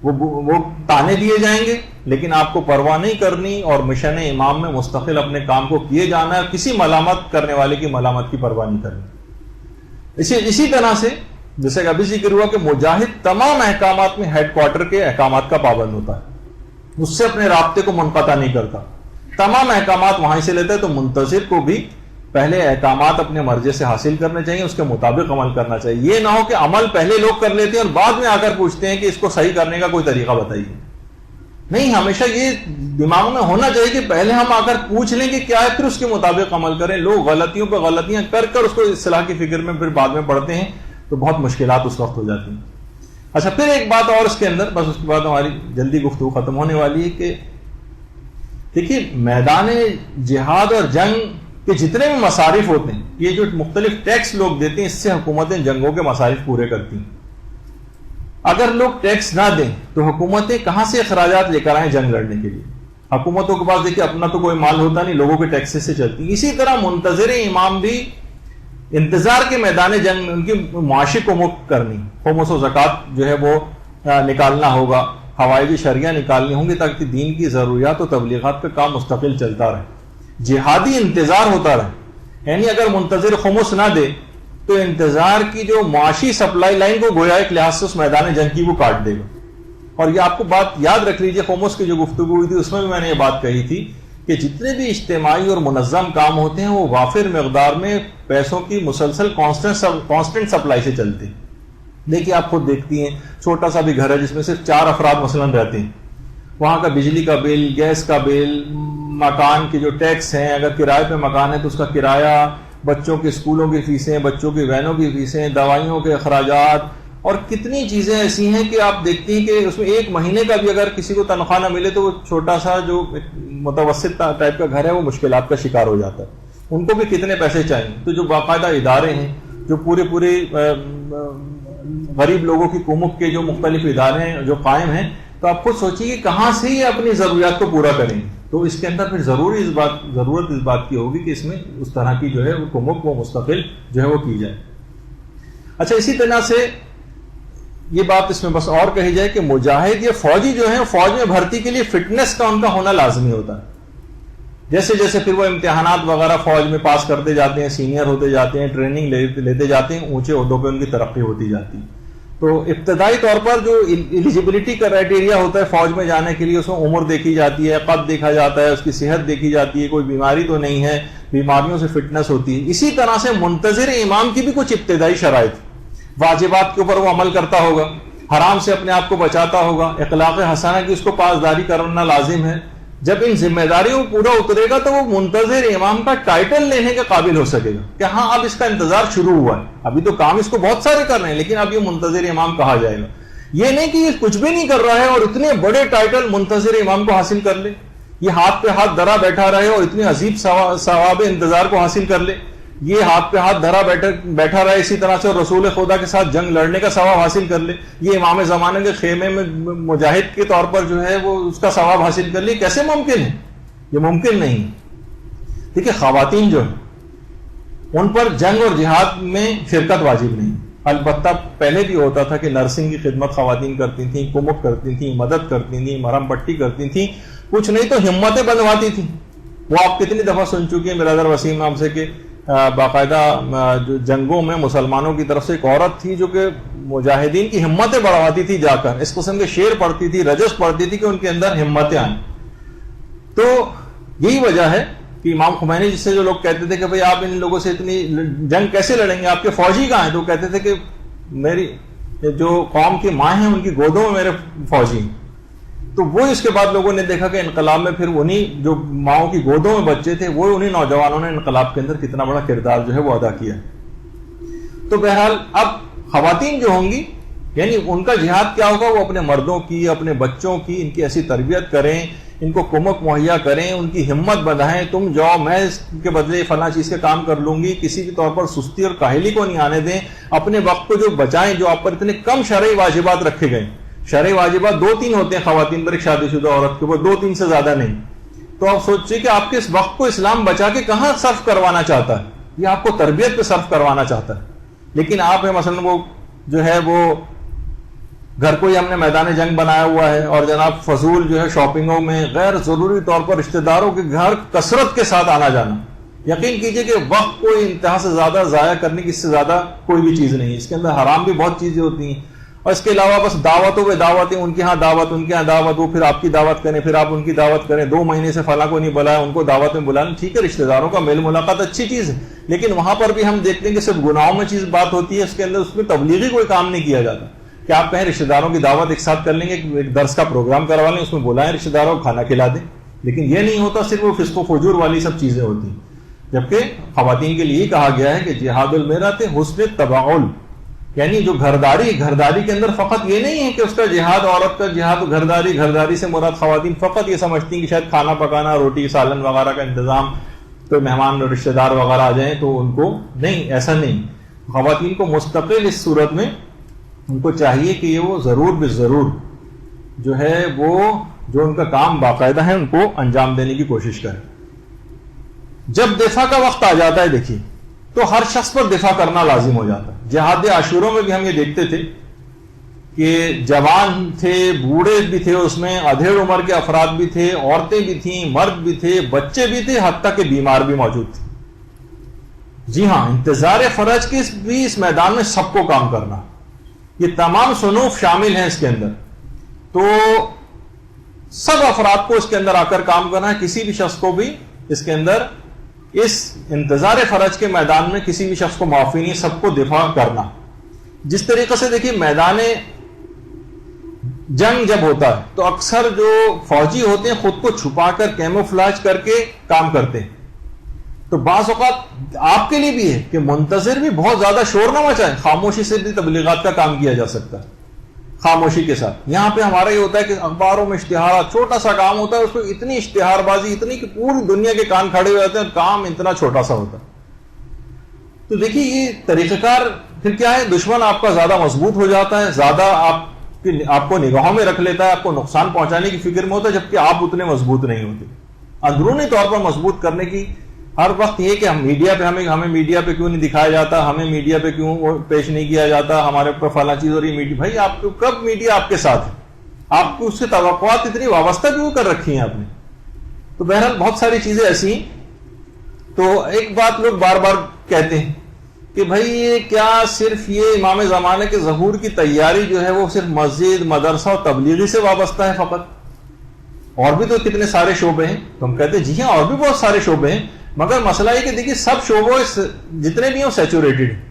وہ تانے دیے جائیں گے، لیکن آپ کو پرواہ نہیں کرنی اور مشن امام میں مستقل اپنے کام کو کیے جانا ہے، کسی ملامت کرنے والے کی ملامت کی پرواہ نہیں کرنی. اسی طرح سے جیسے کہ ابھی ذکر ہوا کہ مجاہد تمام احکامات میں ہیڈ کوارٹر کے احکامات کا پابند ہوتا ہے، اس سے اپنے رابطے کو منقطع نہیں کرتا، تمام احکامات وہیں سے لیتا ہے. تو منتظر کو بھی پہلے احکامات اپنے مرضی سے حاصل کرنے چاہیے، اس کے مطابق عمل کرنا چاہیے. یہ نہ ہو کہ عمل پہلے لوگ کر لیتے ہیں اور بعد میں آ کر پوچھتے ہیں کہ اس کو صحیح کرنے کا کوئی طریقہ بتائیے. نہیں، ہمیشہ یہ دماغ میں ہونا چاہیے کہ پہلے ہم آ کر پوچھ لیں کہ کیا ہے، پھر اس کے مطابق عمل کریں. لوگ غلطیوں پہ غلطیاں کر کر اس کو اصلاح کی فکر میں پھر بعد میں پڑتے ہیں تو بہت مشکلات اس وقت ہو جاتی ہیں. اچھا، پھر ایک بات اور اس کے اندر، بس اس کے بعد ہماری جلدی گفتگو ختم ہونے والی ہے، کہ دیکھیے میدان جہاد اور جنگ کہ جتنے بھی مصارف ہوتے ہیں، یہ جو مختلف ٹیکس لوگ دیتے ہیں، اس سے حکومتیں جنگوں کے مصارف پورے کرتی ہیں. اگر لوگ ٹیکس نہ دیں تو حکومتیں کہاں سے اخراجات لے کر آئیں جنگ لڑنے کے لیے؟ حکومتوں کے پاس دیکھیے اپنا تو کوئی مال ہوتا نہیں، لوگوں کے ٹیکس سے چلتی. اسی طرح منتظر امام بھی انتظار کے میدان جنگ میں ان کی معاشی کومک کرنی، خمس و زکوٰۃ جو ہے وہ نکالنا ہوگا، حوائج شرعیہ نکالنی ہوں گی تاکہ دین کی ضروریات و تبلیغات کا کام مستقل چلتا رہے. جہادی انتظار ہوتا رہے، یعنی اگر منتظر خمس نہ دے تو انتظار کی جو معاشی سپلائی لائن کو گویا ایک لحاظ سے اس میدان جنگ کی وہ کاٹ دے گا. اور یہ آپ کو بات یاد رکھ لیجئے، خمس کی جو گفتگو ہوئی تھی اس میں بھی میں نے یہ بات کہی تھی کہ جتنے بھی اجتماعی اور منظم کام ہوتے ہیں وہ وافر مقدار میں پیسوں کی مسلسل کانسٹنٹ سپلائی سے چلتے ہیں. دیکھیے آپ خود دیکھتی ہیں، چھوٹا سا بھی گھر ہے جس میں صرف 4 افراد مثلا رہتے ہیں، وہاں کا بجلی کا بل، گیس کا بل، مکان کے جو ٹیکس ہیں، اگر کرائے پہ مکان ہے تو اس کا کرایہ، بچوں کے اسکولوں کی فیسیں، بچوں کی وینوں کی فیسیں، دوائیوں کے اخراجات، اور کتنی چیزیں ایسی ہیں کہ آپ دیکھتی ہیں کہ اس میں ایک مہینے کا بھی اگر کسی کو تنخواہ نہ ملے تو وہ چھوٹا سا جو متوسط ٹائپ کا گھر ہے وہ مشکلات کا شکار ہو جاتا ہے. ان کو بھی کتنے پیسے چاہیے. تو جو باقاعدہ ادارے ہیں، جو پورے غریب لوگوں کی کومک کے جو مختلف ادارے ہیں جو قائم ہیں، تو آپ خود سوچیے کہ کہاں سے یہ اپنی ضروریات کو پورا کریں گے. تو اس کے اندر پھر ضرورت اس بات کی ہوگی کہ اس میں اس طرح کی جو ہے وہ کومک وہ مستقل جو ہے وہ کی جائے. اچھا، اسی طرح سے یہ بات اس میں بس اور کہی جائے کہ مجاہد یا فوجی جو ہیں، فوج میں بھرتی کے لیے فٹنس کا ان کا ہونا لازمی ہوتا ہے. جیسے جیسے پھر وہ امتحانات وغیرہ فوج میں پاس کرتے جاتے ہیں، سینئر ہوتے جاتے ہیں، ٹریننگ لیتے جاتے ہیں، اونچے عہدوں پہ ان کی ترقی ہوتی جاتی ہے. تو ابتدائی طور پر جو ایلیجیبلٹی کرائیٹیریا ہوتا ہے فوج میں جانے کے لیے، اس میں عمر دیکھی جاتی ہے، قد دیکھا جاتا ہے، اس کی صحت دیکھی جاتی ہے، کوئی بیماری تو نہیں ہے، بیماریوں سے فٹنس ہوتی ہے. اسی طرح سے منتظر امام کی بھی کچھ ابتدائی شرائط، واجبات کے اوپر وہ عمل کرتا ہوگا، حرام سے اپنے آپ کو بچاتا ہوگا، اخلاق حسنہ کی اس کو پاسداری کرنا لازم ہے. جب ان ذمہ داریوں پورا اترے گا تو وہ منتظر امام کا ٹائٹل لینے کے قابل ہو سکے گا کہ ہاں اب اس کا انتظار شروع ہوا ہے. ابھی تو کام اس کو بہت سارے کر رہے ہیں لیکن اب یہ منتظر امام کہا جائے گا. یہ نہیں کہ یہ کچھ بھی نہیں کر رہا ہے اور اتنے بڑے ٹائٹل منتظر امام کو حاصل کر لے، یہ ہاتھ پہ ہاتھ دھرا بیٹھا رہے اور اتنے عجیب ثواب انتظار کو حاصل کر لے، یہ ہاتھ پہ ہاتھ دھرا بیٹھا رہے اسی طرح سے اور رسول خدا کے ساتھ جنگ لڑنے کا ثواب حاصل کر لے، یہ امام زمانے کے خیمے میں مجاہد کے طور پر جو ہے وہ اس کا ثواب حاصل کر لے. کیسے ممکن ہے؟ یہ ممکن نہیں. ٹھیک ہے، خواتین جو ہیں ان پر جنگ اور جہاد میں شرکت واجب نہیں. البتہ پہلے بھی ہوتا تھا کہ نرسنگ کی خدمت خواتین کرتی تھیں، کمک کرتی تھیں، مدد کرتی تھیں، مرہم پٹی کرتی تھیں، کچھ نہیں تو ہمتیں بندھواتی تھیں. وہ آپ کتنی دفعہ سن چکی ہیں برادر وسیم نام سے کہ باقاعدہ جو جنگوں میں مسلمانوں کی طرف سے ایک عورت تھی جو کہ مجاہدین کی ہمتیں بڑھواتی تھی، جا کر اس قسم کے شعر پڑھتی تھی، رجس پڑھتی تھی کہ ان کے اندر ہمتیں آئیں. تو یہی وجہ ہے کہ امام خمینی جس سے جو لوگ کہتے تھے کہ بھئی آپ ان لوگوں سے اتنی جنگ کیسے لڑیں گے، آپ کے فوجی کہاں ہیں، تو کہتے تھے کہ میری جو قوم کی ماں ہیں ان کی گودوں میں میرے فوجی ہیں. تو وہ اس کے بعد لوگوں نے دیکھا کہ انقلاب میں پھر انہی جو ماؤں کی گودوں میں بچے تھے وہ انہی نوجوانوں نے انقلاب کے اندر کتنا بڑا کردار جو ہے وہ ادا کیا. تو بہرحال اب خواتین جو ہوں گی یعنی ان کا جہاد کیا ہوگا، وہ اپنے مردوں کی، اپنے بچوں کی، ان کی ایسی تربیت کریں ان کو کمک مہیا کریں, ان کی ہمت بڑھائیں, تم جاؤ میں اس کے بدلے فلاں چیز کے کام کر لوں گی, کسی بھی طور پر سستی اور کاہلی کو نہیں آنے دیں, اپنے وقت کو جو بچائیں, جو آپ پر اتنے کم شرعی واجبات رکھے گئے. شرعی واجبات 2-3 ہوتے ہیں خواتین پر ایک شادی شدہ عورت کے, وہ 2-3 سے زیادہ نہیں. تو آپ سوچیے کہ آپ کے اس وقت کو اسلام بچا کے کہاں صرف کروانا چاہتا ہے, یہ آپ کو تربیت پہ صرف کروانا چاہتا ہے. لیکن آپ مثلا وہ جو ہے وہ گھر کو ہی ہم نے میدان جنگ بنایا ہوا ہے, اور جناب فضول جو ہے شاپنگوں میں غیر ضروری طور پر رشتہ داروں کے گھر کثرت کے ساتھ آنا جانا. یقین کیجئے کہ وقت کو انتہا سے زیادہ ضائع کرنے کی اس سے زیادہ کوئی بھی چیز نہیں. اس کے اندر حرام بھی بہت چیزیں ہوتی ہیں, اور اس کے علاوہ بس دعوتوں پہ دعوتیں, ان کے ہاں دعوت, ان کے ہاں دعوت, وہ پھر آپ کی دعوت کریں, پھر آپ ان کی دعوت کریں. 2 مہینے سے فلاں کو نہیں بلایا, ان کو دعوت میں بلانا, ٹھیک ہے رشتہ داروں کا میل ملاقات اچھی چیز ہے, لیکن وہاں پر بھی ہم دیکھتے ہیں کہ صرف گناہوں میں چیز بات ہوتی ہے, اس کے اندر اس میں تبلیغی کوئی کام نہیں کیا جاتا. کہ آپ کہیں رشتہ داروں کی دعوت ایک ساتھ کر لیں گے, ایک درس کا پروگرام کروا لیں, اس میں بلائیں رشتہ داروں کو, کھانا کھلا دیں, لیکن یہ نہیں ہوتا. صرف وہ فسق و فجور والی سب چیزیں ہوتی ہیں. جبکہ خواتین کے لیے کہا گیا ہے کہ جہاد المرأۃ حسن تباعل, یعنی جو گھرداری کے اندر فقط یہ نہیں ہے کہ اس کا جہاد, عورت کا جہاد گھرداری سے مراد خواتین فقط یہ سمجھتی ہیں کہ شاید کھانا پکانا, روٹی سالن وغیرہ کا انتظام, تو مہمان رشتہ دار وغیرہ آ جائیں تو ان کو نہیں, ایسا نہیں. خواتین کو مستقل اس صورت میں ان کو چاہیے کہ یہ وہ ضرور بے ضرور جو ہے وہ جو ان کا کام باقاعدہ ہے ان کو انجام دینے کی کوشش کریں. جب دفاع کا وقت آ جاتا ہے دیکھیے تو ہر شخص پر دفاع کرنا لازم ہو جاتا ہے. جہاد عاشورہ میں بھی ہم یہ دیکھتے تھے کہ جوان تھے, بوڑھے بھی تھے, اس میں ادھیڑ عمر کے افراد بھی تھے, عورتیں بھی تھیں, مرد بھی تھے, بچے بھی تھے, حتیٰ کہ بیمار بھی موجود تھے. جی ہاں, انتظار فرج کے بھی اس میدان میں سب کو کام کرنا, یہ تمام صنوف شامل ہیں اس کے اندر. تو سب افراد کو اس کے اندر آ کر کام کرنا ہے, کسی بھی شخص کو بھی اس کے اندر اس انتظار فرج کے میدان میں کسی بھی شخص کو معافی نہیں, سب کو دفاع کرنا. جس طریقے سے دیکھیے میدان جنگ جب ہوتا ہے تو اکثر جو فوجی ہوتے ہیں خود کو چھپا کر کیموفلاج کر کے کام کرتے ہیں. تو بعض اوقات آپ کے لیے بھی ہے کہ منتظر بھی بہت زیادہ شور نہ مچائے, خاموشی سے بھی تبلیغات کا کام کیا جا سکتا ہے, خاموشی کے ساتھ. یہاں پہ ہمارا یہ ہوتا ہے کہ اخباروں میں اشتہارات, چھوٹا سا کام ہوتا ہے, اس کو اتنی اشتہار بازی اتنی کہ پوری دنیا کے کان کھڑے ہو جاتے ہیں, کام اتنا چھوٹا سا ہوتا ہے. تو دیکھیے یہ طریقہ کار پھر کیا ہے, دشمن آپ کا زیادہ مضبوط ہو جاتا ہے, زیادہ آپ کو نگاہوں میں رکھ لیتا ہے, آپ کو نقصان پہنچانے کی فکر میں ہوتا ہے, جبکہ آپ اتنے مضبوط نہیں ہوتے. اندرونی طور پر مضبوط کرنے کی ہر وقت یہ کہ ہم میڈیا پہ ہمیں میڈیا پہ کیوں نہیں دکھایا جاتا, ہمیں میڈیا پہ کیوں پیش نہیں کیا جاتا, ہمارے اوپر فلاں چیز. اور یہ میڈیا, بھائی آپ کو کب میڈیا آپ کے ساتھ ہے, آپ کو اس سے توقعات اتنی وابستہ کیوں کر رکھی ہیں آپ نے. تو بہرحال بہت ساری چیزیں ایسی ہیں. تو ایک بات لوگ بار بار کہتے ہیں کہ بھائی یہ کیا صرف یہ امام زمانے کے ظہور کی تیاری جو ہے وہ صرف مسجد, مدرسہ اور تبلیغی سے وابستہ ہے فقط, اور بھی تو کتنے سارے شعبے ہیں. تو ہم کہتے ہیں جی ہاں اور بھی بہت سارے شعبے ہیں, مگر مسئلہ یہ کہ دیکھیے سب شعبوں جتنے بھی ہیں سیچوریٹڈ ہیں.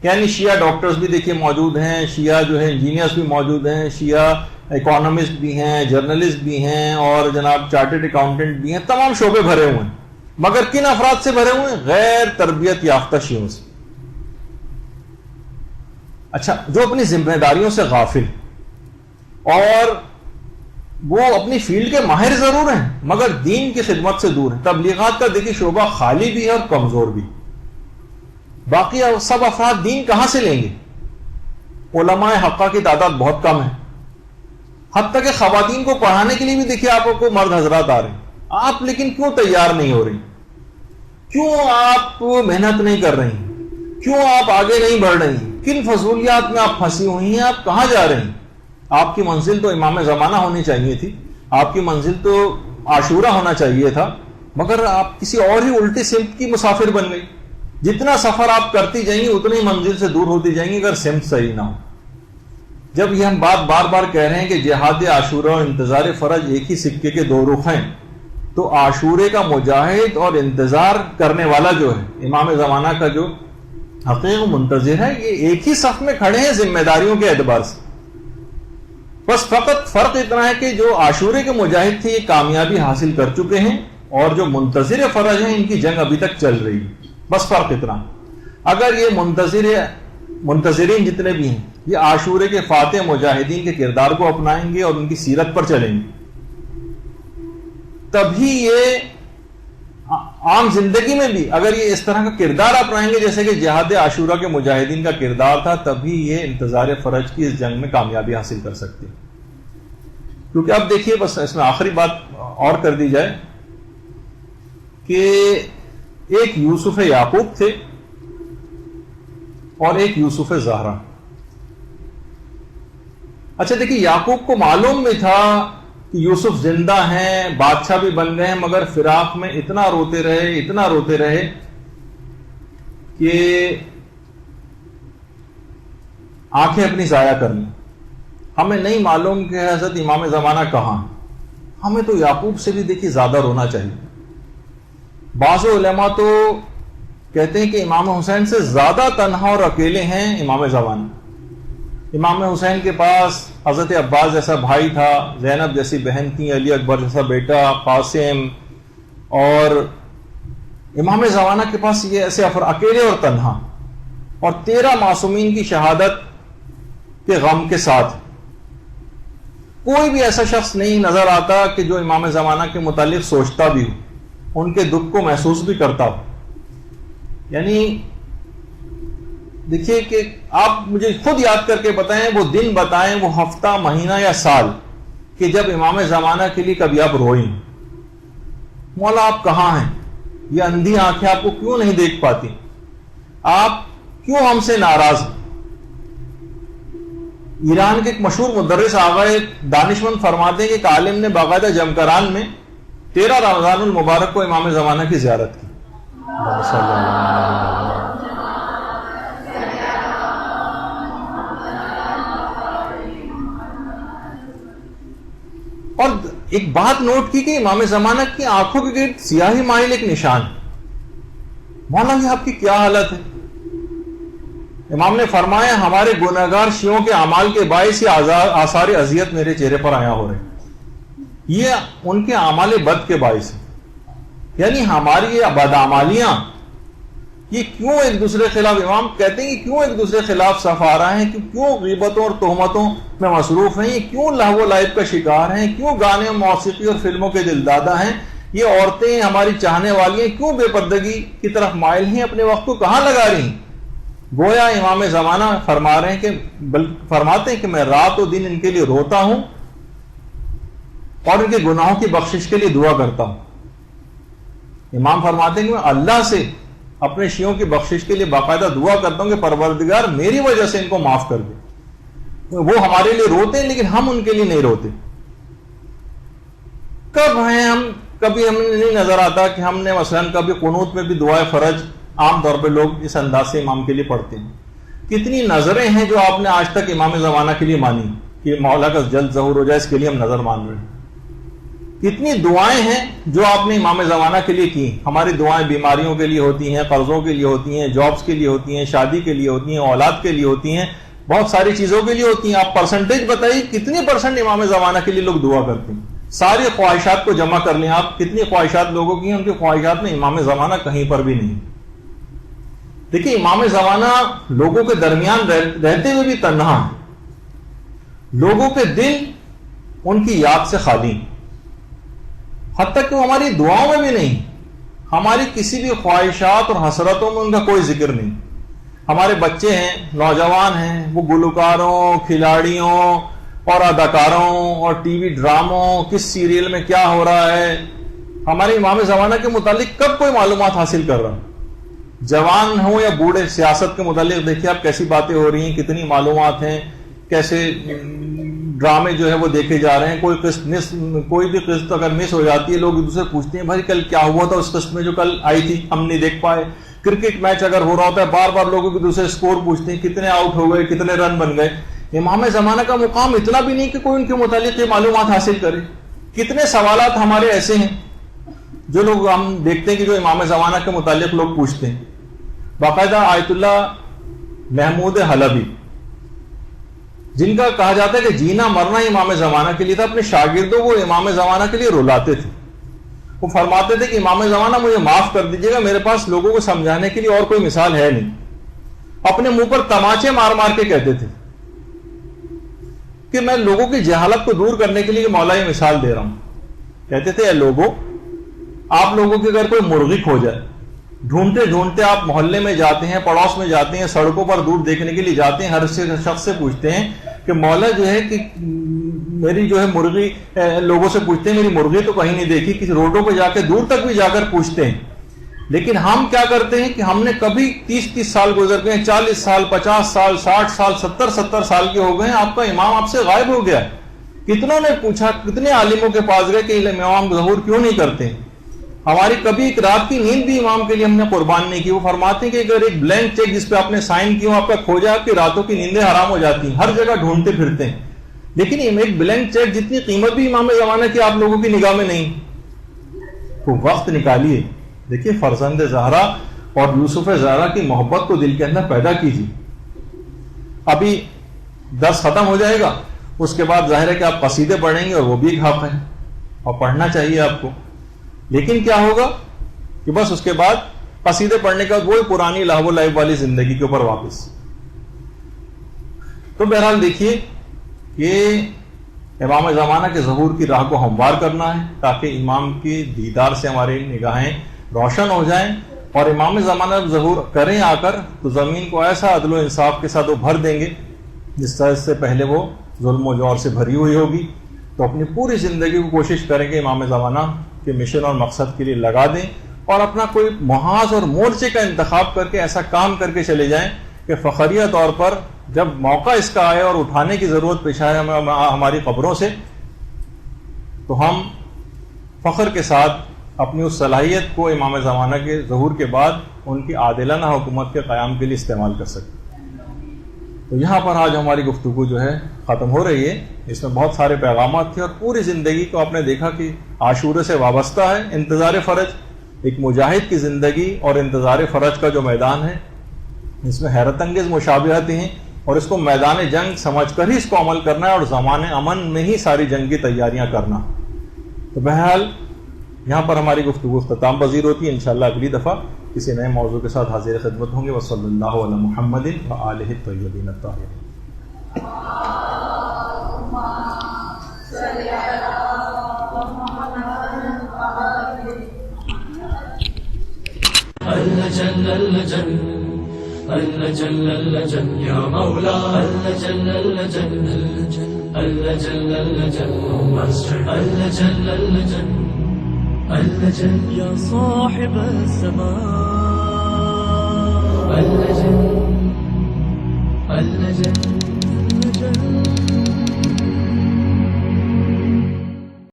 یعنی شیعہ ڈاکٹرز بھی دیکھیے موجود ہیں, شیعہ جو ہے انجینئرز بھی موجود ہیں, شیعہ اکانومسٹ بھی ہیں, جرنلسٹ بھی ہیں, اور جناب چارٹرڈ اکاؤنٹنٹ بھی ہیں. تمام شعبے بھرے ہوئے ہیں, مگر کن افراد سے بھرے ہوئے ہیں؟ غیر تربیت یافتہ شیعوں سے. اچھا, جو اپنی ذمہ داریوں سے غافل, اور وہ اپنی فیلڈ کے ماہر ضرور ہیں مگر دین کی خدمت سے دور ہیں. تبلیغات کا دیکھیے شعبہ خالی بھی ہے اور کمزور بھی. باقی سب افراد دین کہاں سے لیں گے؟ علماء حقہ کی تعداد بہت کم ہے, حتیٰ کہ خواتین کو پڑھانے کے لیے بھی دیکھیے آپ کو مرد حضرات آ رہے ہیں. آپ لیکن کیوں تیار نہیں ہو رہی, کیوں آپ محنت نہیں کر رہی, کیوں آپ آگے نہیں بڑھ رہی, کن فضولیات میں آپ پھنسی ہوئی ہیں, آپ کہاں جا رہی ہیں؟ آپ کی منزل تو امام زمانہ ہونی چاہیے تھی, آپ کی منزل تو عاشورہ ہونا چاہیے تھا, مگر آپ کسی اور ہی الٹی سمت کی مسافر بن گئی. جتنا سفر آپ کرتی جائیں گی اتنی منزل سے دور ہوتی جائیں گی اگر سمت صحیح نہ ہو. جب یہ ہم بات بار بار کہہ رہے ہیں کہ جہاد عاشورہ اور انتظار فرج ایک ہی سکے کے دو رخ ہیں, تو عاشورے کا مجاہد اور انتظار کرنے والا جو ہے امام زمانہ کا جو حقیقی منتظر ہے, یہ ایک ہی صف میں کھڑے ہیں ذمہ داریوں کے اعتبار سے. بس فقط فرق اتنا ہے کہ جو عاشورے کے مجاہد تھے یہ کامیابی حاصل کر چکے ہیں, اور جو منتظر فرج ہیں ان کی جنگ ابھی تک چل رہی ہے. بس فرق اتنا. اگر یہ منتظرین جتنے بھی ہیں یہ عاشورے کے فاتح مجاہدین کے کردار کو اپنائیں گے اور ان کی سیرت پر چلیں گے, تبھی یہ عام زندگی میں بھی اگر یہ اس طرح کا کردار اپنائیں گے جیسے کہ جہاد عاشورہ کے مجاہدین کا کردار تھا، تبھی یہ انتظار فرج کی اس جنگ میں کامیابی حاصل کر سکتے ہیں. کیونکہ اب دیکھیے، بس اس میں آخری بات اور کر دی جائے کہ ایک یوسف یعقوب تھے اور ایک یوسف زہرا. اچھا دیکھیے، یعقوب کو معلوم بھی تھا کہ یوسف زندہ ہیں، بادشاہ بھی بن گئے ہیں، مگر فراق میں اتنا روتے رہے کہ آنکھیں اپنی ضائع کر لیں. ہمیں نہیں معلوم کہ حضرت امام زمانہ کہاں ہیں. ہمیں تو یعقوب سے بھی دیکھیے زیادہ رونا چاہیے. بعض علماء تو کہتے ہیں کہ امام حسین سے زیادہ تنہا اور اکیلے ہیں امام زمانہ. امام حسین کے پاس حضرت عباس جیسا بھائی تھا، زینب جیسی بہن تھی، علی اکبر جیسا بیٹا، قاسم، اور امام زمانہ کے پاس یہ ایسے اکیلے اور تنہا، اور 13 معصومین کی شہادت کے غم کے ساتھ کوئی بھی ایسا شخص نہیں نظر آتا کہ جو امام زمانہ کے متعلق سوچتا بھی ہو، ان کے دکھ کو محسوس بھی کرتا ہو. یعنی دیکھیے کہ آپ مجھے خود یاد کر کے بتائیں، وہ دن بتائیں، وہ ہفتہ، مہینہ یا سال کہ جب امام زمانہ کے لیے کبھی آپ روئیں. مولا آپ کہاں ہیں؟ یہ اندھی آنکھیں آپ کو کیوں نہیں دیکھ پاتی؟ آپ کیوں ہم سے ناراض ہیں؟ ایران کے ایک مشہور مدرس آغائے دانشمند فرماتے ہیں کہ ایک عالم نے باقاعدہ جمکران میں 13 رمضان المبارک کو امام زمانہ کی زیارت کی. اور ایک بات نوٹ کی کہ امام زمانہ کی آنکھوں کے گرد سیاہی مائل ایک نشان. مولا یہ آپ کی کیا حالت ہے؟ امام نے فرمایا ہمارے گناہگار شیعوں کے اعمال کے باعث یہ آثار اذیت میرے چہرے پر آیا ہو رہے ہیں. یہ ان کے اعمال بد کے باعث ہے. یعنی ہماری یہ بدعمالیاں یہ کیوں ایک دوسرے خلاف، امام کہتے ہیں کہ کیوں ایک دوسرے خلاف صف آ رہے ہیں، کیوں غیبتوں اور تہمتوں میں مصروف ہیں، یہ کیوں لہو و لعب کا شکار ہیں، کیوں گانے موسیقی اور فلموں کے دلدادہ ہیں، یہ عورتیں ہماری چاہنے والی ہیں کیوں بے پردگی کی طرف مائل ہیں، اپنے وقت کو کہاں لگا رہی ہیں. گویا امام زمانہ فرما رہے ہیں کہ فرماتے ہیں کہ میں رات و دن ان کے لیے روتا ہوں اور ان کے گناہوں کی بخشش کے لیے دعا کرتا ہوں. امام فرماتے ہیں کہ میں اللہ سے اپنے شیعوں کی بخشش کے لیے باقاعدہ دعا کرتا ہوں کہ پروردگار میری وجہ سے ان کو معاف کر دے. وہ ہمارے لیے روتے ہیں لیکن ہم ان کے لیے نہیں روتے. کب ہیں ہم، کبھی ہمیں نہیں نظر آتا کہ ہم نے مثلا کبھی قنوت میں بھی دعائے فرج عام طور پہ لوگ اس انداز سے امام کے لیے پڑھتے ہیں. کتنی نظریں ہیں جو آپ نے آج تک امام زمانہ کے لیے مانی کہ مولا کا جلد ظہور ہو جائے، اس کے لیے ہم نظر مان رہے ہیں. کتنی دعائیں ہیں جو آپ نے امام زمانہ کے لیے کی. ہماری دعائیں بیماریوں کے لیے ہوتی ہیں، قرضوں کے لیے ہوتی ہیں، جابس کے لیے ہوتی ہیں، شادی کے لیے ہوتی ہیں، اولاد کے لیے ہوتی ہیں، بہت ساری چیزوں کے لیے ہوتی ہیں. آپ پرسنٹیج بتائیے کتنی پرسنٹ امام زمانہ کے لیے لوگ دعا کرتے ہیں. ساری خواہشات کو جمع کر لیں آپ، کتنی خواہشات لوگوں کی ہیں، ان کی خواہشات میں امام زمانہ کہیں پر بھی نہیں. دیکھیے امام زمانہ لوگوں کے درمیان رہتے ہوئے بھی تنہا ہیں. لوگوں کے دل ان کی یاد سے خالی ہیں، حتیٰ کہ وہ ہماری دعاؤں میں بھی نہیں. ہماری کسی بھی خواہشات اور حسرتوں میں ان کا کوئی ذکر نہیں. ہمارے بچے ہیں، نوجوان ہیں، وہ گلوکاروں، کھلاڑیوں اور اداکاروں اور ٹی وی ڈراموں، کس سیریل میں کیا ہو رہا ہے، ہمارے امام زمانہ کے متعلق کب کوئی معلومات حاصل کر رہا. جوان ہوں یا بوڑھے، سیاست کے متعلق دیکھیے آپ کیسی باتیں ہو رہی ہیں، کتنی معلومات ہیں، کیسے ڈرامے جو ہے وہ دیکھے جا رہے ہیں. کوئی بھی قسط اگر مس ہو جاتی ہے لوگ ایک دوسرے پوچھتے ہیں بھائی کل کیا ہوا تھا اس قسط میں جو کل آئی تھی ہم نہیں دیکھ پائے. کرکٹ میچ اگر ہو رہا ہوتا ہے بار بار لوگوں کے دوسرے سکور پوچھتے ہیں کتنے آؤٹ ہو گئے، کتنے رن بن گئے. امام زمانہ کا مقام اتنا بھی نہیں کہ کوئی ان کے متعلق یہ معلومات حاصل کرے. کتنے سوالات ہمارے ایسے ہیں جو لوگ ہم دیکھتے ہیں کہ جو امام زمانہ کے متعلق لوگ پوچھتے ہیں. باقاعدہ آیت اللہ محمود حلبی، جن کا کہا جاتا ہے کہ جینا مرنا امام زمانہ کے لیے تھا، اپنے شاگردوں کو امام زمانہ کے لیے رلاتے تھے. وہ فرماتے تھے کہ امام زمانہ مجھے معاف کر دیجیے گا، میرے پاس لوگوں کو سمجھانے کے لیے اور کوئی مثال ہے نہیں. اپنے منہ پر تماچے مار مار کے کہتے تھے کہ میں لوگوں کی جہالت کو دور کرنے کے لیے مولا یہ مثال دے رہا ہوں. کہتے تھے اے لوگوں، آپ لوگوں کے اگر کوئی مرغی کھو جائے، ڈھونڈتے ڈھونڈتے آپ محلے میں جاتے ہیں، پڑوس میں جاتے ہیں، سڑکوں پر دور دیکھنے کے لیے جاتے ہیں، ہر شخص سے پوچھتے ہیں کہ مولا جو ہے کہ میری جو ہے مرغی، لوگوں سے پوچھتے ہیں میری مرغی تو کہیں نہیں دیکھی، کسی روڈوں پہ جا کے دور تک بھی جا کر پوچھتے ہیں. لیکن ہم کیا کرتے ہیں کہ ہم نے کبھی 30 سال گزر گئے، 40 سال، 50 سال، 60 سال، 70 سال کے ہو گئے ہیں، آپ کا امام آپ سے غائب ہو گیا. کتنوں نے پوچھا، کتنے عالموں کے پاس گئے کہ امام ظہور کیوں نہیں کرتے. ہماری کبھی ایک رات کی نیند بھی امام کے لیے ہم نے قربان نہیں کی. وہ فرماتے ہیں کہ اگر ایک بلینک چیک جس پہ آپ نے سائن کیا آپ کا کھو جائے، آپ کی راتوں کی نیندیں حرام ہو جاتی ہیں، ہر جگہ ڈھونڈتے پھرتے ہیں. لیکن ایک بلینک چیک جتنی قیمت بھی امام زمانہ کی آپ لوگوں کی نگاہ میں نہیں. تو وقت نکالیے، دیکھیے فرزند زہرا اور یوسف زہرا کی محبت کو دل کے اندر پیدا کیجیے. ابھی درس ختم ہو جائے گا، اس کے بعد ظاہر ہے کہ آپ قصیدے پڑھیں گے اور وہ بھی ایک حق ہے اور پڑھنا چاہیے آپ کو. لیکن کیا ہوگا کہ بس اس کے بعد قصیدے پڑھنے کے بعد وہی پرانی لہو و لعب والی زندگی کے اوپر واپس. تو بہرحال دیکھیے کہ امام زمانہ کے ظہور کی راہ کو ہموار کرنا ہے تاکہ امام کی دیدار سے ہماری نگاہیں روشن ہو جائیں، اور امام زمانہ ظہور کریں آ کر تو زمین کو ایسا عدل و انصاف کے ساتھ وہ بھر دیں گے جس طرح سے پہلے وہ ظلم و جور سے بھری ہوئی ہوگی. تو اپنی پوری زندگی کو کوشش کریں گے امام زمانہ کے مشن اور مقصد کے لیے لگا دیں، اور اپنا کوئی محاذ اور مورچے کا انتخاب کر کے ایسا کام کر کے چلے جائیں کہ فخریہ طور پر جب موقع اس کا آئے اور اٹھانے کی ضرورت پیش آئے ہماری قبروں سے، تو ہم فخر کے ساتھ اپنی اس صلاحیت کو امام زمانہ کے ظہور کے بعد ان کی عادلانہ حکومت کے قیام کے لیے استعمال کر سکیں. تو یہاں پر آج ہماری گفتگو جو ہے ختم ہو رہی ہے. اس میں بہت سارے پیغامات تھے اور پوری زندگی کو آپ نے دیکھا کہ عاشورے سے وابستہ ہے انتظار فرج. ایک مجاہد کی زندگی اور انتظار فرج کا جو میدان ہے اس میں حیرت انگیز مشابہتیں ہیں، اور اس کو میدان جنگ سمجھ کر ہی اس کو عمل کرنا ہے اور زمان امن میں ہی ساری جنگ کی تیاریاں کرنا. تو بہرحال یہاں پر ہماری گفتگو اختتام پذیر ہوتی ہے. انشاءاللہ اگلی دفعہ کسی نئے موضوع کے ساتھ حاضر خدمت ہوں گے. وصلی اللہ علی محمد وآلہ الطیبین الطاہرین. اللجن اللجن اللجن اللجن یا مولا اللجن اللجن اللجن اللجن اللجن اللجن اللجن یا صاحب السماء اللجن اللجن